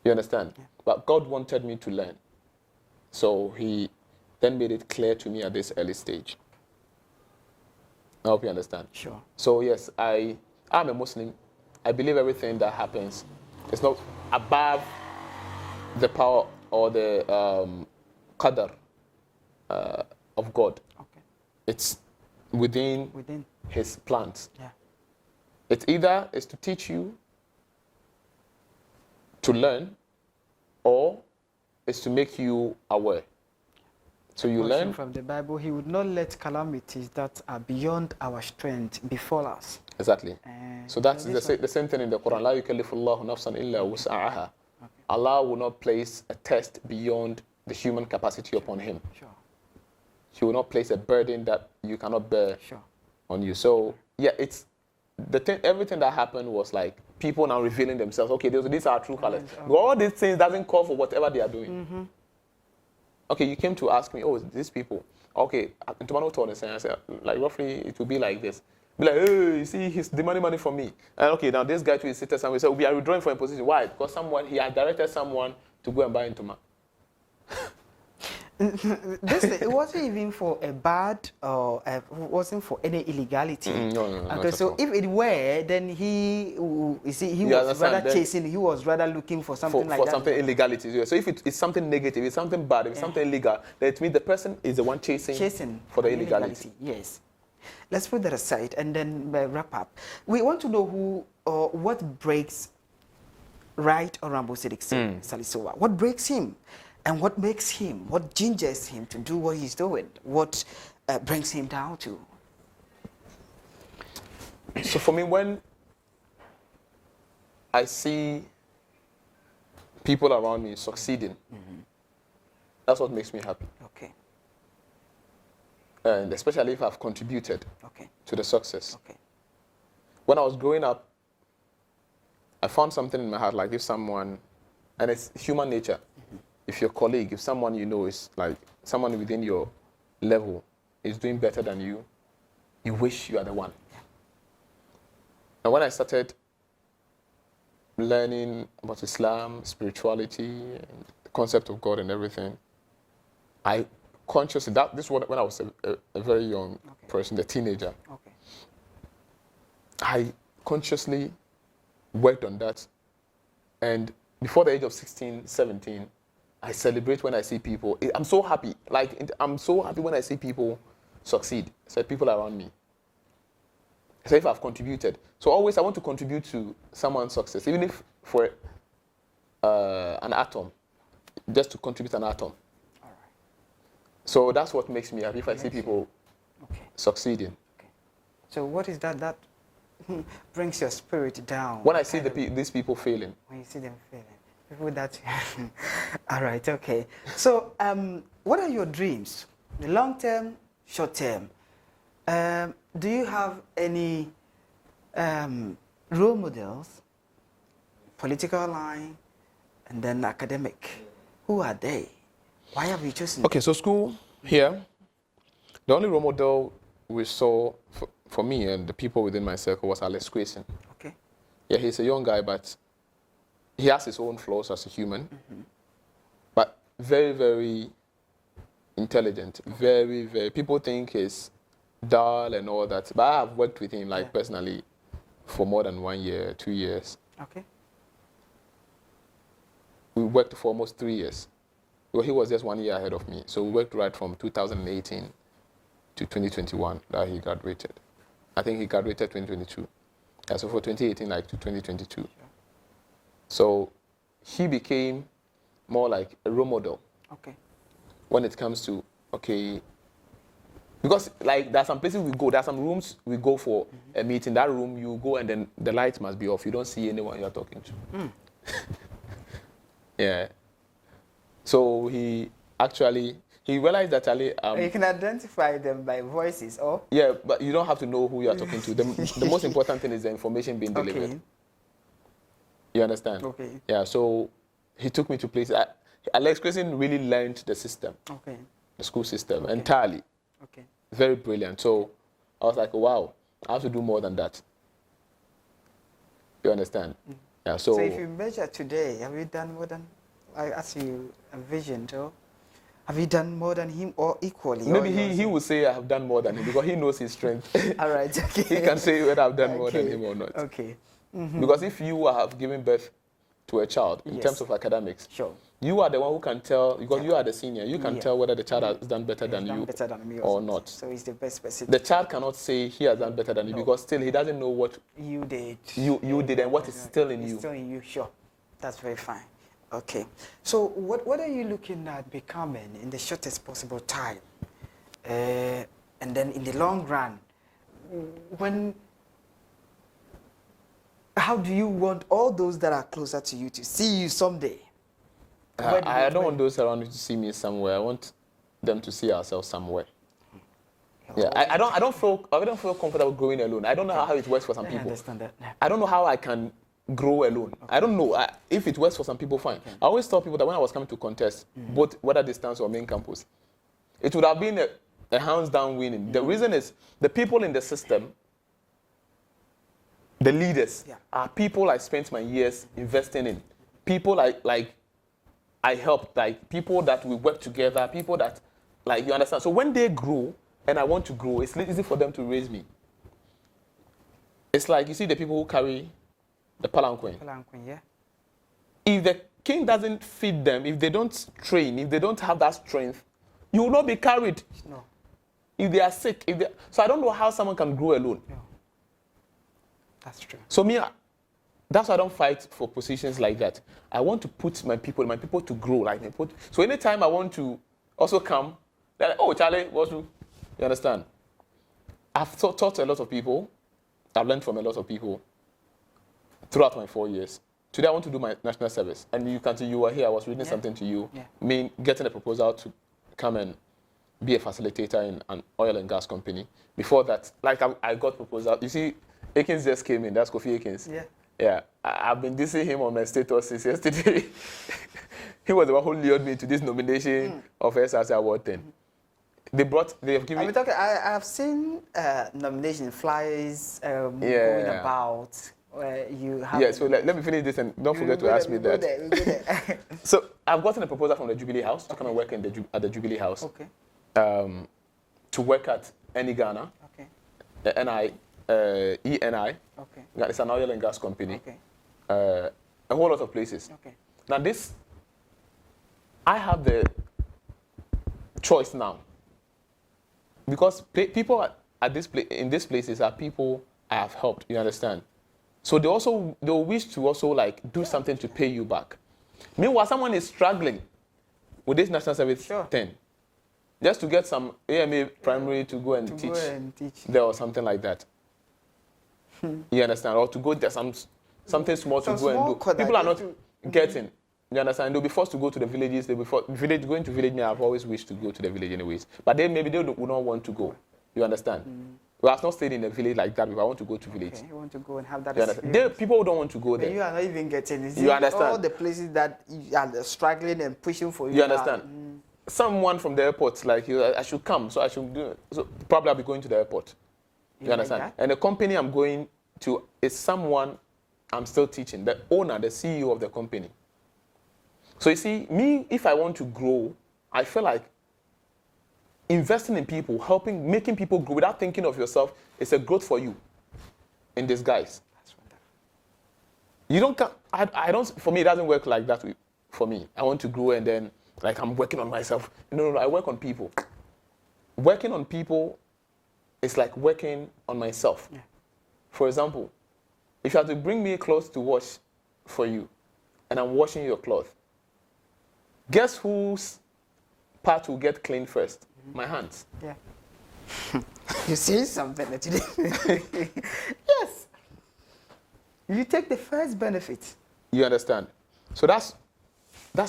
You understand? Yeah. But God wanted me to learn. So he then made it clear to me at this early stage. I hope you understand.
Sure.
So yes, I'm a Muslim. I believe everything that happens is not above the power or the qadar of God.
Okay.
It's within His plans.
Yeah.
It either is to teach you to learn, or is to make you aware. So you learn
from the Bible. He would not let calamities that are beyond our strength befall us.
Exactly. So that's the same thing in the Quran. لا يكلف الله نفسا إلا وسعها. Allah will not place a test beyond the human capacity upon him.
Sure.
He will not place a burden that you cannot bear on you. So yeah, it's the thing. Everything that happened was like people now revealing themselves. Okay, these are true colors. All these things doesn't call for whatever they are doing. Okay, you came to ask me, oh, these people. Okay, in Tomorrow told us, and I said, like roughly it will be like this. Be like, hey, you see, he's demanding money from me. And okay, now this guy too is sitting somewhere. So we are withdrawing from a position. Why? Because he had directed someone to go and buy into
It wasn't even for a bad or it wasn't for any illegality.
No.
Okay, so if it were, then he was rather chasing. He was rather looking for something like that. For
something illegality. So if it's something negative, it's something bad, if it's something illegal, then it means the person is the one chasing for the illegality.
Yes. Let's put that aside and then wrap up. We want to know who or what breaks Right Honorable Siddik Salis. What breaks him? And what makes him, what gingers him to do what he's doing? What brings him down to?
So for me, when I see people around me succeeding, that's what makes me happy.
Okay.
And especially if I've contributed to the success.
Okay.
When I was growing up, I found something in my heart, like if someone, and it's human nature, if your colleague, if someone you know is like someone within your level is doing better than you, you wish you are the one. And when I started learning about Islam, spirituality, and the concept of God and everything, I consciously, this was when I was a very young person, a teenager.
Okay.
I consciously worked on that. And before the age of 16, 17, I celebrate when I see people. I'm so happy. I'm so happy when I see people succeed. So people around me. So if I've contributed. So always I want to contribute to someone's success, even if for an atom, just to contribute an atom.
All right.
So that's what makes me happy if I see people succeeding.
Okay. So what is that brings your spirit down?
When I see these people failing.
When you see them failing. People that. All right, okay. So what are your dreams? The long term, short term? Do you have any role models, political line, and then academic? Who are they? Why have you chosen?
Okay, so school here, the only role model we saw for me and the people within my circle was Alex Quason.
Okay.
Yeah, he's a young guy, but he has his own flaws as a human, but very, very intelligent. Very, very. People think he's dull and all that, but I have worked with him personally for more than 1 year, 2 years.
Okay.
We worked for almost 3 years. Well, he was just 1 year ahead of me, so we worked right from 2018 to 2021 that he graduated. I think he graduated 2022. Yeah, so for 2018 to 2022. So he became more like a role model.
Okay.
When it comes to, because there are some places we go, there are some rooms we go for a meeting. That room you go and then the lights must be off. You don't see anyone you're talking to. Yeah. So he realized that
you can identify them by voices, or?
Yeah, but you don't have to know who you are talking to. The most important thing is the information being delivered.
Okay.
You understand?
Okay.
Yeah, so he took me to places. Alex Quason really learned the system.
Okay.
The school system entirely.
Okay.
Very brilliant. So I was like, wow, I have to do more than that. You understand? Yeah. So
if you measure today, have you done more than, as you envisioned, or have you done more than him or equally?
Maybe he would say I have done more than him because he knows his strength.
All right. Okay.
He can say whether I've done more than him or not.
Okay.
Because if you have given birth to a child in terms of academics,
sure,
you are the one who can tell, because you are the senior, you can tell whether the child has done better than you
better than me
or not.
So he's the best person.
The child cannot say he has done better than you because still he doesn't know what
you did.
You did and what is still in you.
Still in you, sure. That's very fine. Okay. So what are you looking at becoming in the shortest possible time? And then in the long run, how do you want all those that are closer to you to see you someday?
I don't want those around me to see me somewhere. I want them to see ourselves somewhere. Yeah, I don't feel comfortable growing alone. I don't know how it works for some people. I
understand that.
I don't know how I can grow alone. Okay. I don't know if it works for some people. Fine. Okay. I always tell people that when I was coming to contest, both whether distance or main campus, it would have been a hands down winning. The reason is the people in the system, the leaders, are people I spent my years investing in. People I helped, like people that we work together, people that, like, you understand. So when they grow and I want to grow, it's easy for them to raise me. It's like, you see the people who carry the palanquin.
Yeah.
If the king doesn't feed them, if they don't train, if they don't have that strength, you will not be carried.
No.
If they are sick, so I don't know how someone can grow alone.
No. That's true.
So that's why I don't fight for positions like that. I want to put my people to grow. So anytime I want to also come, they're like, oh, Charlie, what's you? You understand? I've taught a lot of people. I've learned from a lot of people throughout my 4 years. Today I want to do my national service. And you can see you were here. I was reading something to you. Me getting a proposal to come and be a facilitator in an oil and gas company. Before that, I got proposal. You see, Akins just came in. That's Kofi Akins.
Yeah.
Yeah, I've been dissing him on my status since yesterday. He was the one who lured me to this nomination of SRC Award 10. They have given.
I've seen nomination flyers going about where you have.
Yeah, so let me finish this and don't forget to ask me that.
We'll go there.
So I've gotten a proposal from the Jubilee House to come and work at the Jubilee House.
Okay.
To work at Eni Ghana.
Okay.
The ENI.
Okay.
It's an oil and gas company.
Okay.
A whole lot of places.
Okay.
Now I have the choice now. Because people in these places are people I have helped, you understand? So they'll wish to also do something to pay you back. Meanwhile, someone is struggling with this national service 10. Just to get some AMA primary to go and teach there or something like that. You understand? Or to go there something small to go and do. People are not getting. You understand? They'll be forced to go to the villages. They'll be going to village. I've always wished to go to the village anyways. But then maybe they would not want to go. You understand? Well, I've not stayed in a village like that before. I want to go to village.
Okay, you want to go and have that experience.
People don't want to go there.
But you are not even getting it.
You understand?
All the places that you are struggling and pushing for you.
You understand? Someone from the airport, I should come, so I should do it. So probably I'll be going to the airport. You understand? Like, and the company I'm going to is someone I'm still teaching, the owner, the CEO of the company. So you see, me, if I want to grow, I feel like investing in people, helping, making people grow without thinking of yourself is a growth for you in disguise.
That's wonderful.
I don't, for me, it doesn't work like that for me. I want to grow and then, I'm working on myself. No, I work on people. Working on people is like working on myself.
Yeah.
For example, if you have to bring me clothes to wash for you, and I'm washing your cloth, guess whose part will get clean first? My hands.
Yeah. You see something that you didn't. Yes. You take the first benefit.
You understand? So that's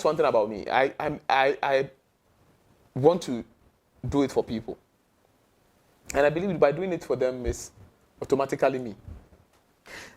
one thing about me. I want to do it for people. And I believe by doing it for them is automatically me.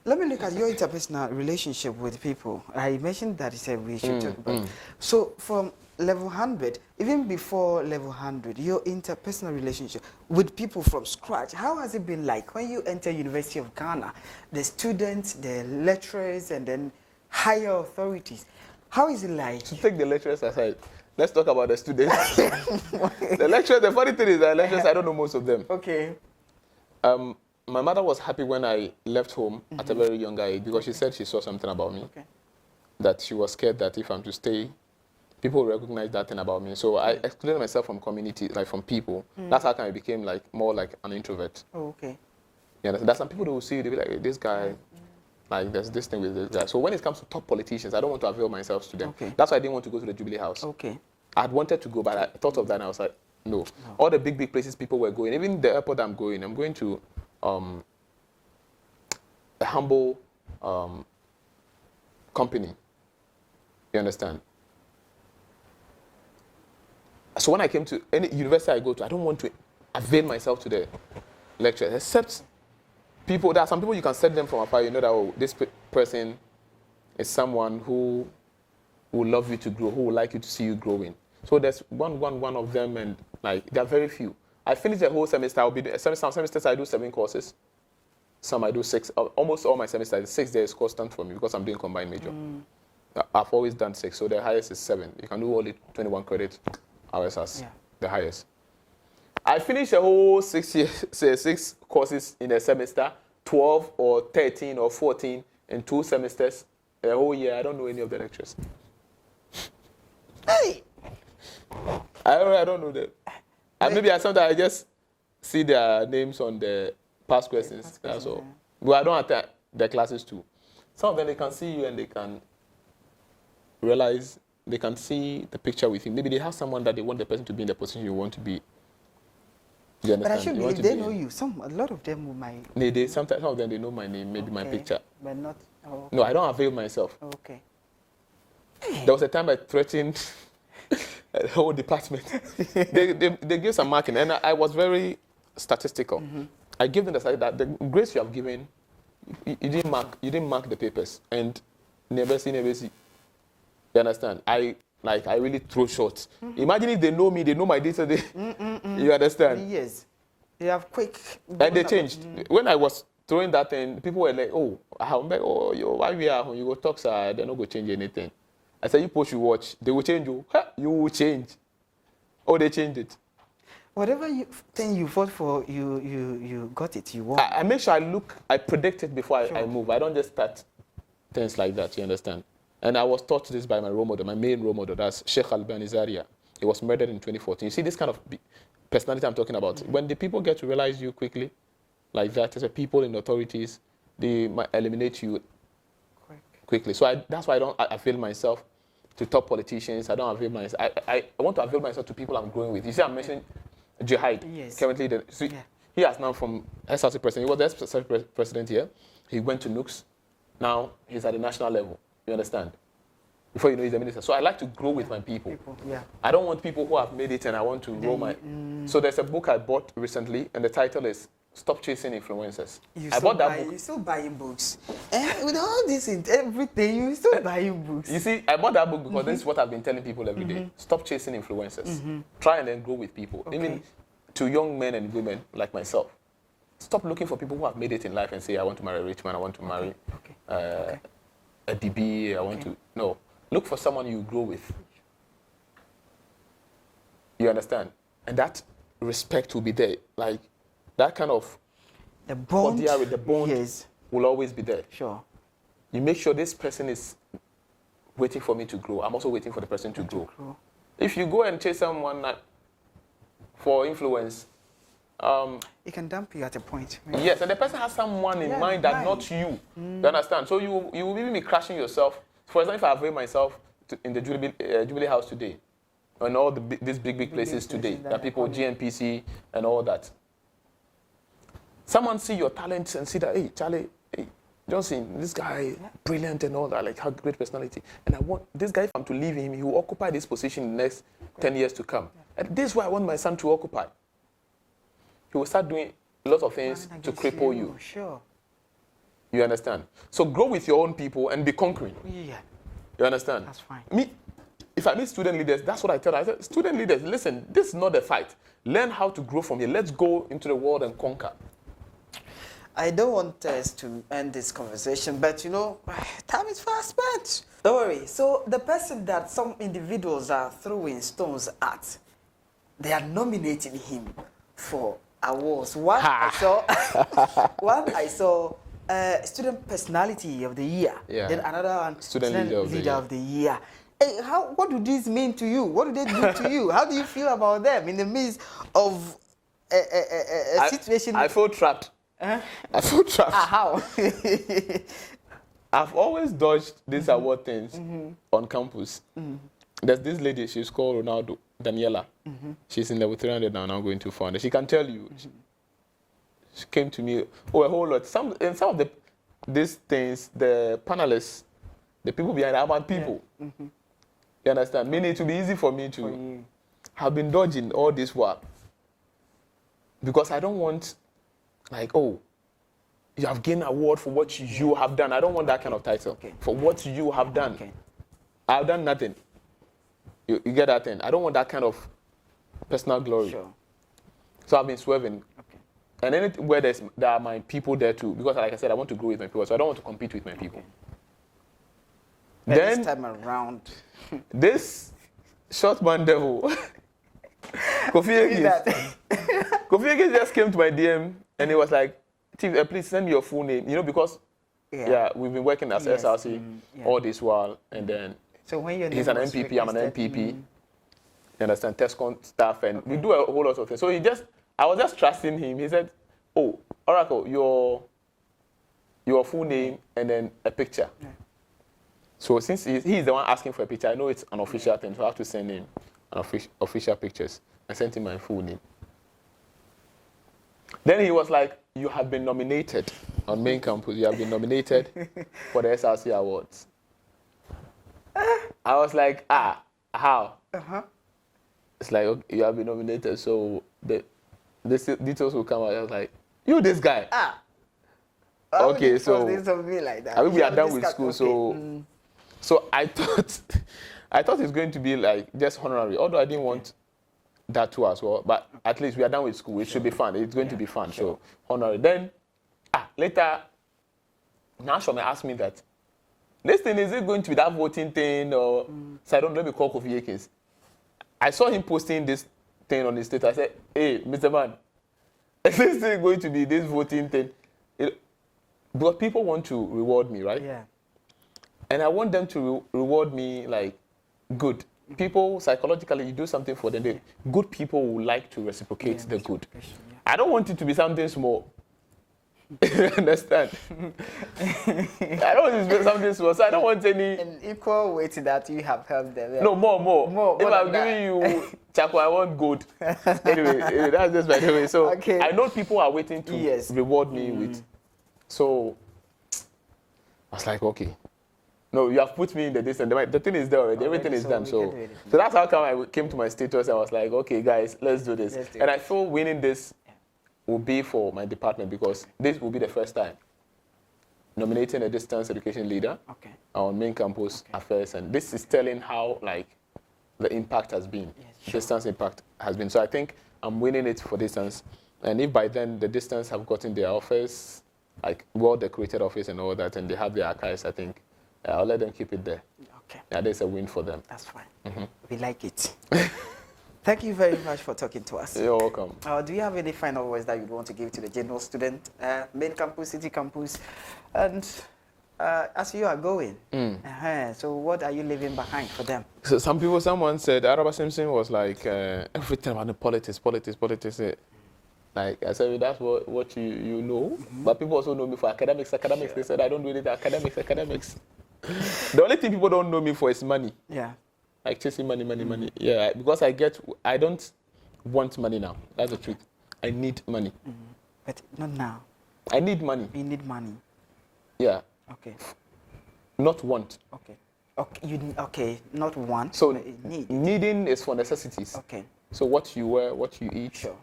Let me look at your interpersonal relationship with people. I mentioned that you said we should talk about it. So from level 100, even before level 100, your interpersonal relationship with people from scratch, how has it been like when you enter University of Ghana? The students, the lecturers, and then higher authorities. How is it like?
To take the lecturers aside, let's talk about the students. The lecturers, the funny thing is that lecturers, I don't know most of them.
Okay.
my mother was happy when I left home at a very young age because she said she saw something about me.
Okay.
That she was scared that if I'm to stay, people will recognize that thing about me. So I excluded myself from community, like from people. That's how I became like more like an introvert.
Oh, okay.
Yeah, there's some people who will see you, they'll be like, hey, this guy, like there's this thing with this guy. So when it comes to top politicians, I don't want to avail myself to them.
Okay.
That's why I didn't want to go to the Jubilee House.
Okay.
I'd wanted to go, but I thought of that and I was like, no. All the big places people were going, even the airport I'm going to a humble company. You understand? So when I came to any university I go to, I don't want to avail myself to the lectures, except people. There are some people you can set them from afar. You know that, oh, this person is someone who will love you to grow, who would like you to see you growing. So there's one of them, and like there are very few. I finished the whole semester. Some semesters I do 7 courses. Some I do 6. Almost all my semesters, 6 days constant for me because I'm doing combined major. I've always done 6, so the highest is 7. You can do only 21 credit hours as the highest. I finished a whole 6 courses in a semester, 12 or 13 or 14 in 2 semesters. A whole year, I don't know any of the lectures.
Hey!
I don't know them. Maybe sometimes I just see their names on the past questions. That's all. But I don't attend the classes too. Some of them, they can see you and they can realize, they can see the picture with you. Maybe they have someone that they want the person to be in the position you want to be. You understand?
But I should believe they know you. A lot of them might.
Sometimes some of them, they know my name, maybe my picture.
But not. Oh, okay.
No, I don't avail myself.
Okay.
There was a time I threatened the whole department. they gave some marking, and I was very statistical. I gave them the side that the grades you have given, you didn't mark the papers, and never see. You understand? I really throw shots. Imagine if they know me, they know my data. You understand?
Yes. They have quick.
And they changed. When I was throwing that thing, people were like, oh, why we are home? You go talk, sir. They're not going to change anything. I said, you post, you watch. They will change you. You will change. Oh, they changed it.
Whatever thing you fought for, you got it. You won.
I make sure I predict it before I move. I don't just start things like that. You understand? And I was taught this by my role model, my main role model. That's Sheikh Albani Zaria. He was murdered in 2014. You see this kind of personality I'm talking about. When the people get to realize you quickly, like that, as a people in authorities, they might eliminate you quickly. So that's why I don't avail myself to top politicians. I don't avail myself. I want to avail myself to people I'm growing with. You see, I'm mentioning Jihad.
Yes.
Currently, he has now from SRC president. He was the SRC president here. He went to Nooks. Now he's at the national level. You understand? Before you know, he's a minister. So I like to grow with my people. I don't want people who have made it and I want to grow my... So there's a book I bought recently, and the title is Stop Chasing Influencers.
I bought that book. You're still buying books. With all this and everything, you're still buying books.
You see, I bought that book because this is what I've been telling people every day. Stop chasing influencers. Try and then grow with people.
Okay.
Even to young men and women like myself. Stop looking for people who have made it in life and say, I want to marry a rich man, I want to marry a DB, I want to... No. Look for someone you grow with. You understand? And that respect will be there. Like, that kind of...
The bond.
The bond will always be there.
Sure.
You make sure this person is waiting for me to grow. I'm also waiting for the person to grow. If you go and chase someone for influence...
it can dump you at a point.
Right? Yes, and the person has someone in mind that not you. You understand? So you will even be crashing yourself. For example, if I avail myself in the Jubilee House today, and all these big places today, that people, GNPC and all that, someone see your talents and see that, hey, Charlie, hey, Johnson, this guy, brilliant and all that, like, how great personality. And I want this guy, if I'm to leave him, he will occupy this position in the next 10 years to come. And this is what I want my son to occupy. He will start doing a lot of things to cripple you.
Sure.
You understand? So grow with your own people and be conquering.
Yeah.
You understand?
That's fine.
If I meet student leaders, that's what I tell them. I said, student leaders, listen, this is not a fight. Learn how to grow from here. Let's go into the world and conquer.
I don't want us to end this conversation, but you know, time is fast spent. Don't worry. So the person that some individuals are throwing stones at, they are nominating him for awards. One I saw student personality of the year.
Yeah.
Then another one
Student leader
of the year. Hey, what do these mean to you? What do they do to you? How do you feel about them in the midst of a situation?
I feel trapped. I feel trapped.
How?
I've always dodged these award things on campus. There's this lady, she's called Ronaldo, Daniela. She's in level 300 now going to 400. She can tell you. She came to me, a whole lot. Some of these things, the panelists, the people behind are my people. Yeah. You understand? Meaning it will be easy for me to have been dodging all this work. Because I don't want, like, oh, you have gained an award for what you have done. I don't want that kind of title.
Okay.
For what you have done. Okay. I've done nothing. You get that thing? I don't want that kind of personal glory. Sure. So I've been swerving. Okay. And anywhere there are my people there too. Because like I said, I want to grow with my people. So I don't want to compete with my people.
Then this time around.
This short man devil, Kofi Egis just came to my DM and he was like, Chief, please send me your full name. You know, because we've been working as SRC all this while, and then
so when
he's an MPP, I'm an MPP. You understand, TESCON staff, and we do a whole lot of things. So I was just trusting him. He said, "Oh, Oracle, your full name and then a picture." Yeah. So since he's the one asking for a picture, I know it's an official thing, so I have to send him an official pictures. I sent him my full name. Then he was like, you have been nominated on main campus. You have been nominated for the SRC Awards. I was like, how? It's like, okay, you have been nominated, so the details will come out. I was like, you this guy. Okay, so
like that.
I mean, we are done with school, okay. So I thought it's going to be like just honorary, although I didn't want that too as well. But at least we are done with school. It should be fun. It's going to be fun. Sure. So honorary. Then later, Nashom asked me that, this thing, is it going to be that voting thing or so I don't know, let me call Kofi Ekins. I saw him posting this thing on his status. I said, hey, Mr. Man, is this thing going to be this voting thing? But people want to reward me, right? Yeah. And I want them to reward me like good. People, psychologically, you do something for them. Good people will like to reciprocate the good. Yeah. I don't want it to be something small. You understand? I don't want it to be something small. So I don't want any...
An equal weight that you have helped them. Yeah.
No, more. If I'm giving you Chaco, I want good. Anyway, that's just by the way. So I know people are waiting to reward me with... So I was like, okay. No, you have put me in the distance. The thing is there already. Everything is done. So that's how come I came to my status. I was like, okay, guys, let's do this. And I feel winning this will be for my department because this will be the first time nominating a distance education leader on main campus affairs. And this is telling how like the impact has been. Distance impact has been. So I think I'm winning it for distance. And if by then the distance have gotten their office, like well-decorated office and all that, and they have their archives, I think I'll let them keep it there. Okay. Yeah, there's a win for them.
That's fine. We like it. Thank you very much for talking to us.
You're welcome.
Do you have any final words that you'd want to give to the general student, main campus, city campus, and as you are going? So what are you leaving behind for them?
So someone said Araba Simpson was like everything about the politics. Like I said, that's what you know. But people also know me for academics. They said I don't do it academics. The only thing people don't know me for is money. Yeah. Like chasing money. Yeah, because I don't want money now. That's the truth. I need money.
But not now.
I need money.
You need money.
Yeah.
Okay.
Not want.
Okay. Not want.
So needing is for necessities.
Okay.
So what you wear, what you eat.
Sure.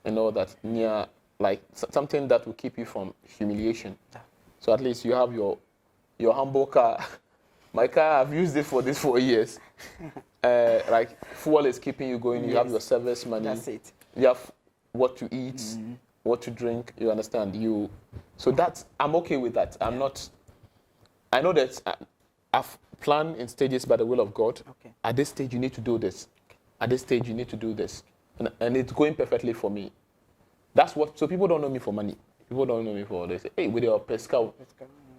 And all that, like something that will keep you from humiliation. So at least you have your humble car. My car, I've used it for this 4 years. Like fuel is keeping you going. You have your service money.
That's it.
You have what to eat, what to drink. You understand? So I'm okay with that. I'm not. I know that I've planned in stages by the will of God. Okay. At this stage, you need to do this. At this stage, you need to do this. And it's going perfectly for me. That's what. So people don't know me for money. People don't know me for. They say, hey, with your pesca.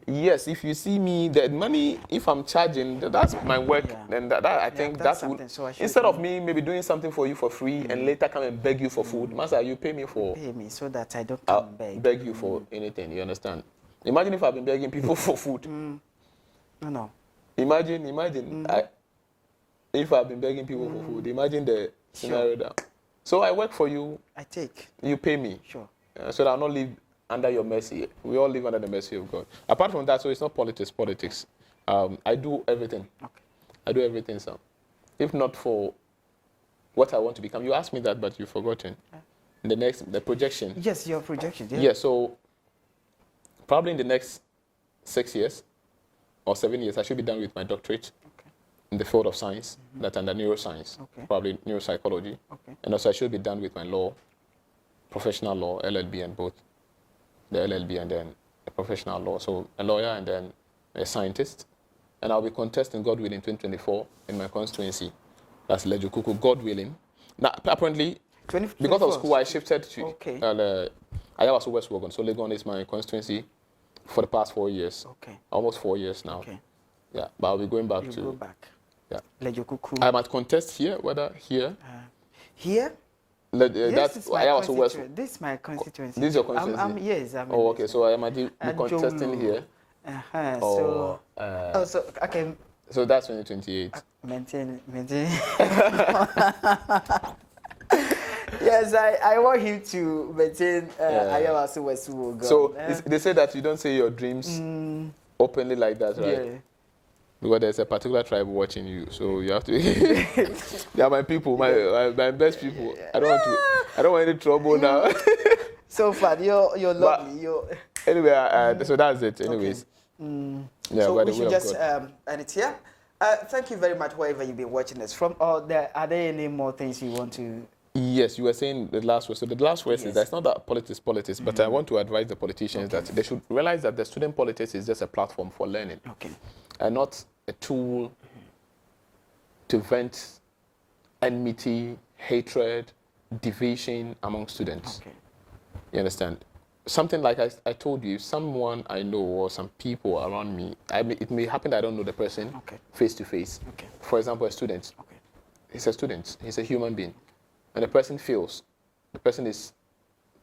Yes, if you see me, that money, if I'm charging, that's my work. Then I think that would, so instead of me maybe doing something for you for free and later come and beg you for food, master, you pay me
so that I don't come
beg you for anything. You understand? Imagine if I've been begging people for food.
No.
Imagine. If I've been begging people for food, imagine the scenario down. So I work for you.
I take.
You pay me.
Sure.
So that I'll not live under your mercy. We all live under the mercy of God. Apart from that, so it's not politics. I do everything.
Okay.
I do everything, sir. If not for what I want to become. You asked me that, but you've forgotten. The projection.
Yes, your projection. Yeah.
Yeah, so probably in the next 6 years or 7 years, I should be done with my doctorate in the field of science, that's under neuroscience, probably neuropsychology. And also I should be done with my law, professional law, LLB, and both the LLB and then the professional law. So a lawyer and then a scientist. And I'll be contesting, God willing, 2024 in my constituency. That's Lejukuku, God willing. Now, apparently, because of school, I shifted to Ayawaso West Wogan. So Legon is my constituency for the past 4 years. Almost 4 years now. Yeah, but I'll be going back to...
go back.
Yeah.
Lejukuku.
I might contest here, whether here...
Here?
Yes, this is
my constituency.
This is your constituency?
Yes.
Oh, okay. So I might be contesting here.
So I can...
So that's 2028.
Maintain. Yes, I want him to maintain Ayawaso West Wogan.
So they say that you don't say your dreams openly like that, right? Yeah. Because there's a particular tribe watching you, so you have to. They are my people, my best people. I don't want any trouble now.
So far, you're lovely.
Anyway, so that's it. Anyways.
Yeah, so we should just end it here. Thank you very much, wherever you've been watching us from. Are there any more things you want to?
Yes, you were saying the last word. So the last word is that it's not that politics, but I want to advise the politicians that they should realize that the student politics is just a platform for learning. And not a tool to vent enmity, hatred, division among students. You understand? Something like I told you, someone I know or some people around me, it may happen that I don't know the person face to face. For example, a student. He's a student. He's a human being. And the person feels, the person is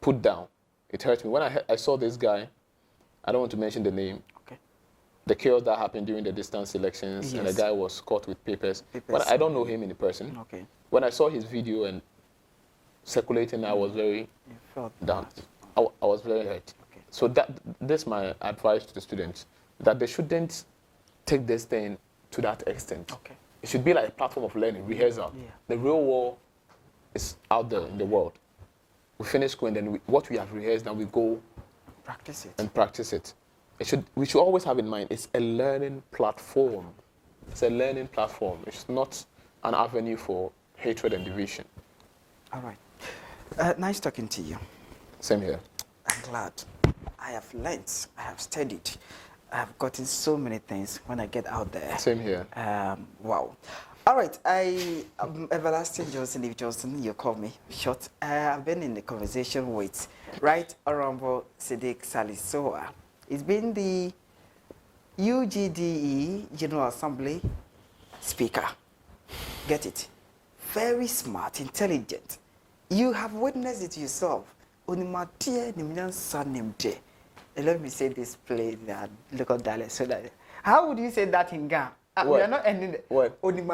put down. It hurts me. When I saw this guy, I don't want to mention the name, the chaos that happened during the distance elections, and the guy was caught with papers. But I don't know him in person. When I saw his video and circulating, I was very down. I was very hurt. So this is my advice to the students, that they shouldn't take this thing to that extent. It should be like a platform of learning, rehearsal. The real war is out there in the world. We finish school and then what we have rehearsed, and we go practice it. We should always have in mind, it's a learning platform. It's a learning platform. It's not an avenue for hatred and division.
All right. Nice talking to you.
Same here.
I'm glad. I have learned. I have studied. I have gotten so many things when I get out there.
Same here.
Wow. All right. I'm Everlasting Johnson. If Johnson, you call me short. I've been in the conversation with Right Honorable Siddik Salis. So it's been the UGDE General Assembly Speaker. Get it? Very smart, intelligent. You have witnessed it yourself. Let me say this play that local dialect so that how would you say that in Ghana? We are not ending it.
What?
Okay,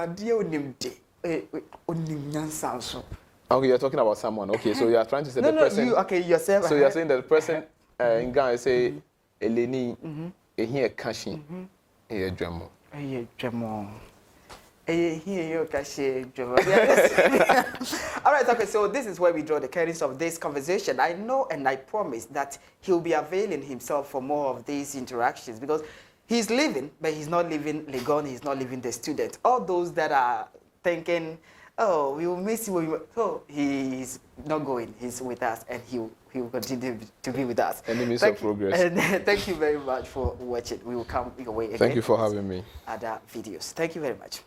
you're talking about someone. Okay, so you are trying to say the person.
Yourself.
So you're saying that the person in Ghana say Eleni here Kashi here Dremo.
All right, okay, so this is where we draw the curtains of this conversation. I know and I promise that he'll be availing himself for more of these interactions, because he's living, but he's not living Legon, he's not living the student. All those that are thinking, oh, we will miss you. So he's not going, he's with us, and he will continue to be with us.
Enemies of progress.
And thank you very much for watching. We will come your way again.
Thank you for having me.
Other videos. Thank you very much.